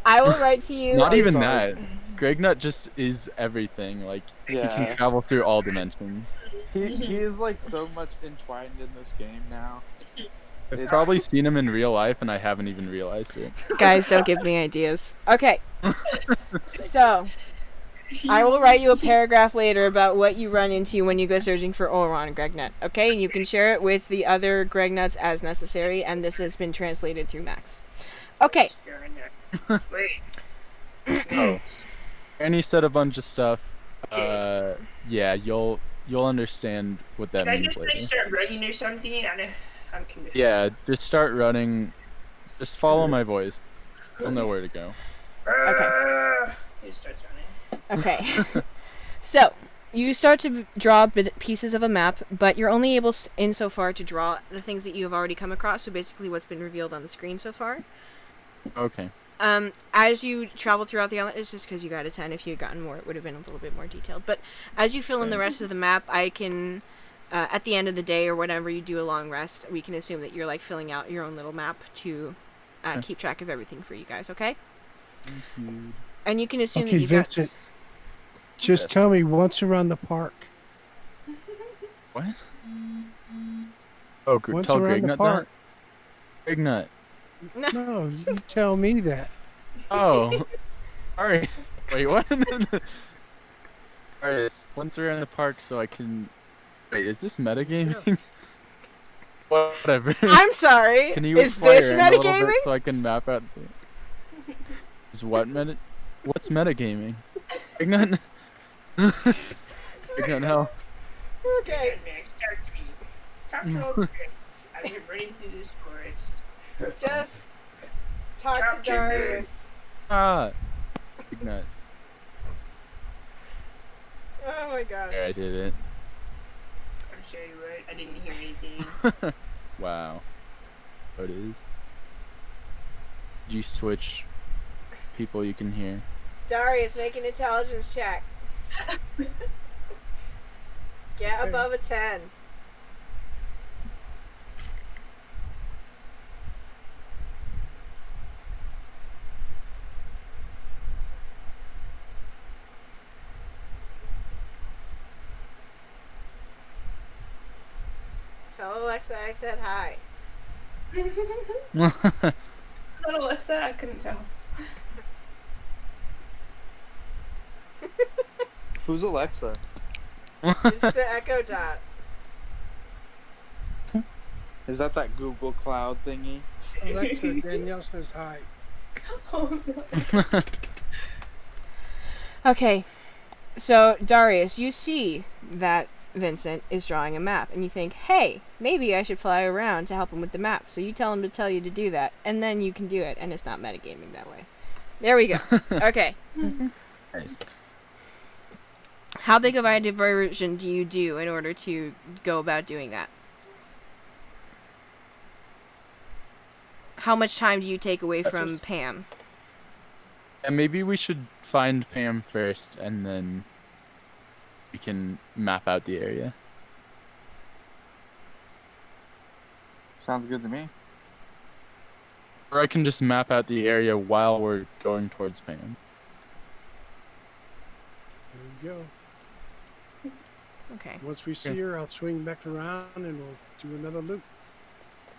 I will write to you. Not I'm even sorry. that. Gregnut just is everything. Like, he Yeah. can travel through all dimensions. He is like so much entwined in this game now. I've It's- probably seen him in real life and I haven't even realized it. Guys, don't give me ideas. Okay. So, I will write you a paragraph later about what you run into when you go searching for Ulron Gregnut. Okay? And you can share it with the other Gregnuts as necessary, and this has been translated through Max. Okay. Wait. Oh. Granny said a bunch of stuff. Okay. Yeah, you'll understand what that Can I means just like later. start running or something? I'm confused. Yeah, just start running. Just follow my voice. You'll know where to go. Okay. He just starts running. Okay. So, you start to draw pieces of a map, but you're only able insofar to draw the things that you have already come across, so basically what's been revealed on the screen so far. Okay. As you travel throughout the island, it's just because you got a 10. If you had gotten more, it would have been a little bit more detailed. But as you fill in the rest of the map, I can, at the end of the day or whenever you do a long rest, we can assume that you're like filling out your own little map to keep track of everything for you guys, okay? And you can assume that you Vincent, got... Just tell me once around the park. What? Oh, Once tell around the Grignut park. that? Grignut. No, you tell me that. Oh. Alright. Wait, what? Alright, once we're in the park so I can... Wait, is this metagaming? Yeah. Whatever. I'm sorry. Can you is this metagaming? So I can map out the... Is what What's metagaming? Grignut? Grignut, no. Okay. Talk to old Chris. I've been running through this forest. Just talk to Darius. Grignut. Oh my gosh. There, I did it. I'm sorry, what? I didn't hear anything. Wow. What is? Did you switch people you can hear? Darius, make an intelligence check. Get above a 10. Tell Alexa I said hi. Not Alexa, I couldn't tell. Who's Alexa? It's the Echo Dot. Is that Google Cloud thingy? Alexa, Danielle says hi. Oh, no. Okay, so Darius, you see that Vincent is drawing a map, and you think, hey, maybe I should fly around to help him with the map. So you tell him to tell you to do that, and then you can do it, and it's not metagaming that way. There we go. Okay. Nice. How big of a diversion do you do in order to go about doing that? How much time do you take away from Pam? And maybe we should find Pam first, and then we can map out the area. Sounds good to me. Or I can just map out the area while we're going towards Pam. There you go. Okay. Once we see her, I'll swing back around and we'll do another loop.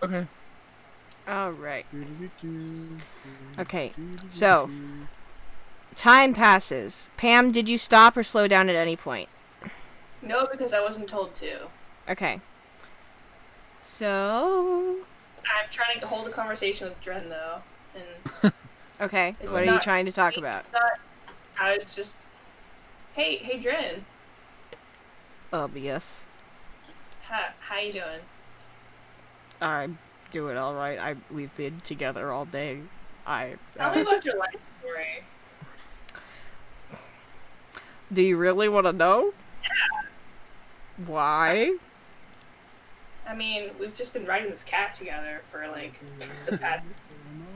Okay. All right. Okay, so time passes. Pam, did you stop or slow down at any point? No, because I wasn't told to. Okay. So... I'm trying to hold a conversation with Dren, though. And okay, what are you trying to talk about? I was just... Hey, Dren. Yes. How you doing? I'm doing alright. We've been together all day. Tell me about your life story. Do you really want to know? Yeah. Why? I mean, we've just been riding this cat together for, like, the past,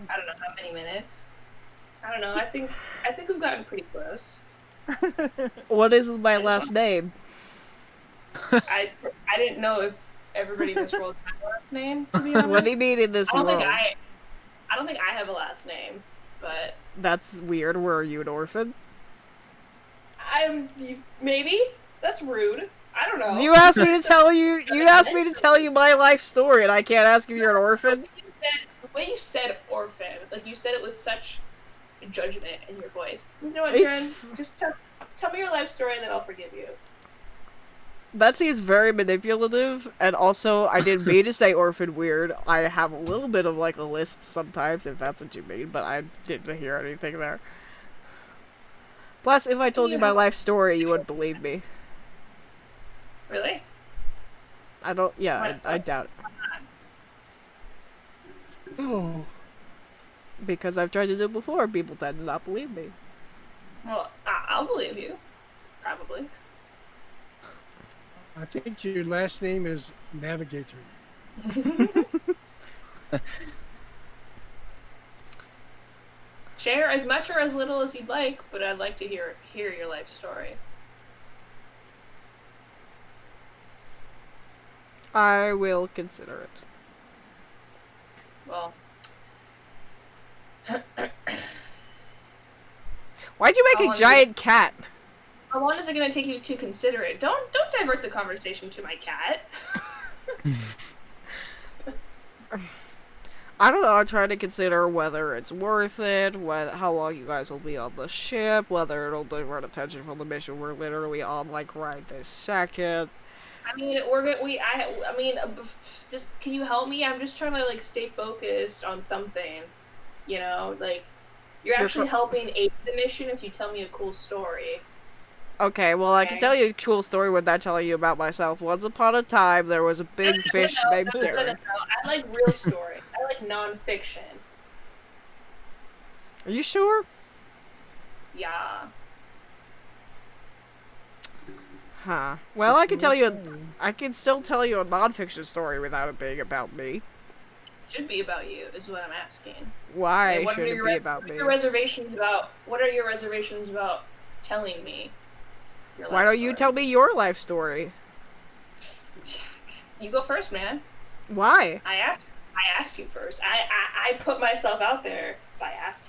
I don't know how many minutes. I don't know, I think we've gotten pretty close. What is my last name? I didn't know if everybody in this world had a last name, to be honest. What do you mean in this world? I don't think I have a last name, but... That's weird. Were you an orphan? Maybe? That's rude. I don't know. You asked me to tell you. You asked me to tell you my life story, and I can't ask if you're an orphan. The way you said orphan, like you said it with such judgment in your voice. You know what, It's Dren? Just tell me your life story, and then I'll forgive you. That seems very manipulative, and also I didn't mean to say orphan weird. I have a little bit of like a lisp sometimes, if that's what you mean, but I didn't hear anything there. Plus, if I told you my life story, you wouldn't believe me. Really? I don't. Yeah, I doubt it. Oh. Because I've tried to do it before, people tend to not believe me. Well, I'll believe you. Probably. I think your last name is Navigator. Share as much or as little as you'd like, but I'd like to hear your life story. I will consider it. Well, why'd you make a giant cat? How long is it gonna take you to consider it? Don't divert the conversation to my cat. I don't know. I'm trying to consider whether it's worth it, how long you guys will be on the ship, whether it'll divert attention from the mission we're literally on, like, right this second. I mean, just can you help me? I'm just trying to like stay focused on something. You know, like you're actually helping aid the mission if you tell me a cool story. Okay, well, I can tell you a cool story without telling you about myself. Once upon a time, there was a big fish named Darren. No. I like real story. I like nonfiction. Are you sure? Yeah. Huh. Well, I can still tell you a nonfiction story without it being about me. It should be about you, is what I'm asking. Why should it be about me? What are your reservations about telling me? Why don't you tell me your life story? You go first, man. Why? I asked you first. I put myself out there by asking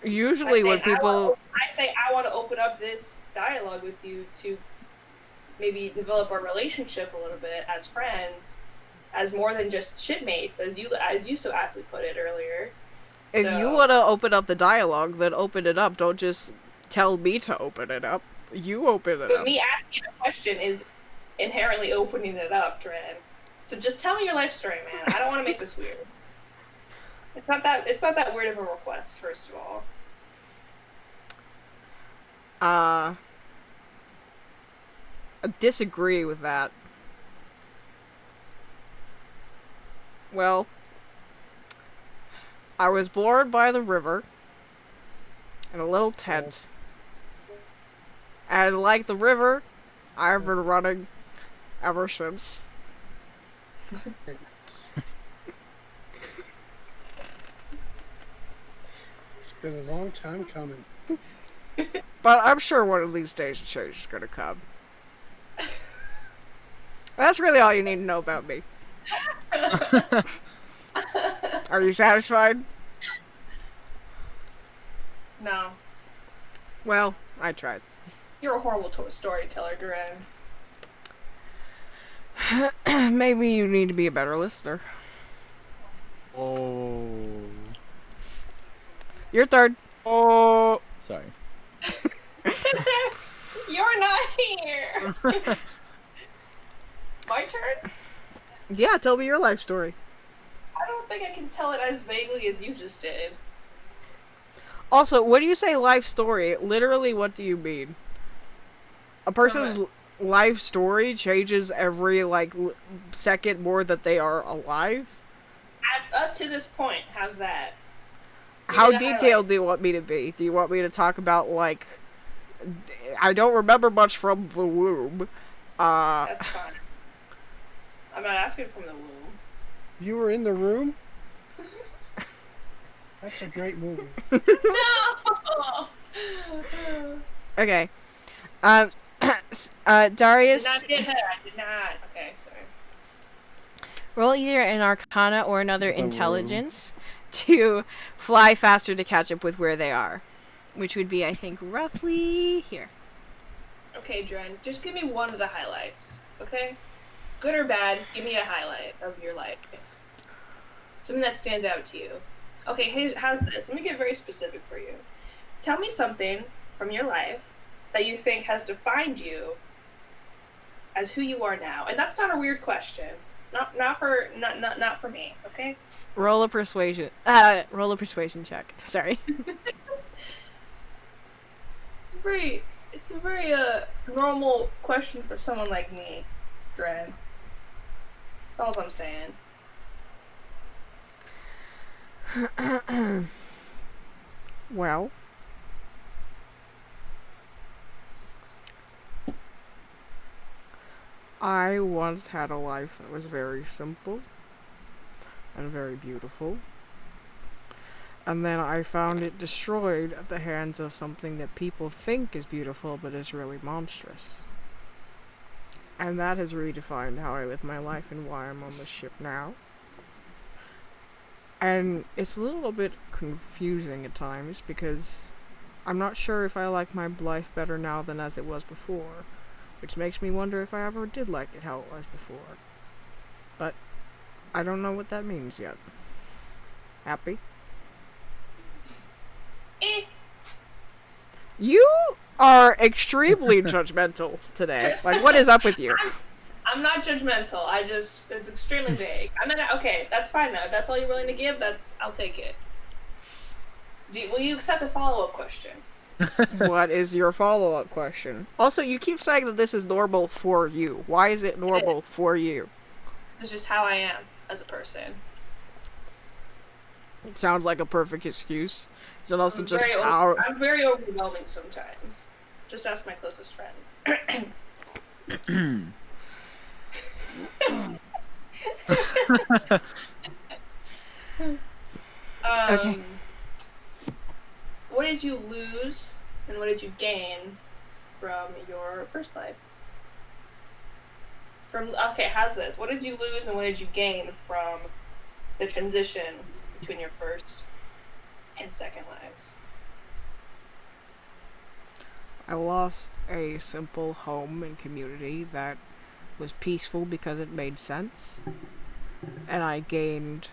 you. Usually when people... I say I want to open up this dialogue with you to maybe develop our relationship a little bit as friends, as more than just shipmates, as you so aptly put it earlier. If you want to open up the dialogue, then open it up. Don't just tell me to open it up. You open it up. But me asking a question is inherently opening it up, Dren. So just tell me your life story, man. I don't want to make this weird. It's not that weird of a request, first of all. I disagree with that. Well, I was born by the river in a little tent. And like the river, I've been running ever since. It's been a long time coming. But I'm sure one of these days the change is going to come. That's really all you need to know about me. Are you satisfied? No. Well, I tried. You're a horrible storyteller, Duran. Maybe you need to be a better listener. Oh. Your third. Oh. Sorry. You're not here. My turn? Yeah, tell me your life story. I don't think I can tell it as vaguely as you just did. Also, when you say life story, literally what do you mean? A person's life story changes every, second more that they are alive? Up to this point, how's that? How detailed do you want me to be? Do you want me to talk about, I don't remember much from the womb. That's fine. I'm not asking from the womb. You were in the room? That's a great movie. No! Okay. Darius... I did not. Okay, sorry. Roll either an Arcana or another Intelligence to fly faster to catch up with where they are. Which would be, I think, roughly here. Okay, Dren, just give me one of the highlights, okay? Good or bad, give me a highlight of your life. Something that stands out to you. Okay, how's this? Let me get very specific for you. Tell me something from your life that you think has defined you as who you are now. And that's not a weird question. Not for me, okay? Roll a persuasion check. Sorry. It's a very normal question for someone like me, Dren. That's all I'm saying. Well, I once had a life that was very simple and very beautiful. And then I found it destroyed at the hands of something that people think is beautiful but is really monstrous. And that has redefined how I live my life and why I'm on this ship now. And it's a little bit confusing at times because I'm not sure if I like my life better now than as it was before, which makes me wonder if I ever did like it how it was before. But I don't know what that means yet. Happy? You are extremely judgmental today. Like, what is up with you? I'm not judgmental. It's extremely vague. Okay, that's fine though. If that's all you're willing to give, I'll take it. Will you accept a follow-up question? What is your follow-up question? Also, you keep saying that this is normal for you. Why is it normal for you? This is just how I am as a person. It sounds like a perfect excuse. Is it also I'm very overwhelming sometimes. Just ask my closest friends. Okay. What did you lose and what did you gain from your first life? How's this? What did you lose and what did you gain from the transition between your first and second lives? I lost a simple home and community that was peaceful because it made sense. And I gained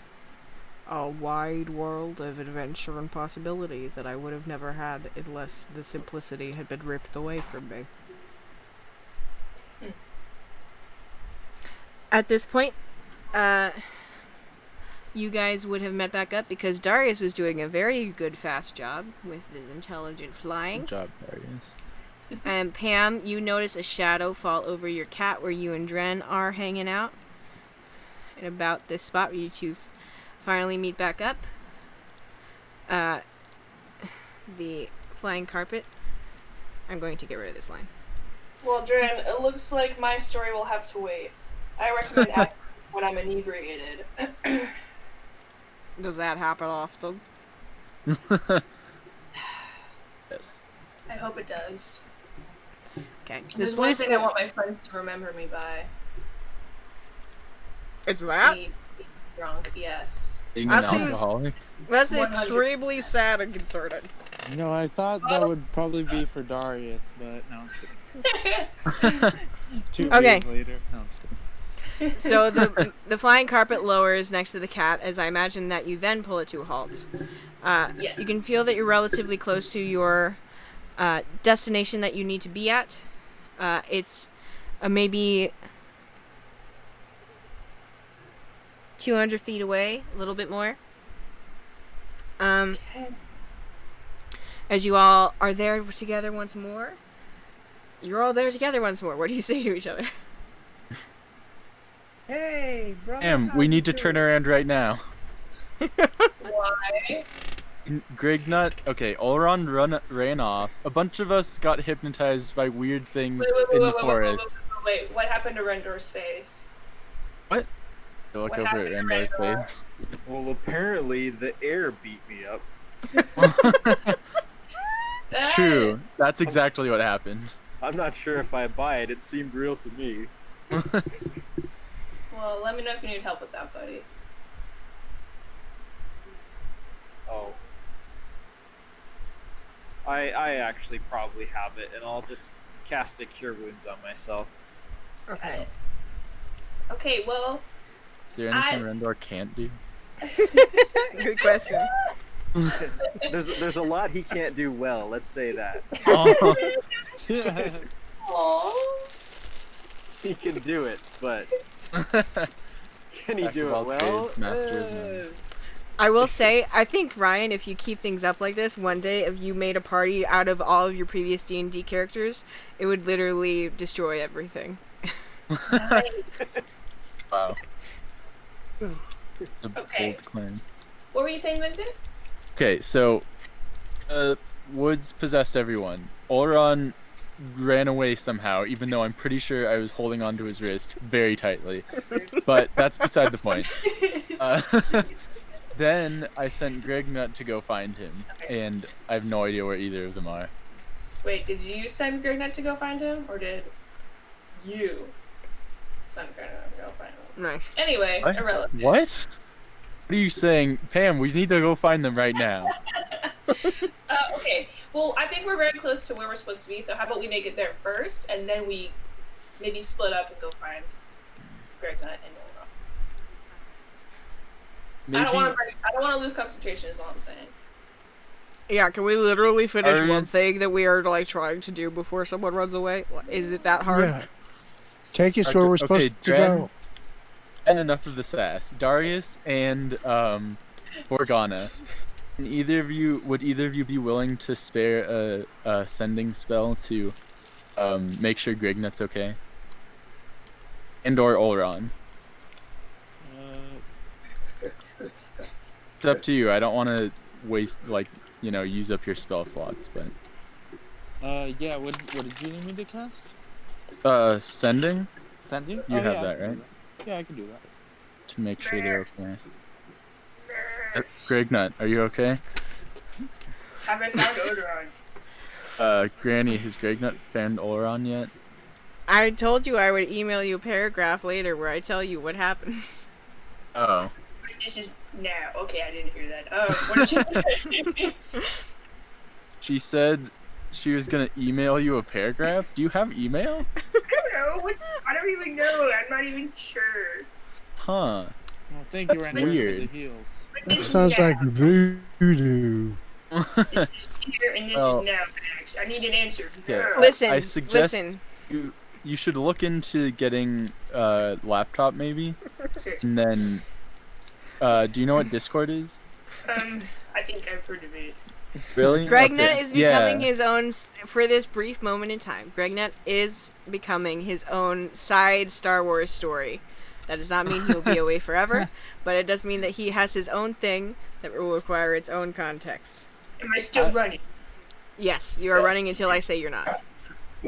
a wide world of adventure and possibility that I would have never had unless the simplicity had been ripped away from me. At this point, you guys would have met back up because Darius was doing a very good fast job with his intelligent flying. Good job, Darius. And Pam, you notice a shadow fall over your cat where you and Dren are hanging out. And about this spot where you two finally meet back up. The flying carpet. I'm going to get rid of this line. Well, Dren, it looks like my story will have to wait. I recommend asking when I'm inebriated. Does that happen often? Yes. I hope it does. Okay. There's one thing I want my friends to remember me by. It's that? Me being drunk, yes. Being an alcoholic? That's 100%. extremely sad and concerning. You know, I thought that would probably be for Darius, but no, I'm kidding. 2 days later. No, I'm kidding. So the flying carpet lowers next to the cat as I imagine that you then pull it to a halt. Yes. You can feel that you're relatively close to your destination that you need to be at. It's maybe 200 feet away, a little bit more. As you all are there together once more. You're all there together once more. What do you say to each other? Hey, bro. We need to turn around right now. Why? Grignut, okay, Olron ran off. A bunch of us got hypnotized by weird things in the forest. Wait, what happened to Rendor's face? What? Go look over at Rendor's face. Well, apparently the air beat me up. It's true. That's exactly what happened. I'm not sure if I buy it. It seemed real to me. Well, let me know if you need help with that, buddy. Oh. I actually probably have it, and I'll just cast a Cure Wounds on myself. Okay. Okay, well... Is there anything Rendor can't do? Good question. There's a lot he can't do well, let's say that. Oh. Aww. He can do it, but... Can he do it well? I will say, I think, Ryan, if you keep things up like this, one day if you made a party out of all of your previous D&D characters, it would literally destroy everything. Wow. It's a bold claim. What were you saying, Vincent? Okay, so woods possessed everyone. Olron ran away somehow, even though I'm pretty sure I was holding onto his wrist very tightly. But that's beside the point. Then I sent Greg Nut to go find him, and I have no idea where either of them are. Wait, did you send Greg Nut to go find him, or did you send Greg Nut to go find him? Nice. Anyway, What? irrelevant. What? What are you saying? Pam, we need to go find them right now. Okay, well, I think we're very close to where we're supposed to be, so how about we make it there first, and then we maybe split up and go find Greg Nut and Laura. Maybe I don't want to lose concentration is all I'm saying. Yeah, can we literally finish Are- one thing that we are like trying to do before someone runs away? Is it that hard? Yeah. Take us where we're supposed to Dren, go. and enough of the sass. Darius and Morgana. Would either of you be willing to spare a sending spell to make sure Grignut's okay? And or Olron. It's up to you. I don't want to waste use up your spell slots, but Yeah. What did you need me to cast? sending. Sending? You have yeah, that, right? Yeah, I can do that. To make sure they're okay. Grignut, are you okay? Haven't found Odoron. Granny, has Grignut found Olron yet? I told you I would email you a paragraph later where I tell you what happens. Oh. This is now. Okay, I didn't hear that. What did she say? She said she was gonna email you a paragraph. Do you have email? I don't know. I don't even know. I'm not even sure. Huh. Well, thank you, That's Randall, for weird. the heals. But That this is sounds now. like voodoo. This is here and this Well- is now, Max. I need an answer. Yeah. now. Listen, I suggest- listen. You should look into getting a laptop maybe, and then do you know what Discord is? I think I've heard of it. Really? Gregnut Okay. is becoming Yeah. his own, for this brief moment in time, Gregnut is becoming his own side Star Wars story. That does not mean he will be away forever, but it does mean that he has his own thing that will require its own context. Am I still running? Yes, you are running until I say you're not.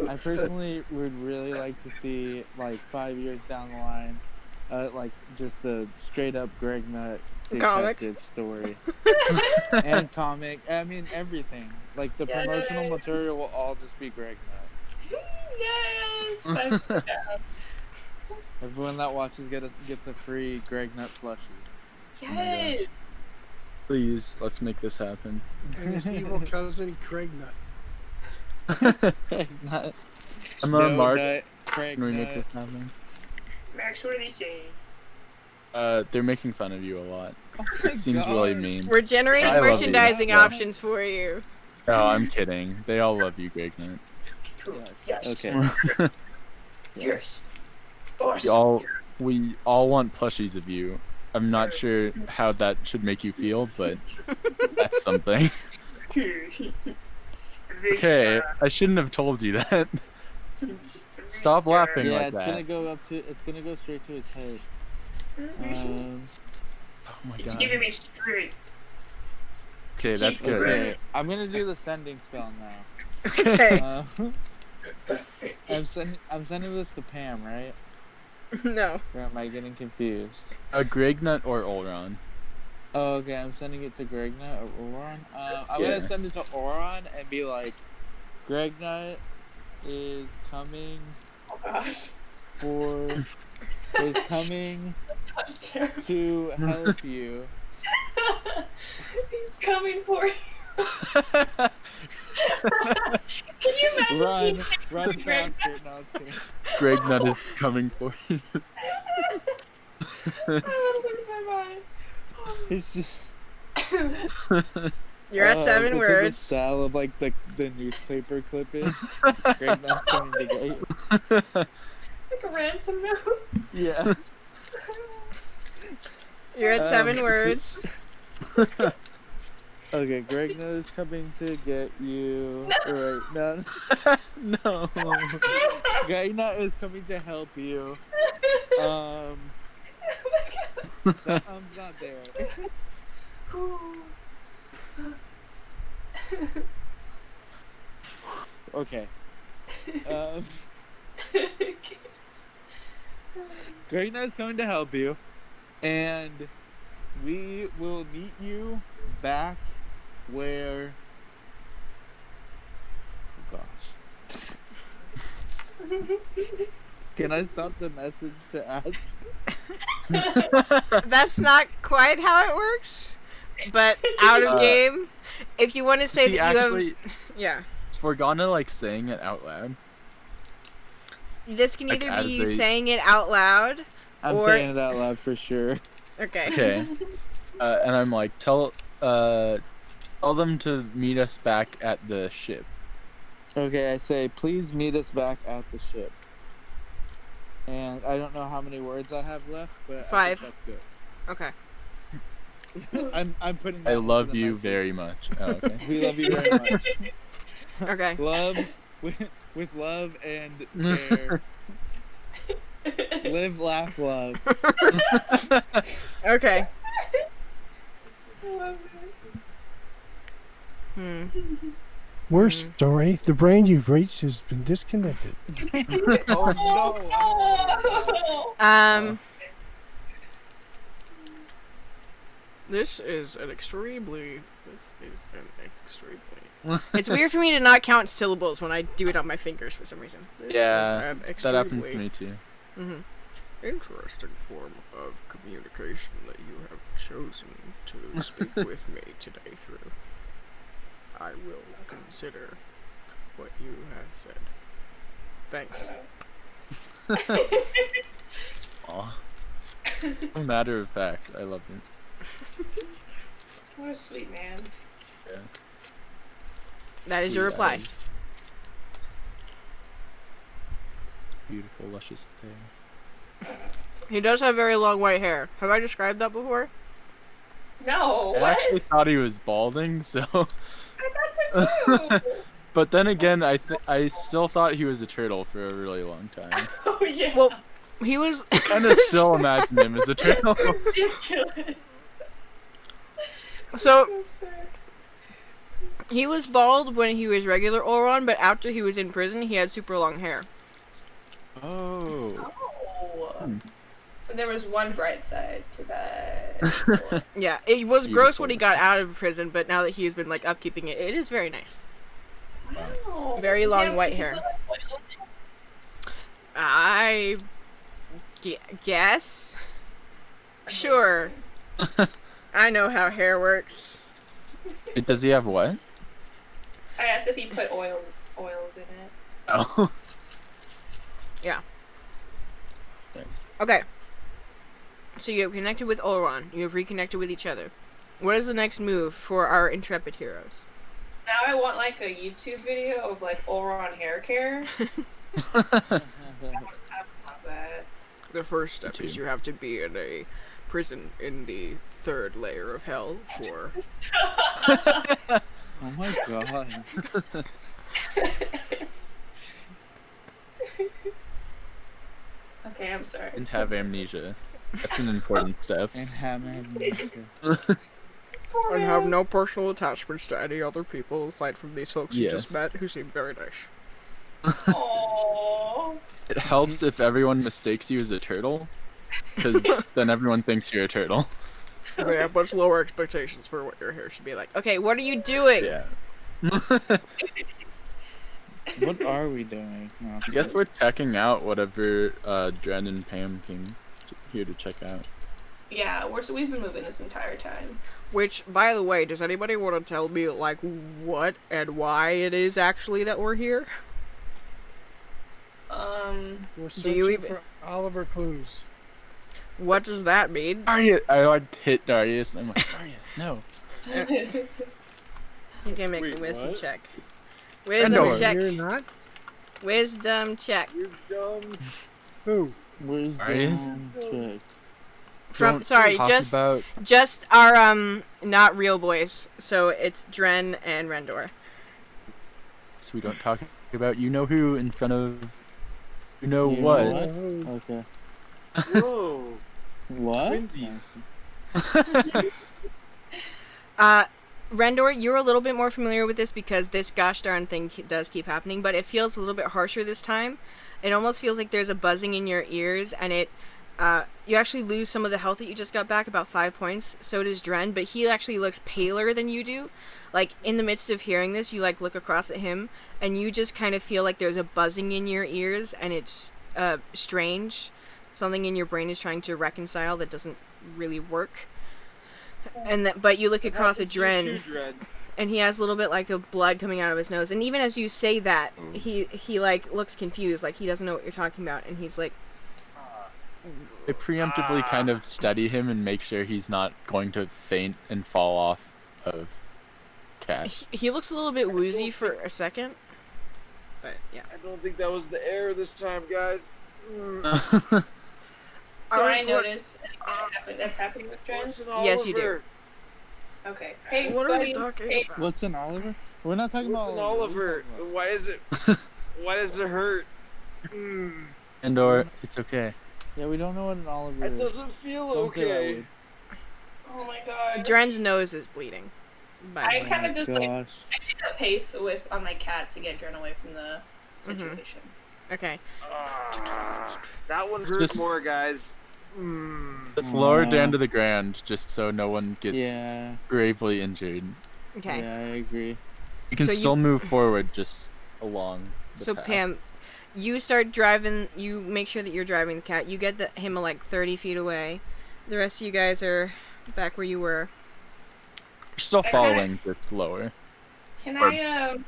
I personally would really like to see, like, 5 years down the line, like, just the straight-up Greg Nut Comic. detective story. And comic. I mean, everything. Like, the Yeah, promotional yeah. material will all just be Greg Nut. Yes! I'm so down. Everyone that watches gets a free Greg Nut plushie. Yes! Please, let's make this happen. And his evil cousin, Craig Nut. Greg Nut. I'm on Mark. Nut, Craig Can we make Nut. this happen? Max, what are they saying? They're making fun of you a lot. Oh my It seems really God. mean. We're generating I love you. merchandising Yeah. options for you. No, I'm kidding. They all love you, Grignut. Yes. Okay. Yes! We all want plushies of you. I'm not sure how that should make you feel, but that's something. Okay, I shouldn't have told you that. Stop laughing Yeah, like it's that. gonna go straight to his head. Oh my It's god. giving me straight. Okay, that's good. Okay, I'm gonna do the sending spell now. Okay. I'm sending this to Pam, right? No. Or am I getting confused? Grignut or Olron? Oh, okay, I'm sending it to Gregnut or Oron. I'm Yeah. gonna send it to Oron and be like, Gregnut is coming Oh gosh. is coming Sounds terrible. to help you. He's coming for you. Can you imagine? Run being next to Greg faster. Nut? No, I was kidding. Grignut is coming for you. I'm gonna lose my mind. It's just You're at 7 it's in the words. style of like the newspaper clippings. Gregnut's coming to get you. Like a ransom note. Yeah. You're at 7 so- words. Okay, Gregnut is coming to get you. Right, no. No. Gregnut is coming to help you. That not there. Okay. Greg is going to help you, and we will meet you back where. Oh gosh. Can I stop the message to ask? That's not quite how it works, but out of game. If you want to say that you actually, have, yeah. We're gonna like saying it out loud. This can Like, either be you saying it out loud, I'm or saying it out loud for sure. Okay. Okay. And I'm like, tell them to meet us back at the ship. Okay, I say, please meet us back at the ship. And I don't know how many words I have left, but 5. I think that's good. Okay. I'm putting that I into love the you message. very much. Oh, okay. We love you very much. Okay. Love with love and care. Live, laugh, love. Okay. Worst story: the brain you've reached has been disconnected. Oh no! This is an extremely. It's weird for me to not count syllables when I do it on my fingers for some reason. This that happened to me too. Interesting form of communication that you have chosen to speak with me today through. I will consider what you have said. Thanks. Aw. So matter of fact, I loved it. What a sweet man. Yeah. That is your reply. Beautiful, luscious hair. He does have very long white hair. Have I described that before? No. I actually thought he was balding, so. I thought so too. But then again, I still thought he was a turtle for a really long time. Oh yeah. Well, he was. I kind of still imagine him as a turtle. Ridiculous. So. He was bald when he was regular Oron, but after he was in prison, he had super long hair. Oh. So there was one bright side to that. Yeah, it was Beautiful. gross when he got out of prison, but now that he's been like upkeeping it, it is very nice. Wow. Very long white hair. I guess. Sure. I know how hair works. Does he have what? I asked if he put oils in it. Oh. Yeah. Nice. Okay. So you have connected with Oron. You have reconnected with each other. What is the next move for our intrepid heroes? Now I want like a YouTube video of like Oron hair care. I would love that. The first step is you have to be in a prison in the 3rd layer of hell for... Oh my god. Okay, I'm sorry. And have amnesia. That's an important step. And have amnesia. And have no personal attachments to any other people aside from these folks you just met who seem very nice. Aww. It helps if everyone mistakes you as a turtle, because then everyone thinks you're a turtle. They have much lower expectations for what your hair should be like. Okay, what are you doing? Yeah. What are we doing? No, I guess we're checking out whatever Dren and Pam came here to check out. Yeah, we've been moving this entire time. Which, by the way, does anybody want to tell me, like, what and why it is actually that we're here? We're searching for Oliver clues. What does that mean? Darius! I like hit Darius, and I'm like, Darius, no. You can make a wisdom what? check. Wisdom check. You're not? Wisdom check. Wisdom. Who? Where's Darius? the check? From sorry, Talk just our not real boys. So it's Dren and Rendor. So we don't talk about you know who in front of you know You know what. Okay. Whoa. What? Twinsies. Rendor, you're a little bit more familiar with this because this gosh darn thing does keep happening, but it feels a little bit harsher this time. It almost feels like there's a buzzing in your ears, and you actually lose some of the health that you just got back, about 5 points. So does Dren, but he actually looks paler than you do. Like, in the midst of hearing this, you, like, look across at him, and you just kind of feel like there's a buzzing in your ears, and it's strange. Something in your brain is trying to reconcile that doesn't really work. But you look across at Dren, and he has a little bit like of blood coming out of his nose. And even as you say that, he like looks confused, like he doesn't know what you're talking about, and he's like. I preemptively kind of study him and make sure he's not going to faint and fall off of Cat. He looks a little bit woozy for a second, but yeah. I don't think that was the error this time, guys. Do I notice anything that's happening with Dren? Yes, you do. Okay. Hey, what buddy. are we talking about? What's an Oliver? We're not talking What's about an Oliver. Why is it? Why does it hurt? Andor, it's okay. Yeah, we don't know what an Oliver It is. doesn't feel Don't say that okay. word. Oh my god. Dren's nose is bleeding. I kind of just like Gosh. I pick up pace on my cat to get Dren away from the situation. Okay. That one hurt Just- more, guys. Let's lower it down to the ground just so no one gets Yeah. gravely injured. Okay. Yeah, I agree. You can So still move forward just along the So path. Pam, you start driving. You make sure that you're driving the cat. You get him like 30 feet away. The rest of you guys are back where you were. You're still Okay. following, just lower. Can Or- I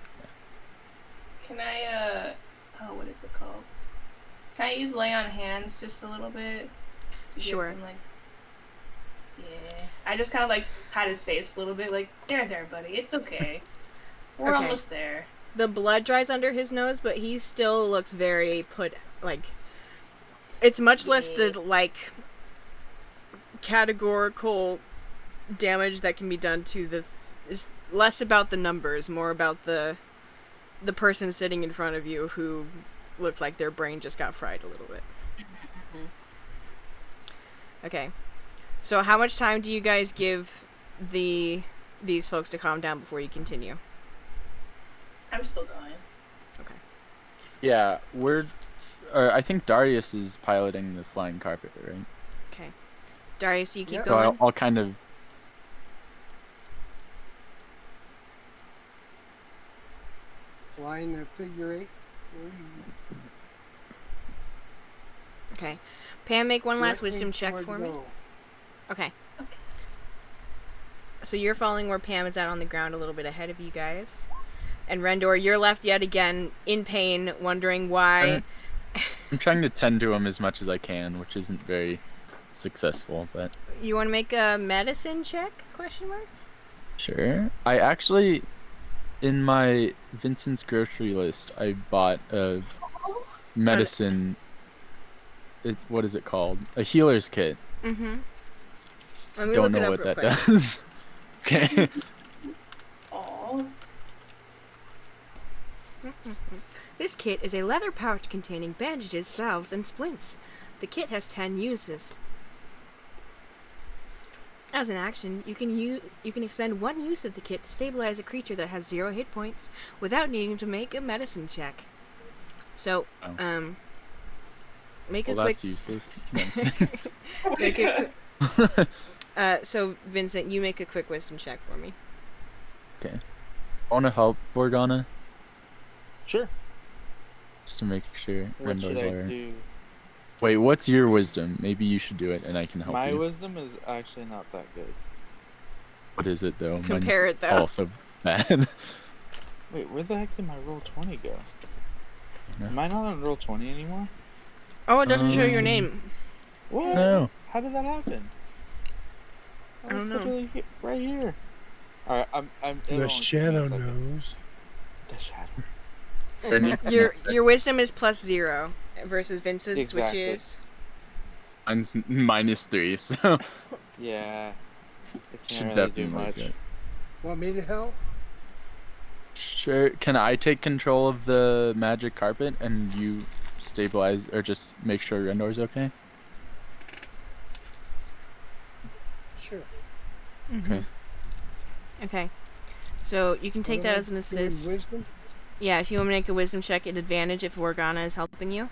oh, what is it called? Can I use lay on hands just a little bit? To Sure. Give him, like, yeah. I just kind of like pat his face a little bit, like, there, buddy. It's okay. We're Okay. almost there. The blood dries under his nose, but he still looks very it's much less the like categorical damage that can be done to it's less about the numbers, more about the person sitting in front of you who looks like their brain just got fried a little bit. Okay. So how much time do you guys give these folks to calm down before you continue? I'm still going. Okay. Yeah, I think Darius is piloting the flying carpet, right? Okay. Darius, you keep Yep. So going? I'll kind of... Flying the figure eight. Okay. Pam, make one last Directing wisdom check toward for me. goal. Okay. Okay. So you're following where Pam is at on the ground a little bit ahead of you guys. And Rendor, you're left yet again in pain, wondering why. I'm trying to tend to him as much as I can, which isn't very successful, but You want to make a medicine check? Question mark. sure. I actually, in my Vincent's grocery list, I bought a medicine. What is it called? A healer's kit. Mm-hmm. Let me Don't look it know up what real that quick. does. Okay. Aww. This kit is a leather pouch containing bandages, salves, and splints. The kit has 10 uses. As an action, you can expend 1 use of the kit to stabilize a creature that has 0 hit points without needing to make a medicine check. So, Oh. make Well, a quick. that's useless. Make a so Vincent, you make a quick wisdom check for me. Okay. Want to help Borgana? Sure. Just to make sure What should Rendor's I alright. do? Wait, what's your wisdom? Maybe you should do it and I can help My you. wisdom is actually not that good. What is it though? Compare Mine's it, though. Also bad. Wait, where the heck did my roll 20 go? No. Am I not on roll 20 anymore? Oh, it doesn't show your Um, name. What? No. How did that happen? I don't know. Literally right here. Alright, it'll The only take me a shadow second. knows. The shadow. Your wisdom is +0 versus Vincent's, Exactly. which is Mine's -3, so Yeah. It can't should really do definitely much. get. Want me to help? Sure. Can I take control of the magic carpet and you stabilize or just make sure Rendor's okay? Sure. Okay. okay. So you can take What am that I as an doing, assist. Wisdom? Yeah, if you want to make a wisdom check at advantage if Morgana is helping you.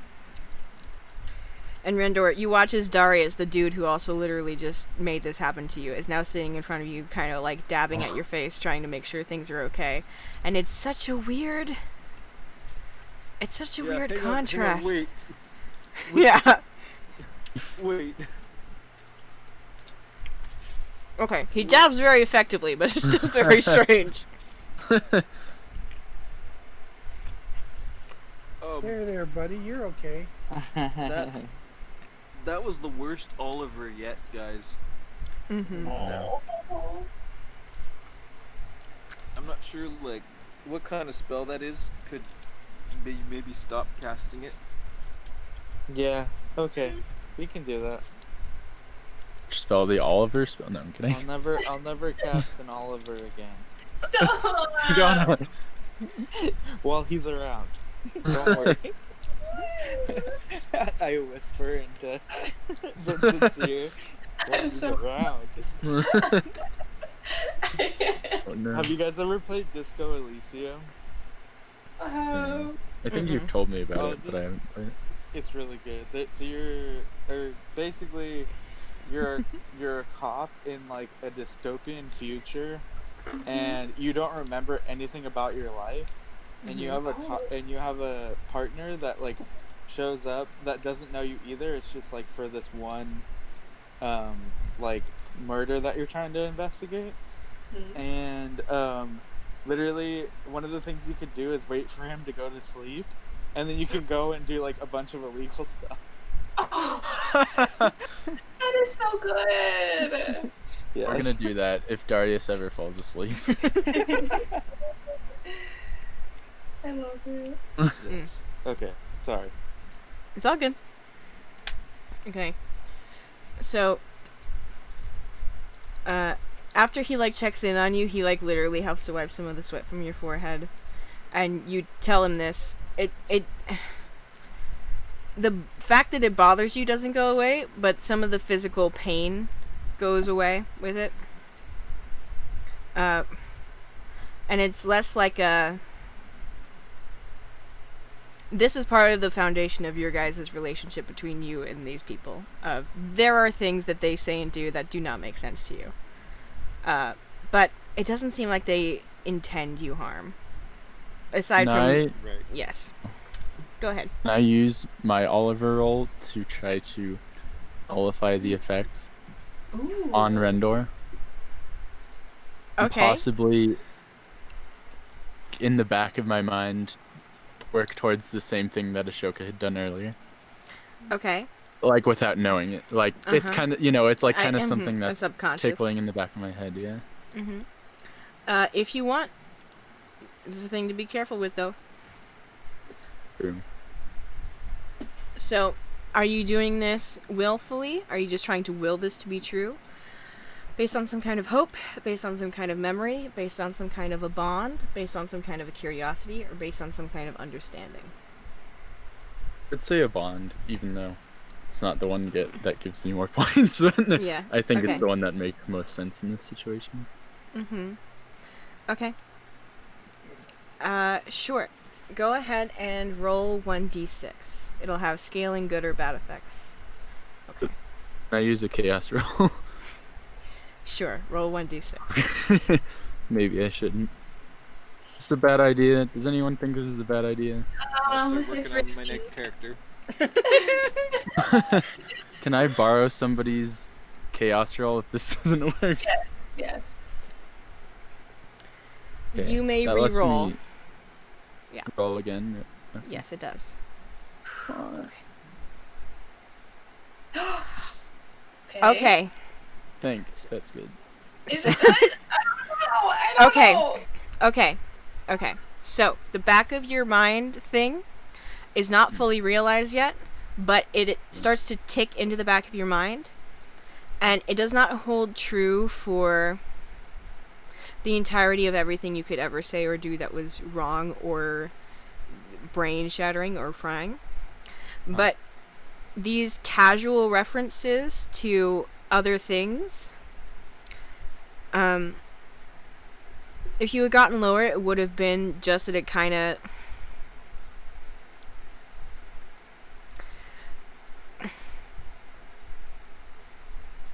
And Rendor, you watch as Darius, the dude who also literally just made this happen to you, is now sitting in front of you, kind of like dabbing at your face, trying to make sure things are okay. And it's such a weird... It's such a weird contrast. Wait. Yeah. Wait. Okay, he dabs very effectively, but it's still very strange. There, buddy. You're okay. That was the worst Oliver yet, guys. Mm-hmm. No. I'm not sure, like, what kind of spell that is. Could maybe stop casting it? Yeah. Okay. We can do that. Spell the Oliver spell. No, I'm kidding. I'll never cast an Oliver again. Stop! While he's around. Don't worry. I whisper into Vincent's ear while he's around. Oh, no. Have you guys ever played Disco Elysium? I think you've told me about it, but I haven't played it. It's really good. So basically you're a cop in like a dystopian future, and you don't remember anything about your life, and you have a partner that like shows up that doesn't know you either. It's just like for this one like murder that you're trying to investigate. And literally one of the things you could do is wait for him to go to sleep, and then you can go and do like a bunch of illegal stuff. That is so good. Yes. We're gonna do that if Darius ever falls asleep. I love it. Yes. Okay, sorry. It's all good. Okay. So, after he like checks in on you, he like literally helps to wipe some of the sweat from your forehead, and you tell him this. The fact that it bothers you doesn't go away, but some of the physical pain goes away with it. And it's less like a... This is part of the foundation of your guys' relationship between you and these people. There are things that they say and do that do not make sense to you. But it doesn't seem like they intend you harm. Aside from... Right. Yes. Go ahead. Can I use my Oliver roll to try to nullify the effects on Rendor? And Okay. possibly, in the back of my mind, work towards the same thing that Ashoka had done earlier. Okay. Like, without knowing it. Like, it's kind of, it's like kind of something a that's subconscious. tickling in the back of my head, yeah. If you want, this is a thing to be careful with, though. True. So, are you doing this willfully? Are you just trying to will this to be true? Based on some kind of hope? Based on some kind of memory? Based on some kind of a bond? Based on some kind of a curiosity? Or based on some kind of understanding? I'd say a bond, even though it's not the one that gives me more points. Yeah. I think Okay. it's the one that makes most sense in this situation. Okay. Sure. Go ahead and roll 1d6. It'll have scaling good or bad effects. Okay. Can I use a chaos roll? Sure. Roll 1d6. Maybe I shouldn't. It's a bad idea. Does anyone think this is a bad idea? I'll start It's working on my risky. next character. Can I borrow somebody's chaos roll if this doesn't work? Yes. Okay, You may that lets re-roll. me Yeah. Roll again. Yes, it does. Okay. Thanks. That's good. Is it good? I don't Okay. know. Okay. So, the back of your mind thing is not fully realized yet, but it starts to tick into the back of your mind, and it does not hold true for the entirety of everything you could ever say or do that was wrong or brain shattering or frying. But these casual references to other things If you had gotten lower, it would have been just that it kind of...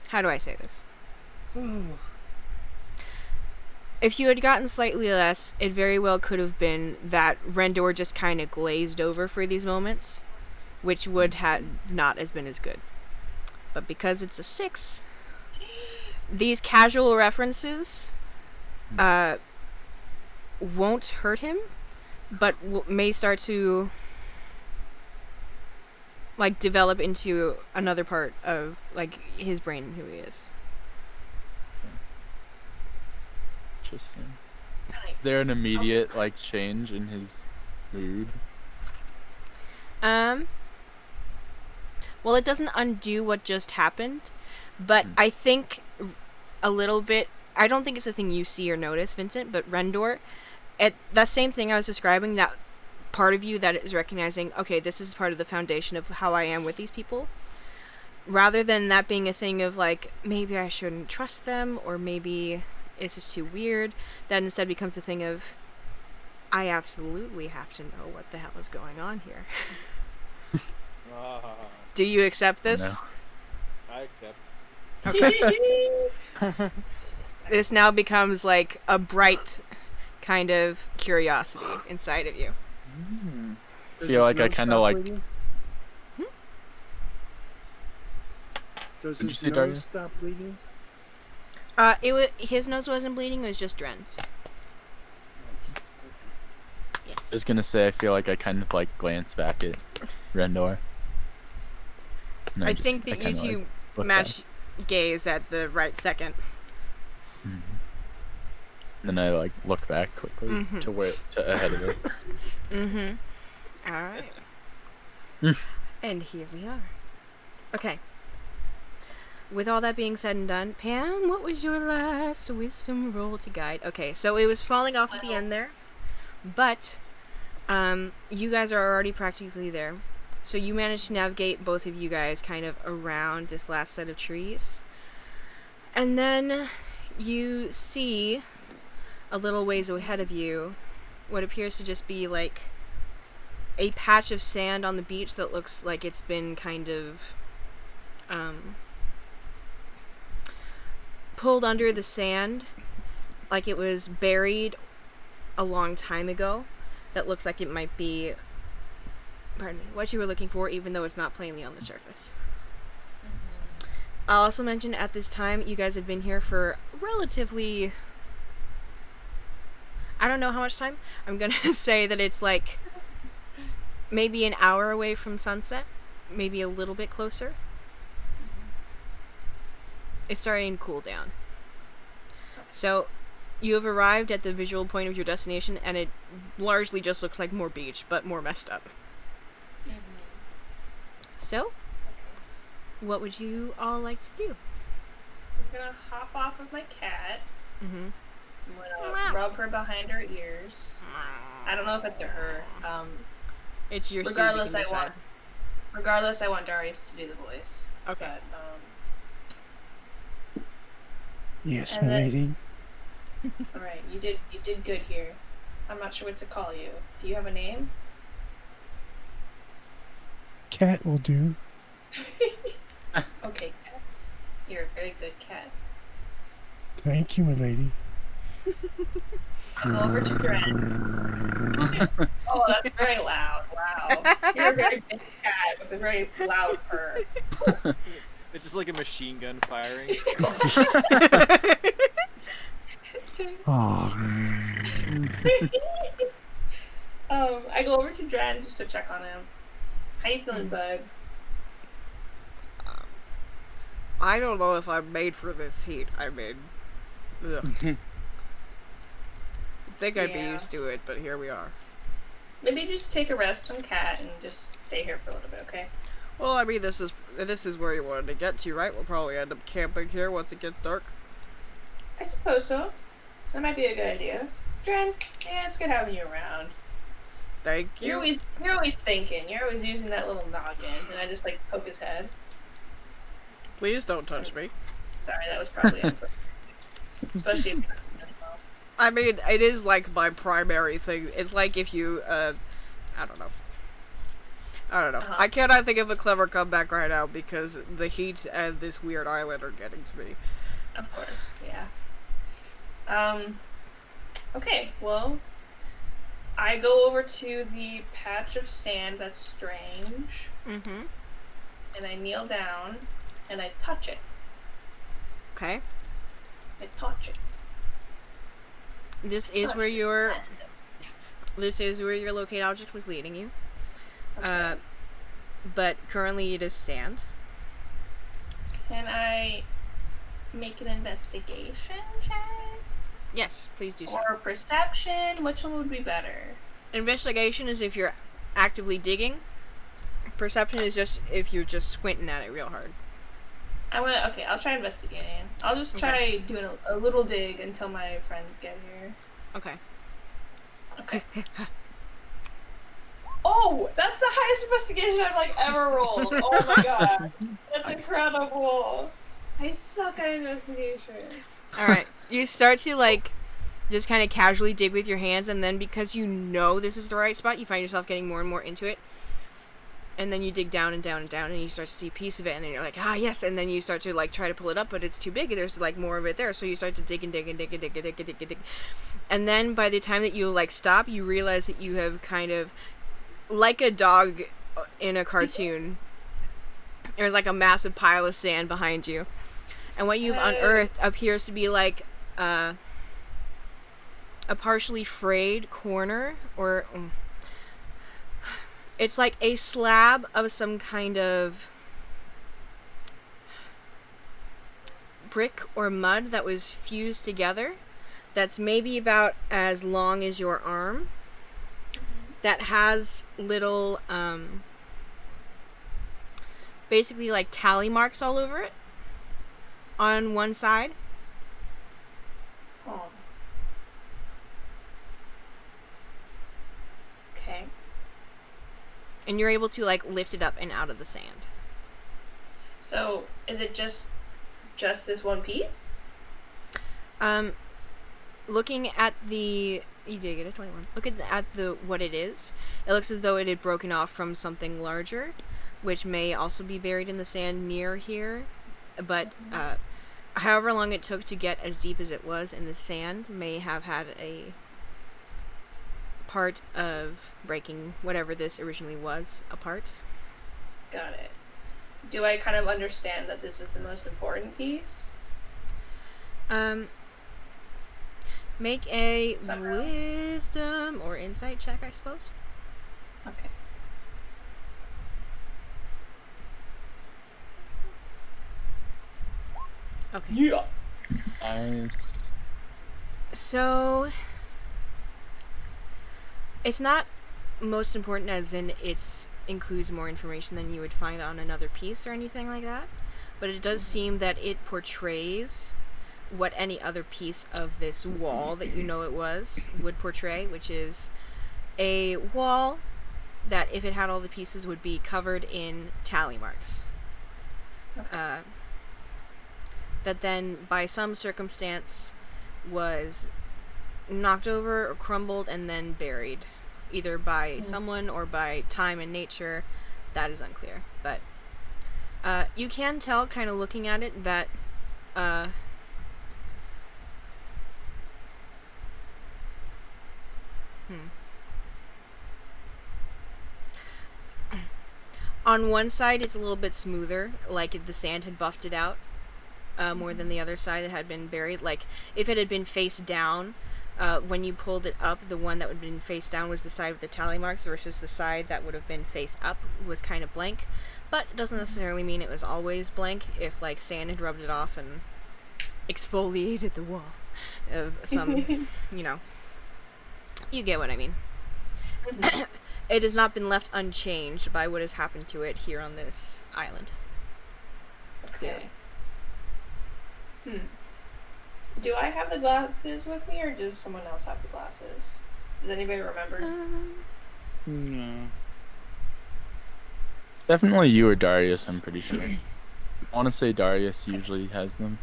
How do I say this? If you had gotten slightly less, it very well could have been that Rendor just kind of glazed over for these moments, which would have not as been as good. But because it's a 6, these casual references won't hurt him, but may start to like develop into another part of like his brain and who he is. Interesting. Nice. Is there an immediate like change in his mood? Well, it doesn't undo what just happened, but I think a little bit. I don't think it's a thing you see or notice, Vincent, but Rendor, that same thing I was describing, that part of you that is recognizing, okay, this is part of the foundation of how I am with these people, rather than that being a thing of like, maybe I shouldn't trust them, or maybe it's just too weird, that instead becomes a thing of, I absolutely have to know what the hell is going on here. Do you accept this? No. I accept. Okay. This now becomes like a bright kind of curiosity inside of you. I feel like I kind of like... Does Did you his say, nose Daria? stop bleeding? His nose wasn't bleeding, it was just Dren's. Yes. I was gonna say, I feel like I kind of like glance back at Rendor. And I think that you kinda, two like, look match gaze at the right second. back. Then I like look back quickly to ahead of it. Alright. And here we are. Okay. With all that being said and done, Pam, what was your last wisdom roll to guide? Okay, so it was falling off at the end there, but you guys are already practically there. So you managed to navigate, both of you guys, kind of around this last set of trees. And then you see a little ways ahead of you what appears to just be like a patch of sand on the beach that looks like it's been kind of pulled under the sand, like it was buried a long time ago. That looks like it might be, pardon me, what you were looking for, even though it's not plainly on the surface. I'll also mention at this time you guys have been here for relatively, I don't know how much time. I'm gonna say that it's like maybe an hour away from sunset, maybe a little bit closer. It's starting to cool down. So you have arrived at the visual point of your destination, and it largely just looks like more beach, but more messed up. So, what would you all like to do? I'm gonna hop off of my cat. I'm gonna rub her behind her ears. I don't know if it's a her. It's your regardless, I want Darius to do the voice. Okay. But, Yes, and my then- lady. all right, you did good here. I'm not sure what to call you. Do you have a name? Cat will do. Okay, cat. You're a very good cat. Thank you, my lady. Go over to Dren. Oh, that's very loud. Wow. You're a very big cat with a very loud purr. It's just like a machine gun firing. Oh. I go over to Dren just to check on him. How you feeling, bud? I don't know if I'm made for this heat. I mean, ugh. Think I'd be Yeah. used to it, but here we are. Maybe just take a rest on Cat and just stay here for a little bit, okay? Well, I mean, this is where you wanted to get to, right? We'll probably end up camping here once it gets dark. I suppose so. That might be a good idea. Dren, yeah, it's good having you around. Thank You're you. always thinking. You're always using that little noggin, and I just like poke his head. Please don't touch me. Sorry, that was probably inappropriate. Especially if you're not well. I mean, it is like my primary thing. It's like if you, I don't know. I cannot think of a clever comeback right now because the heat and this weird island are getting to me. Of course, yeah. Okay, well, I go over to the patch of sand that's strange. Mm-hmm. And I kneel down and I touch it. Okay. I touch it. This is where your locate object was leading you. Okay. But currently it is sand. Can I make an investigation check? Yes, please do so. Or perception? Which one would be better? Investigation is if you're actively digging. Perception is just if you're just squinting at it real hard. I'll try investigating. I'll just try doing a little dig until my friends get here. Okay. Oh, that's the highest investigation I've ever rolled. Oh my god. That's incredible. I suck at investigation. Alright. You start to just kind of casually dig with your hands, and then because you know this is the right spot, you find yourself getting more and more into it. And then you dig down and down and down, and you start to see a piece of it, and then you're like, ah, yes, and then you start to try to pull it up, but it's too big, and there's more of it there, so you start to dig and dig and dig and dig and dig and dig and dig. And then by the time that you stop, you realize that you have kind of, like a dog in a cartoon, there's a massive pile of sand behind you. And what you've unearthed appears to be a partially frayed corner, or it's like a slab of some kind of brick or mud that was fused together, that's maybe about as long as your arm, that has little basically tally marks all over it on one side. Oh. Okay. And you're able to lift it up and out of the sand. So, is it just this one piece? Looking at the... You did get a 21. Look at what it is. It looks as though it had broken off from something larger, which may also be buried in the sand near here. But however long it took to get as deep as it was in the sand may have had a part of breaking whatever this originally was apart. Got it. Do I kind of understand that this is the most important piece? Make a wisdom or insight check, I suppose. Okay. Okay. Yeah. Nice. So it's not most important as in it includes more information than you would find on another piece or anything like that, but it does seem that it portrays what any other piece of this wall that you know it was would portray, which is a wall that, if it had all the pieces, would be covered in tally marks. Okay. That then, by some circumstance, was knocked over or crumbled and then buried, either by someone or by time and nature. That is unclear, but you can tell, kind of looking at it, that on one side it's a little bit smoother, like the sand had buffed it out more than the other side that had been buried. Like if it had been face down, when you pulled it up, the one that would have been face down was the side with the tally marks, versus the side that would have been face up was kind of blank. But it doesn't necessarily mean it was always blank. If sand had rubbed it off and exfoliated the wall of some, you get what I mean. It has not been left unchanged by what has happened to it here on this island. Okay. Do I have the glasses with me, or does someone else have the glasses? Does anybody remember? No. It's definitely you or Darius, I'm pretty sure. I want to say Darius usually has them.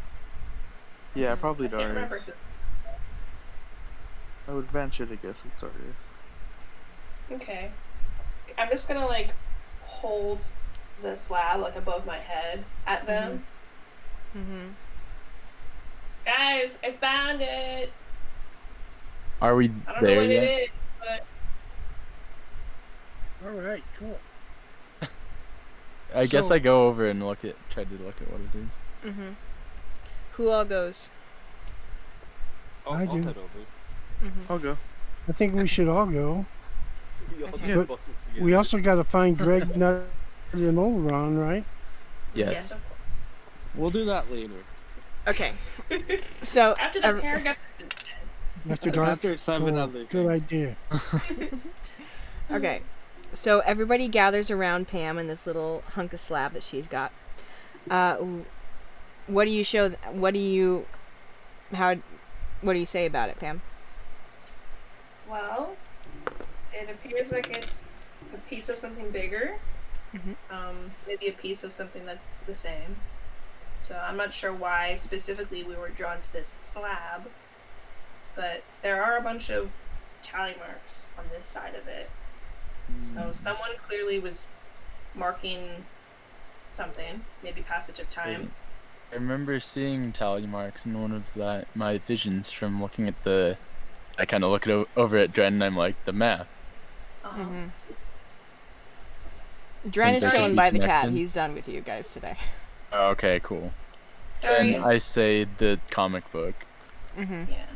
Yeah, probably I can't remember Darius. I would venture to guess it's Darius. Okay. I'm just gonna like hold the slab like above my head at them. Mm-hmm. Guys, I found it. Are we I don't know there what yet? it is, but All right, cool. I guess So- I go over and try to look at what it is. Mm-hmm. Who all goes? I'll I do. head over. Mm-hmm. I'll go. I think we should all go. We all Okay. just bustle together. We also got to find Greg, Nut, and Old Ron, right? Yes. of course. We'll do that later. Okay. So After the paragraph is dead. After dark. After 7 Oh, other good things. idea. Okay, so everybody gathers around Pam in this little hunk of slab that she's got. What do you show? What do you say about it, Pam? Well, it appears like it's a piece of something bigger. Maybe a piece of something that's the same. So I'm not sure why specifically we were drawn to this slab, but there are a bunch of tally marks on this side of it. So someone clearly was marking something, maybe passage of time. I remember seeing tally marks in one of my visions from looking at I kind of look over at Dren and I'm like, the map. Mm-hmm. Dren is Think chilling there's by a the cat. connection? He's done with you guys today. Okay, cool. And Darius. I say the comic book. Mm-hmm. Yeah.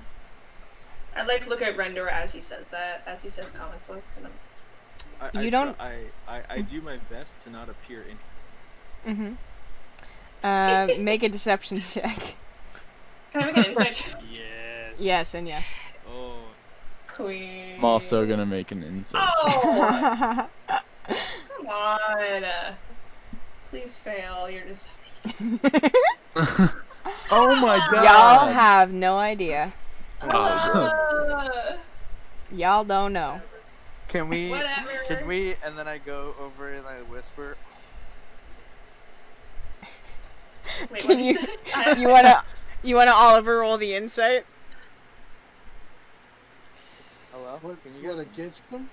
I'd like to look at Render as he says that, as he says comic book. And You don't- I do my best to not appear in. Mm-hmm. Make a deception check. can I make an insight check? Yes. Yes and yes. Oh. Queen. I'm also gonna make an insight. Oh! Come on. Please fail. You're just. Oh my god! Y'all have no idea. Uh, Y'all don't know. Can we? Whatever. Can we? And then I go over and I whisper. Wait, Can what did you? say? You wanna Oliver roll the insight? Hello. What, Can you guys? against them?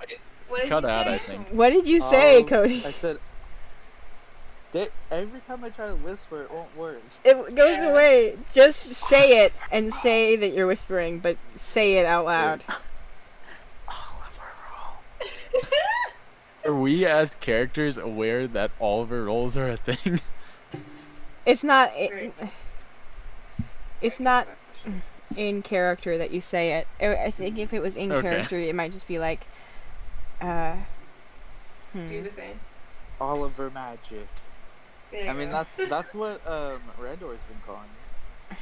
What did Cut you out, say? I think. What did you say, Oh, Cody? I said. Every time I try to whisper, it won't work. It goes Yeah. away. Just say it and say that you're whispering, but say it out loud. Are we as characters aware that Oliver rolls are a thing? It's not. Very- It's not in character that you say it. I think if it was in Okay. character, it might just be like, Do the thing. Oliver magic. There you I mean, go. that's what Randor's been calling me.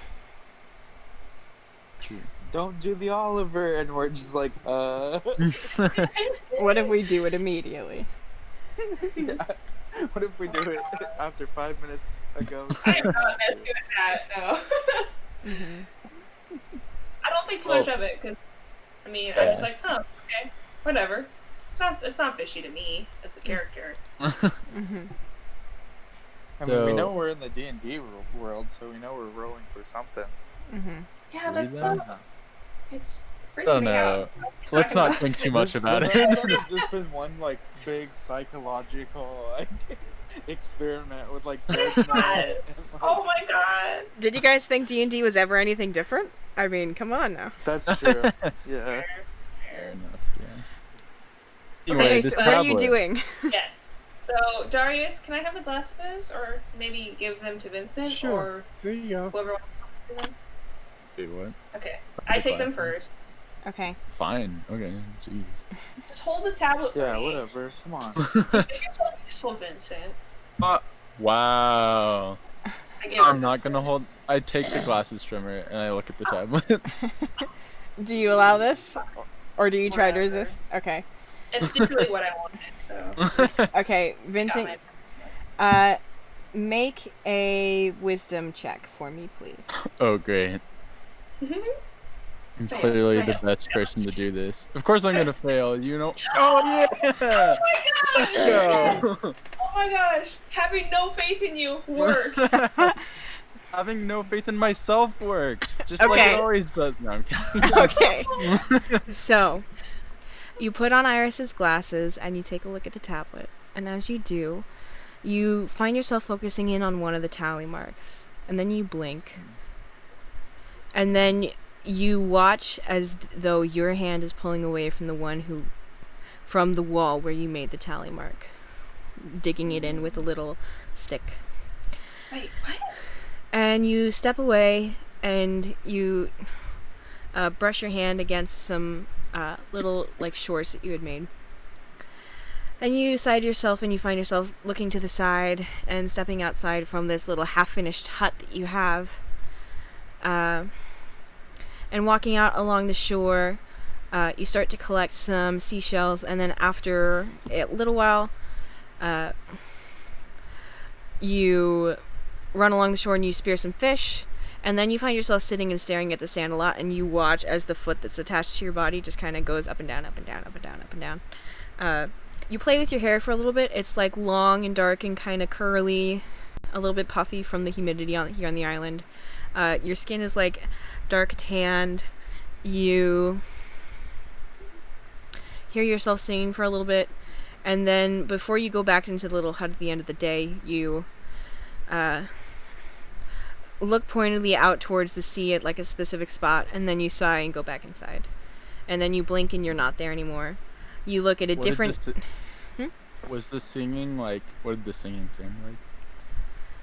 True. Don't do the Oliver, and we're just like, What if we do it immediately? yeah. What if we do it after 5 minutes ago? I'm not as good at that, no. I don't think too much of it, because, I mean, I'm just like, oh, okay, whatever. It's not fishy to me, as a character. I mean, we So- know we're in the D&D world, so we know we're rolling for something. Yeah, Do that's that? so, it's freaking don't me know. out. Let's Talking not about think it. too much about this it. episode has just been one like big psychological like experiment with like Greg Knight and, like, Oh my god! Did you guys think D&D was ever anything different? I mean, come on now. That's true. Yeah. Fair enough, yeah. Okay, Anyway, so this what are you tablet. doing? Yes. So, Darius, can I have the glasses? Or maybe give them to Vincent? Sure. Or There you go. whoever wants to talk to them? Wait, what? Okay. I take them Glasses. first. Okay. Fine. Okay. Jeez. Just hold the tablet for Yeah, me. whatever. Come on. Make yourself useful, Vincent. Wow. I give it to I'm not Vincent. gonna hold. I take the glasses from her and I look at the tablet. Do you allow this? Or do you try to Whatever. resist? Okay. It's literally what I wanted, so. Okay, got Vincent, my- make a wisdom check for me, please. Oh, great. I'm Fail, clearly the fail. best person to do this. Of course I'm gonna fail, you know. Oh yeah! Oh my gosh! Having no faith in you worked. Having no faith in myself worked. Just like Okay. it always does. No, I'm kidding. Okay. So, you put on Iris's glasses and you take a look at the tablet. And as you do, you find yourself focusing in on one of the tally marks. And then you blink. And then you watch as though your hand is pulling away from from the wall where you made the tally mark, digging it in with a little stick. Wait, what? And you step away and you brush your hand against some little like shores that you had made. And you side yourself and you find yourself looking to the side and stepping outside from this little half-finished hut that you have. And walking out along the shore, you start to collect some seashells, and then after a little while, you run along the shore and you spear some fish, and then you find yourself sitting and staring at the sand a lot, and you watch as the foot that's attached to your body just kind of goes up and down, up and down, up and down, up and down. You play with your hair for a little bit. It's like long and dark and kind of curly, a little bit puffy from the humidity here on the island. Your skin is like dark tanned. You hear yourself singing for a little bit, and then before you go back into the little hut at the end of the day, you look pointedly out towards the sea at like a specific spot, and then you sigh and go back inside. And then you blink and you're not there anymore. You look at a different... Was the singing like... What did the singing sound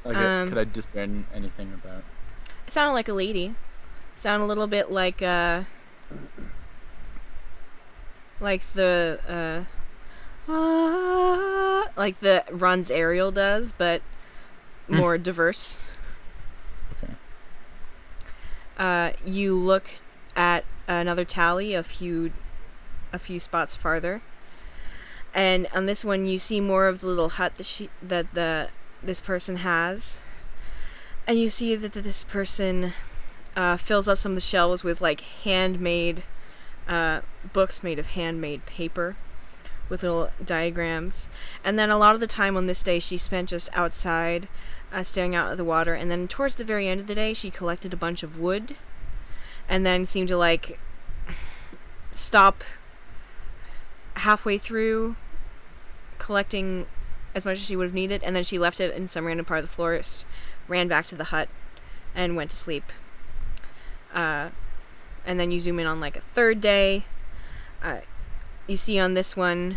like? Could I discern anything about? It sounded like a lady. It sounded a little bit like the like the runs Ariel does, but more diverse. Okay. You look at another tally a few spots farther, and on this one you see more of the little hut that this person has, and you see that this person fills up some of the shelves with like handmade books made of handmade paper with little diagrams. And then a lot of the time on this day she spent just outside staring out at the water, and then towards the very end of the day she collected a bunch of wood and then seemed to like stop halfway through collecting as much as she would have needed, and then she left it in some random part of the forest, ran back to the hut, and went to sleep. And then you zoom in on like a third day. You see on this one,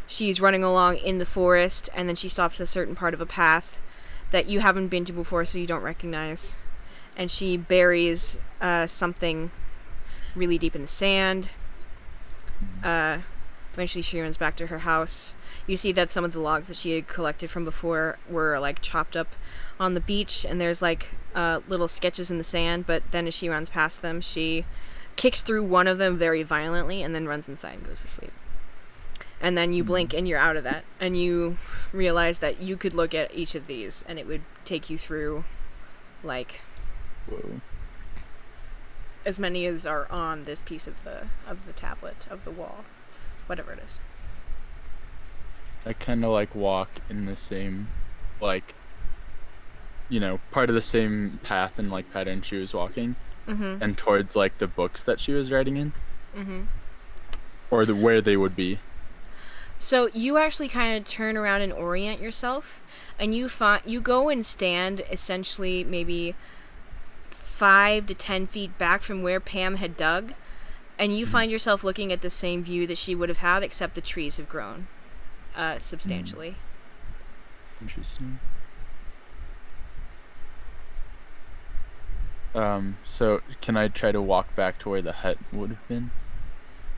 she's running along in the forest, and then she stops at a certain part of a path that you haven't been to before, so you don't recognize. And she buries something really deep in the sand. Eventually she runs back to her house. You see that some of the logs that she had collected from before were like chopped up on the beach, and there's like little sketches in the sand, but then as she runs past them, she kicks through one of them very violently and then runs inside and goes to sleep. And then you blink and you're out of that, and you realize that you could look at each of these and it would take you through like as many as are on this piece of the tablet of the wall, whatever it is. I kind of like walk in the same, like, you know, part of the same path and like pattern she was walking, and towards like the books that she was writing in, or where they would be. So you actually kind of turn around and orient yourself, and you go and stand essentially maybe 5 to 10 feet back from where Pam had dug, and you find yourself looking at the same view that she would have had, except the trees have grown substantially. Interesting. So can I try to walk back to where the hut would have been?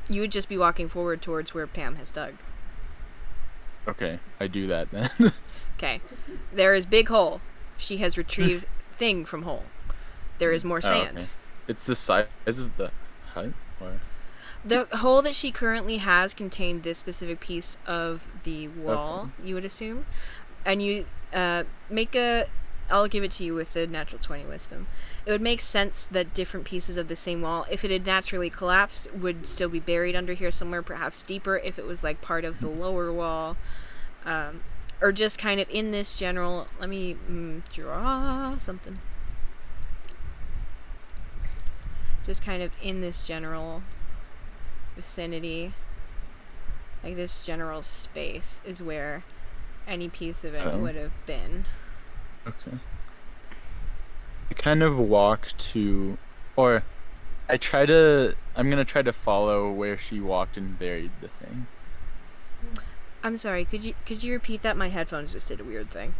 You would just be walking forward towards where Pam has dug. Okay, I do that then. Okay. There is big hole. She has retrieved thing from hole. There is more sand. Okay. It's the size of the hut? Or? The hole that she currently has contained this specific piece of the wall, you would assume. And you I'll give it to you with the natural 20 wisdom. It would make sense that different pieces of the same wall, if it had naturally collapsed, would still be buried under here somewhere, perhaps deeper, if it was like part of the lower wall. Or just kind of in this general... Let me draw something. just kind of in this general vicinity, like this general space, is where any piece of it would have been. Okay. I kind of walk to, or I'm gonna try to follow where she walked and buried the thing. I'm sorry, could you repeat that? My headphones just did a weird thing.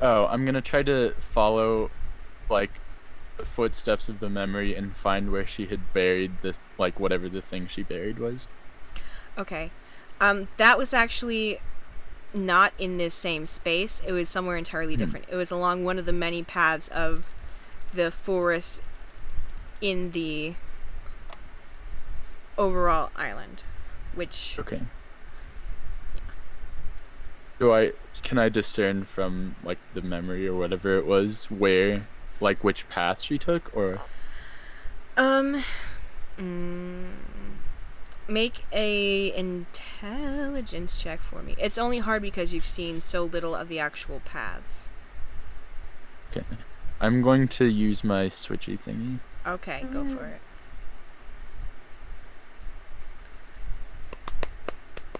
Oh, I'm gonna try to follow, like, the footsteps of the memory and find where she had buried the, like, whatever the thing she buried was. Okay. That was actually not in this same space. It was somewhere entirely different. It was along one of the many paths of the forest in the overall island, which... Okay. Can I discern from, like, the memory or whatever it was where, like, which path she took, or? Make a intelligence check for me. It's only hard because you've seen so little of the actual paths. Okay. I'm going to use my switchy thingy. Okay, go for it.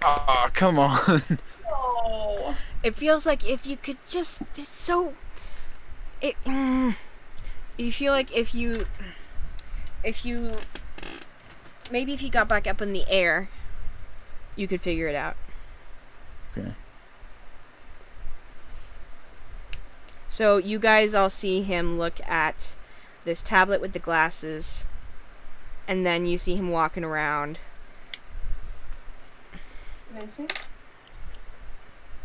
Aw, come on. Oh. It feels like if you could just... It's so... You feel like if you... Maybe if you got back up in the air, you could figure it out. Okay. So you guys all see him look at this tablet with the glasses, and then you see him walking around. Vincent?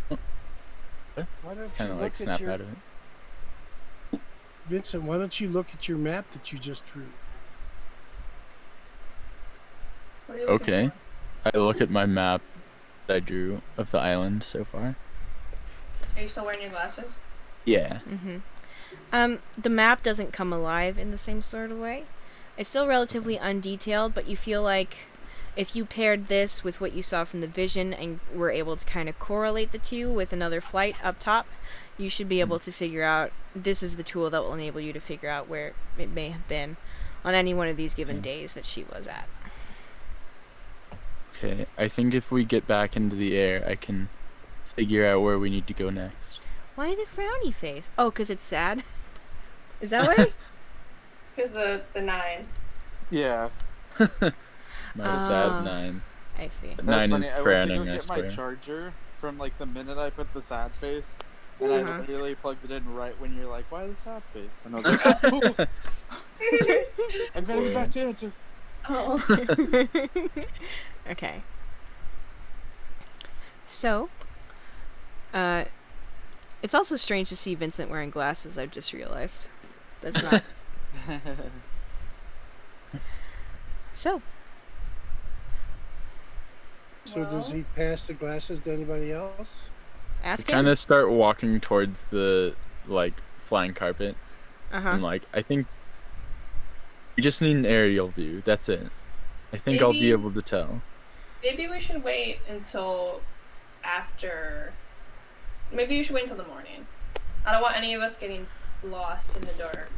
Why don't Kind you of like look snap at your out of it. Vincent? Why don't you look at your map that you just drew? What are you looking Okay. for? I look at my map that I drew of the island so far. Are you still wearing your glasses? Yeah. The map doesn't come alive in the same sort of way. It's still relatively undetailed, but you feel like if you paired this with what you saw from the vision and were able to kind of correlate the two with another flight up top, you should be able to figure out, this is the tool that will enable you to figure out where it may have been on any one of these given days that she was at. Okay, I think if we get back into the air, I can figure out where we need to go next. Why the frowny face? Oh, because it's sad? Is that why? Because the 9. Yeah. My sad 9. I see. But That's 9 funny. is I went to crowning, go I get my swear. charger from like the minute I put the sad face, and I literally plugged it in right when you're like, "Why the sad face?" And I was like, "Oh, I'm gonna get back to answer." Oh. Okay. So, it's also strange to see Vincent wearing glasses, I've just realized. That's not... So Does he pass the glasses to anybody else? ask Kind him. of start walking towards the, like, flying carpet. And, like, I think we just need an aerial view. That's it. I think I'll be able to tell. Maybe we should wait until after... Maybe we should wait until the morning. I don't want any of us getting lost in the dark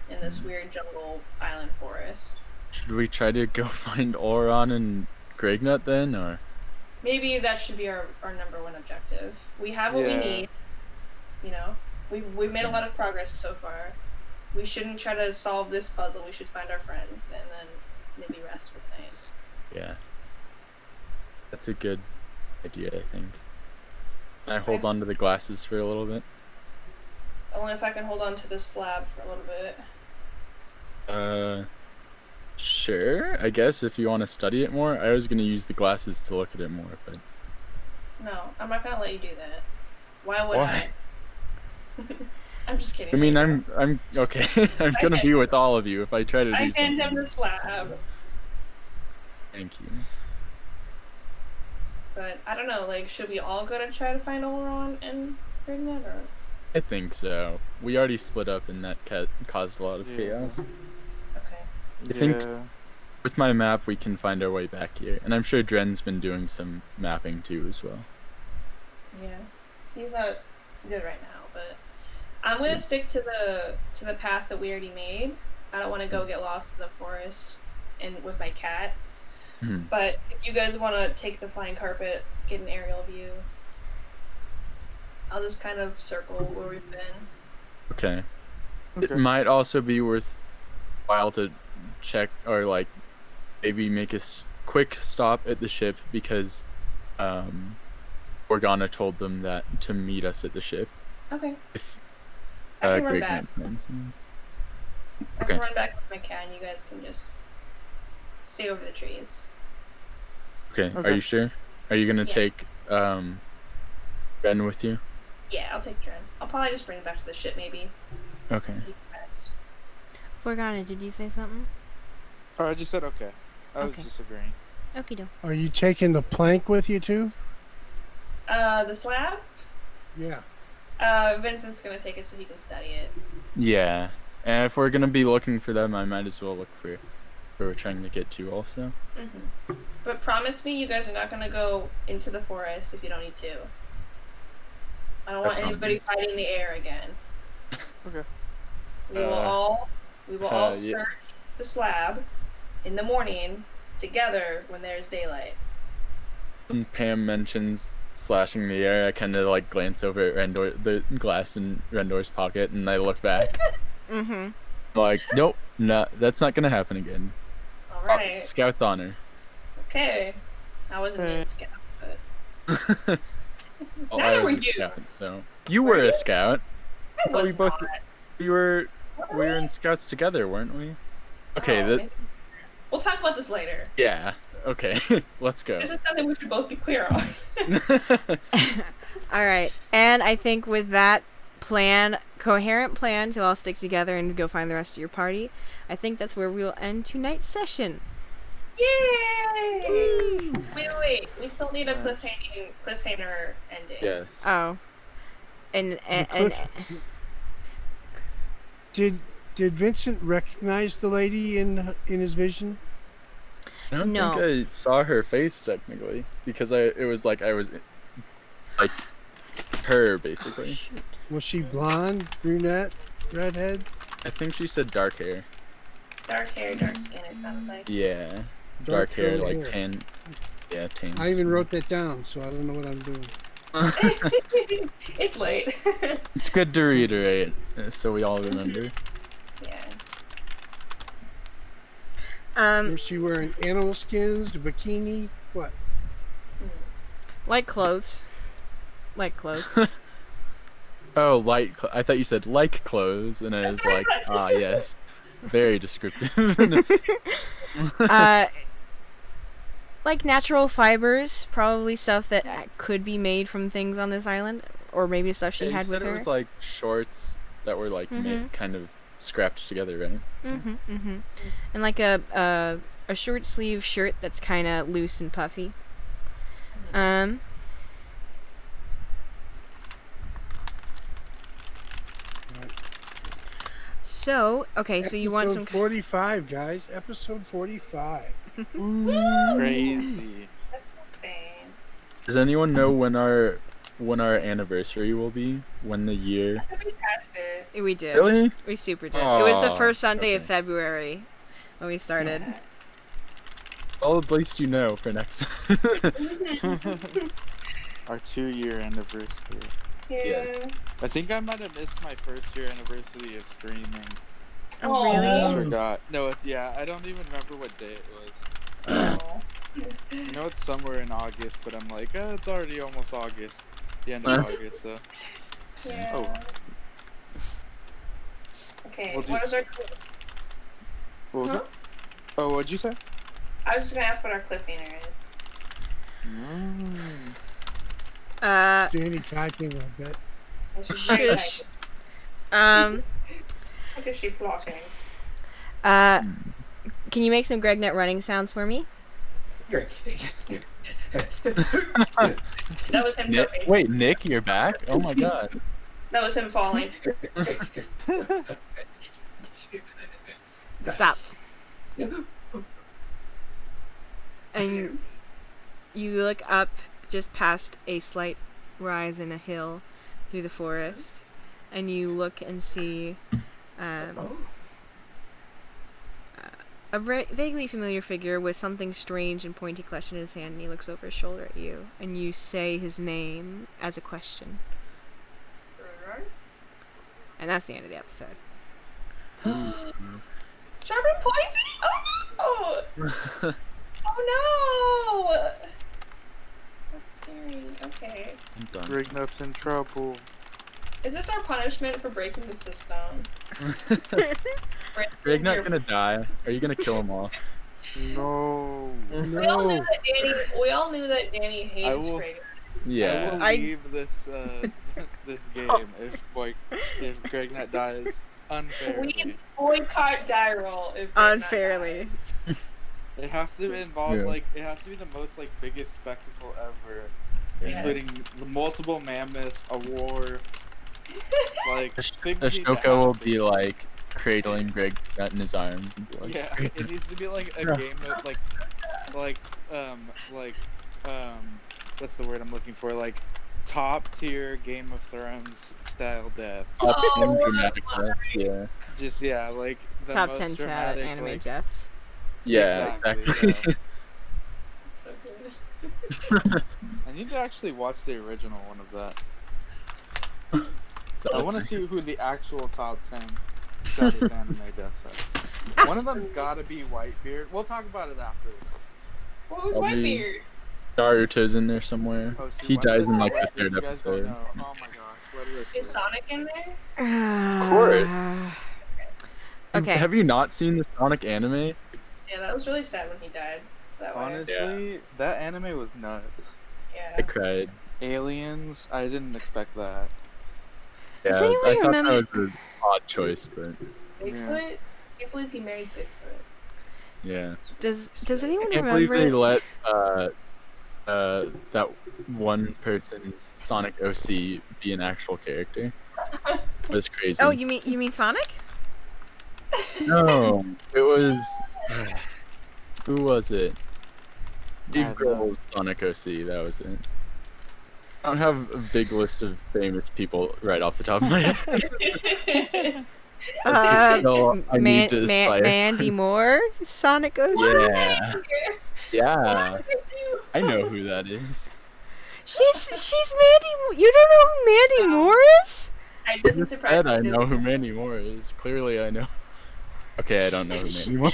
in this weird jungle island forest. Should we try to go find Oron and Gregnut then, or? Maybe that should be our number one objective. We have what we need. You know, we've made a lot of progress so far. We shouldn't try to solve this puzzle. We should find our friends and then maybe rest for the night. Yeah. That's a good idea, I think. Can I hold on to the glasses for a little bit? Only if I can hold on to this slab for a little bit. Sure, I guess, if you want to study it more. I was going to use the glasses to look at it more, but... No, I'm not going to let you do that. Why would I? I'm just kidding. I mean, I'm okay. I'm going to be with all of you if I try to do something. I hand him the slab. Thank you. But, I don't know, like, should we all go to try to find Oleron and Rignet, or...? I think so. We already split up and that caused a lot of chaos. Okay. I think with my map we can find our way back here. And I'm sure Dren's been doing some mapping too as well. Yeah. He's not good right now, but I'm gonna stick to the path that we already made. I don't want to go get lost in the forest and with my cat. Hmm. But if you guys want to take the flying carpet, get an aerial view, I'll just kind of circle where we've been. Okay. It might also be worthwhile to check or like maybe make a quick stop at the ship because Organa told them that to meet us at the ship. Okay. If I can run Great back. I Okay. can run back with my cat, and you guys can just stay over the trees. Okay. Are you sure? Are you gonna Yeah. take Ben with you? Yeah, I'll take Dren. I'll probably just bring him back to the ship, maybe. Okay. So he can rest. Forgana, did you say something? Oh, I just said okay. I was Okay. just agreeing. Okie doke. Are you taking the plank with you too? The slab? Yeah. Vincent's gonna take it so he can study it. Yeah. And if we're gonna be looking for them, I might as well look for where we're trying to get to also. Mm-hmm. But promise me you guys are not gonna go into the forest if you don't need to. I don't want anybody fighting the air again. Okay. We will all yeah. search the slab in the morning together when there's daylight. When Pam mentions slashing the air, I kind of like glance over at the glass in Rendor's pocket, and I look back. Mm-hmm. Like, nope, no, that's not gonna happen again. All right. Scout's honor. Okay. I wasn't a scout, but Well, neither I was were a you. scout, so you were a scout. I was not. We were in scouts together, weren't we? Okay, maybe. We'll talk about this later. Yeah. Okay, let's go. This is something we should both be clear on. All right, and I think with that coherent plan to all stick together and go find the rest of your party, I think that's where we will end tonight's session. Yay! Wait. We still need a cliffhanger ending. Yes. Oh. And Did Vincent recognize the lady in his vision? I don't No. think I saw her face technically because I was like her basically. Was she blonde, brunette, redhead? I think she said dark hair. Dark hair, dark skin, it sounds like. Yeah. Dark hair, curly like hair. tan. Yeah, tan. I even wrote that down, so I don't know what I'm doing. It's late. It's good to reiterate so we all remember. Yeah. Was she wearing animal skins, a bikini? What? like clothes. Oh, I thought you said like clothes, and I was like, yes, very descriptive. Like natural fibers, probably stuff that could be made from things on this island, or maybe stuff she had with It her. was like shorts that were like made, kind of scrapped together, right? And like a short sleeve shirt that's kind of loose and puffy. So, okay, so you want some... Episode 45, guys. Episode 45. Crazy. Does anyone know when our anniversary will be? When the year? We passed it. We did. Really? We super did. It was the first Sunday of okay. February when we started. Well, at least you know for next time. Our 2-year anniversary. Yeah. I think I might have missed my first year anniversary of streaming. Oh, I really? just forgot. No, yeah, I don't even remember what day it was. I know it's somewhere in August, but I'm like, it's already almost August. The end of August, so. Yeah. Oh. Okay, Well, what was our... What was it? Oh, what'd you say? I was just gonna ask what our cliffhanger is. Danny typing, I bet. Shush. What is she plotting? Can you make some GregNet running sounds for me? That was him Nick, jumping. wait, Nick, you're back? Oh my god. That was him falling. Stop. And you look up just past a slight rise in a hill through the forest, and you look and see A vaguely familiar figure with something strange and pointy clutched in his hand, and he looks over his shoulder at you, and you say his name as a question. And that's the end of the episode. Sharp and pointy? Oh no! Oh no! That's scary. Okay. I'm done. Rignut's in trouble. Is this our punishment for breaking the system? Rignut gonna die. Are you gonna kill him all? No. We all knew that Danny hates Reagan. Yeah. I will leave this this game if Rignut dies unfairly. We boycott DieRole if Unfairly. It has to involve it has to be the most biggest spectacle ever, including the multiple mammoths, a war. Ashoka will be cradling Greg in his arms and be like, yeah, it needs to be a game of what's the word I'm looking for? Top tier Game of Thrones style death. Top 10 dramatic death, yeah. Just the top most 10 dramatic anime deaths. Yeah, exactly. Yeah. So good. I need to actually watch the original one of that. I want to see who the actual top 10 saddest anime deaths are. One of them's gotta be Whitebeard. We'll talk about it afterwards. What was Whitebeard? Naruto's in there somewhere. He dies in the third episode. Oh my gosh, what is Is Sonic in there? Of course. Okay. Have you not seen the Sonic anime? Yeah, that was really sad when he died. That way. Honestly, that anime was nuts. Yeah. I cried. Aliens, I didn't expect that. Yeah, Does anyone I thought remember? that was an odd choice, but Bigfoot? I can't believe he married Bigfoot. yeah. Does anyone I can't believe remember? they let that one person's Sonic OC be an actual character. It was crazy. Oh, you mean Sonic? No, it was who was it? DieRole's Sonic OC. That was it. I don't have a big list of famous people right off the top of my head. Still, I need to aspire. Mandy Moore, Sonic OC. Yeah, yeah. I know who that is. She's Mandy. You don't know who Mandy Moore is? It doesn't surprise me. I know who Mandy Moore is. Clearly, I know. Okay, I don't know who Mandy Moore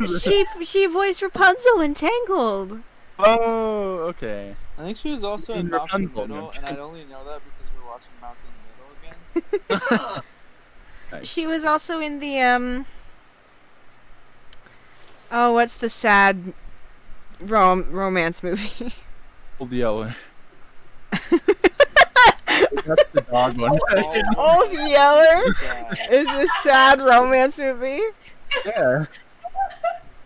is. She voiced Rapunzel in Tangled. Oh, okay. I think she was also in Malcolm in the Middle, and I only know that because we're watching Malcolm in the Middle again. Nice. She was also in the oh, what's the sad romance movie? Old Yeller. That's the dog one. Old Yeller is the sad romance movie. Yeah.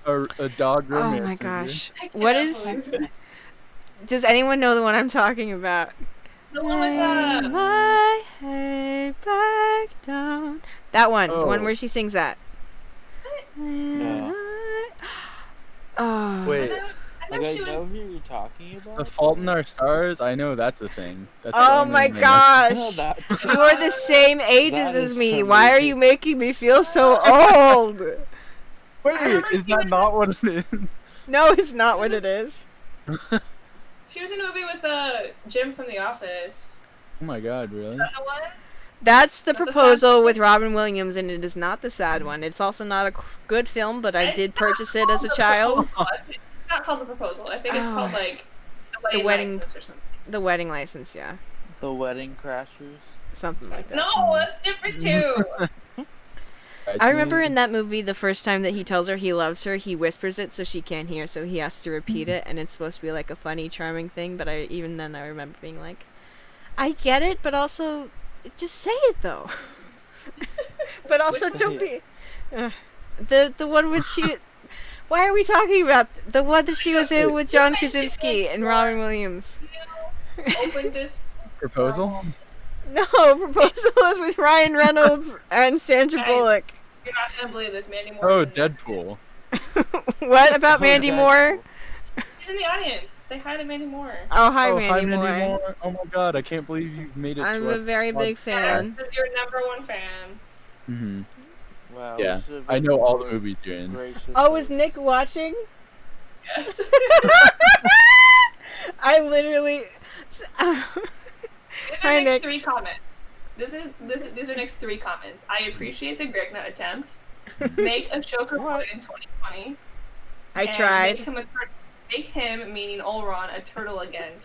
A dog romance. Oh my movie. gosh. What is? Does anyone know the one I'm talking about? The one with Lay my head back down. That one. The one Oh. where she sings that. No. Oh. Wait, I Like, know I she know was. who you're talking about. The Fault in Our Stars. I know that's a thing. That's the Oh only my thing I gosh. That's You are the same ages That as is me. Why are amazing. you making me feel so old? Wait, is that not what it is? No, it's not what it is. She was in a movie with Jim from The Office. Oh my god, really? Is that the one? That's the Is that the proposal sad with Robin Williams, and it is not the sad one. It's also not a good film, but I It's did not purchase it as a called The child. Proposal. It's not called The Proposal. I think it's Oh. called The Wedding- License or something. The Wedding License, yeah. The Wedding Crashers. Something like that. No, that's different too. I remember in that movie, the first time that he tells her he loves her, he whispers it so she can't hear, so he has to repeat it, and it's supposed to be like a funny, charming thing, but even then I remember being like, I get it, but also, just say it though. But also Which- don't be... the one with she... Why are we talking about the one that she was in with John Krasinski and Robin Williams? Open this. Proposal? No, Proposal is with Ryan Reynolds and Sandra Guys. Bullock. You're not gonna believe this. Mandy Moore. Oh, is in there. Deadpool. What about Oh, Mandy Deadpool. Moore? She's in the audience. Say hi to Mandy Moore. Oh, hi, oh, Mandy Moore. Oh my god, I can't believe you've made it I'm to a very big fan. Because you're #1 fan. Mm-hmm. Wow. Yeah, we should've I been know all the more movies you're in. gracious Oh, is with- Nick watching? Yes. I literally. These are Hi, Nick's Nick. 3 comments. These are Nick's 3 comments. I appreciate the Gregna attempt. Make a Shoka What? in 2020. I and tried. Make him, meaning Olron, a turtle again in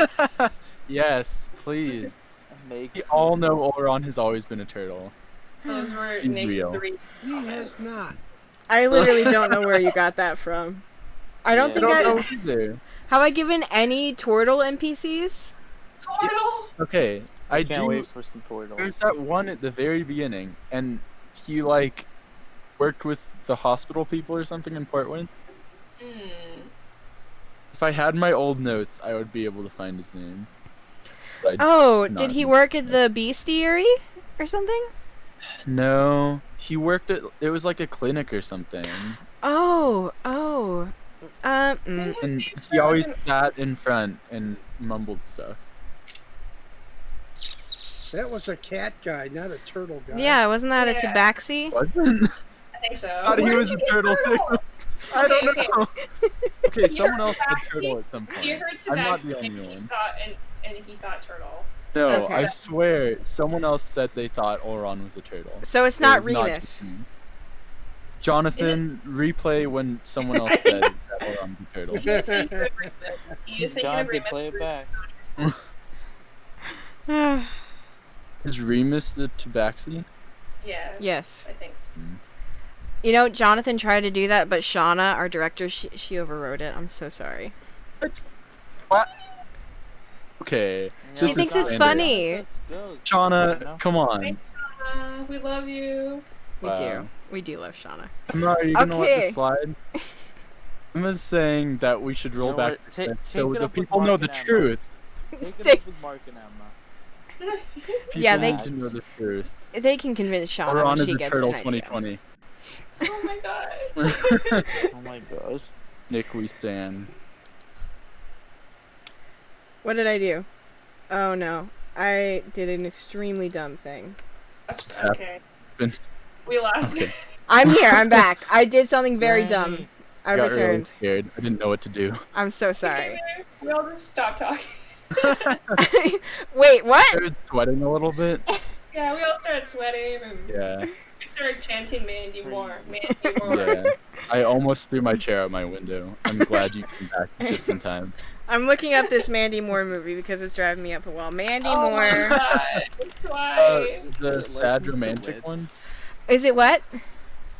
2020. Yes, please. Make We all know Oron has always been a turtle. Those were In Nick's real. 3 He comments. has not. I literally don't know where you got that from. I don't Yeah. think I don't know I either. have I given any turtle NPCs. Turtle! Okay, I can't do. wait for some turtles. There's that one at the very beginning, and he like worked with the hospital people or something in Portland. Hmm. If I had my old notes, I would be able to find his name. But Oh, not did he in- work at the bestiary or something? No, he worked at. It was like a clinic or something, Oh. Didn't and he he always serve sat in front and mumbled stuff. That was a cat guy, not a turtle guy. Yeah, wasn't that a Yeah. tabaxi? Wasn't? I think so. Thought he Where was did a you get turtle too. I Okay, don't okay. know. Okay, You someone heard else said Tabaxi? turtle at some point. You heard I'm not Tabaxi the and only he one. thought and he thought turtle. No, Okay. I swear, someone else said they thought Oron was a turtle. So it's It not was Remus. just me. Jonathan, replay when someone else said that Oron was a turtle. He is thinking of Remus. He is thinking of Dante, Remus. play it back. Is Remus the tabaxi? Yeah. Yes. I think so. You know, Jonathan tried to do that, but Shauna, our director, she overrode it. I'm so sorry. What? Okay. She this thinks is it's standard. funny. Shauna, come on. We love you. We Wow. do. We do love Shauna. Emma, are you gonna let Okay. this slide? Emma's saying that we should roll know back what? the Take- clip take so it the up with people know Mark the and Emma. truth. Take it Take- up with Mark and Emma. People Yeah, they- need to know the truth. They can convince Shauna Oron when is she a gets turtle an idea. 2020. Oh my god. Oh my gosh. Nick, we stand. What did I do? Oh no. I did an extremely dumb thing. Okay. Been- We lost. Okay. I'm here. I'm back. I did something very dumb. Randy. I got really returned. scared. I didn't know what to do. I'm so sorry. We all just stopped talking. Wait, what? Started sweating a little bit. Yeah, we all started sweating and Yeah. we started chanting Mandy Moore. Mandy Moore. Yeah. I almost threw my chair out my window. I'm glad you came back just in time. I'm looking up this Mandy Moore movie because it's driving me up a wall. Mandy Oh my Moore. god. Twice. The Is it sad License to romantic Wed? one? Is it what?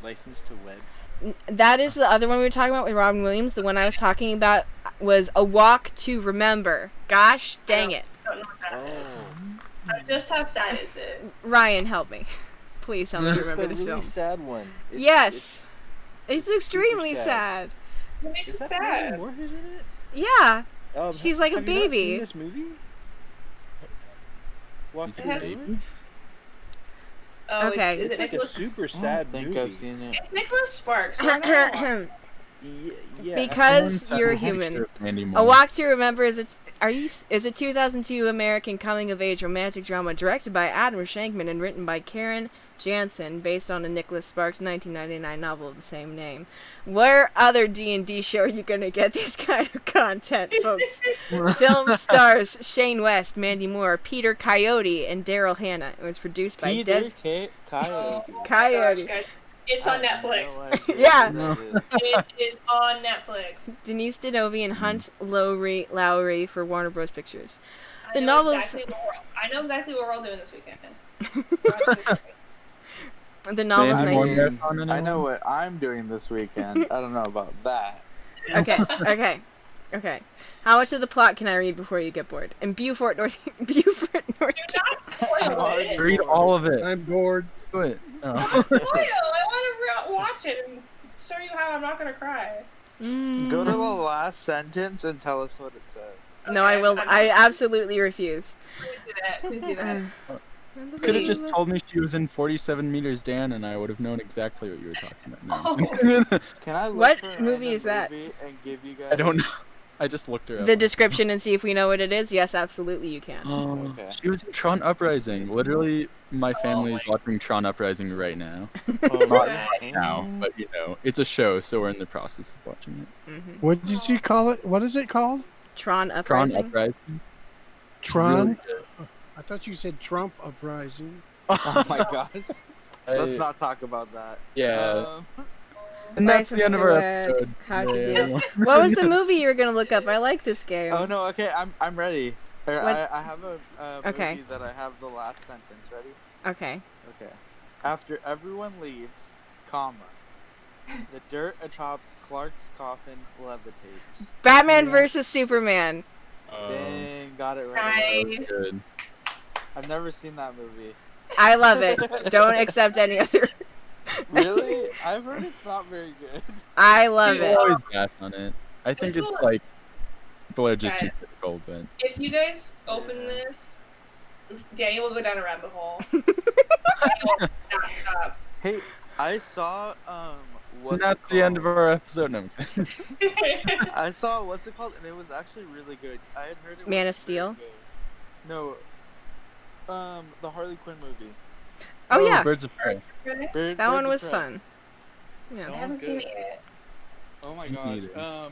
License to Wed. That is the other one we were talking about with Robin Williams. The one I was talking about was A Walk to Remember. Gosh dang it. I don't know what that is. Oh. Just how sad is it? Ryan, help me. Please help me It's remember the this really film. sad one. It's, Yes. It's it's extremely super sad. sad. It makes Is it that Mandy sad. Moore who's in it? Yeah. have She's like a you not seen baby. this movie? Walk Is to it a Yeah. Remember? baby? Okay. Oh, Is It's it like a Nicholas? super I sad don't think movie. I've seen it. It's Nicholas Sparks. So I'm not gonna watch. Yeah. Because Someone you're sent me a human. picture of Mandy A Moore. Walk to Remember is a 2002 American coming-of-age romantic drama directed by Adam Shankman and written by Karen Jansen, based on a Nicholas Sparks 1999 novel of the same name. Where other D&D show are you gonna get this kind of content, folks? Film stars Shane West, Mandy Moore, Peter Coyote, and Daryl Hannah. It was produced by Peter Des. Coyote. Oh my Coyote. gosh, guys. It's on Netflix. Yeah. It is on Netflix. Denise Denovi and Hunt Lowry for Warner Bros. Pictures. The I know novels- Exactly I know exactly what we're all doing this weekend. The novel's Mandy I Moore mean, marathon, anyone? I know what I'm doing this weekend. I don't know about that. Okay. How much of the plot can I read before you get bored? In Beaufort, North. Beaufort, North. Do not spoil it. Read all of it. I'm bored. Do it. No. Spoil. I want to watch it and show you how I'm not gonna cry. Go to the last sentence and tell us what it says. No, I will. I absolutely refuse. Please do that. Please do that. Could have just told me she was in 47 Meters Down, and I would have known exactly what you were talking about. No. Can I look What for a movie random is that? movie and give you guys? I don't know. I just looked her up. the description and see if we know what it is? Yes, absolutely, you can. Okay. She was in Tron Uprising. Literally, my family is watching Tron Uprising right now. Oh, Not really? right now, but it's a show, so we're in the process of watching it. What did you call it? What is it called? Tron Tron Uprising. Uprising. Tron? Really good. I thought you said Trump uprising. Oh my gosh. Let's I- not talk about that. Yeah. And that's the end of our episode. How to Yeah. do. What was the movie you were gonna look up? I like this game. Oh no, okay, I'm ready. What? I have a Okay. movie that I have the last sentence. Ready? Okay. Okay. After everyone leaves, comma, the dirt atop Clark's coffin levitates. Batman versus Superman. Dang, got it right. Nice. Good. I've never seen that movie. I love it. Don't accept any other. Really? I've heard it's not very good. I love People it. always bash on it. I think This it's will- like people are just too Guys. critical, but If you guys open this, Danny will go down a rabbit hole. He will not stop. Hey, I saw what's that's it the end of called? our episode. No, I'm kidding. I saw what's it called, and it was actually really good. I had heard it. Man was of Steel? very good. No, the Harley Quinn movie. Oh yeah, Birds of Prey. Birds that one of was Prey. fun. I Yeah. haven't seen it yet. Oh my Me gosh. neither.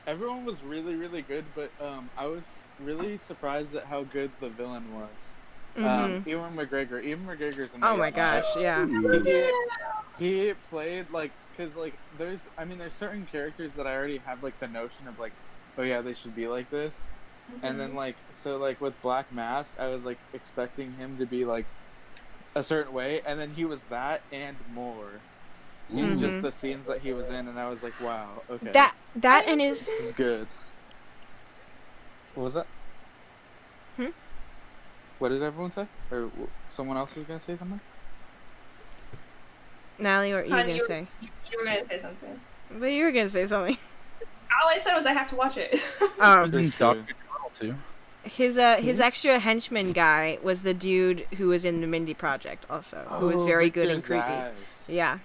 Everyone was really, really good, but I was really surprised at how good the villain was. Mhm. Ewan McGregor. Ewan McGregor's amazing. Oh my gosh, yeah. He played like, cause like there's certain characters that I already have like the notion of like, oh yeah, they should be like this, and then like so like with Black Mask, I was like expecting him to be like a certain way, and then he was that and more in just the scenes that he was in, and I was like, wow, okay, That and his. this is good. What was that? What did everyone say? Or someone else was gonna say something? Natalie, what were you Hon, gonna you- say? You were gonna say something. But you were gonna say something. All I said was I have to watch it. Oh, There's That's Dr. good. Carl too. his extra henchman guy was the dude who was in the Mindy Project, also, who was very good and Victor creepy. Zsasz. Yeah.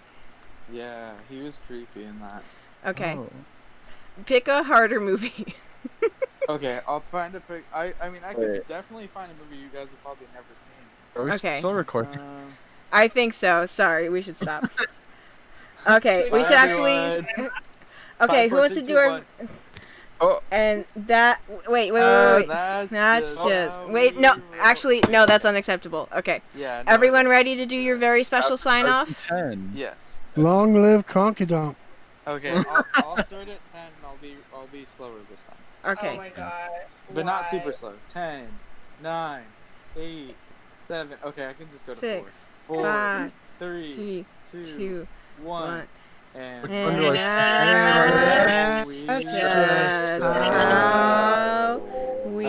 Yeah, he was creepy in that. Okay. Oh. Pick a harder movie. Okay, I'll find a pic. I mean, I could Wait. definitely find a movie you guys have probably never seen. Are we Okay. still recording? I think so. Sorry, we should stop. Okay, we Bye, should actually. everyone. Okay, Five, who four, wants to three, do two, our? one. Oh. And that. Wait. That's That's just just. how Wait, we no. roll. Actually, no. That's unacceptable. Okay. Yeah. No, Everyone ready to do your very special sign off? 10. Yes. Long live Conkydonk. Okay, I'll start at 10 and I'll be slower this time. Okay. Oh my god. But not Why? super slow. 10, 9, 8, 7. Okay, I can just go to 6, 4. 4, 5, 3, 3, 2, 2, 1. 1. And When do I- And we that's just just how we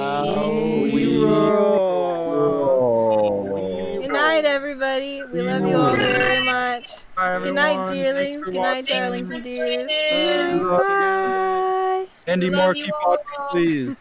roll. Good night, everybody. We love you all very much. Bye, Good night, everyone. dearlings. Thanks for Good night, watching. darlings and dears. Good Bye. Andy, Love more you keep all. watching, please.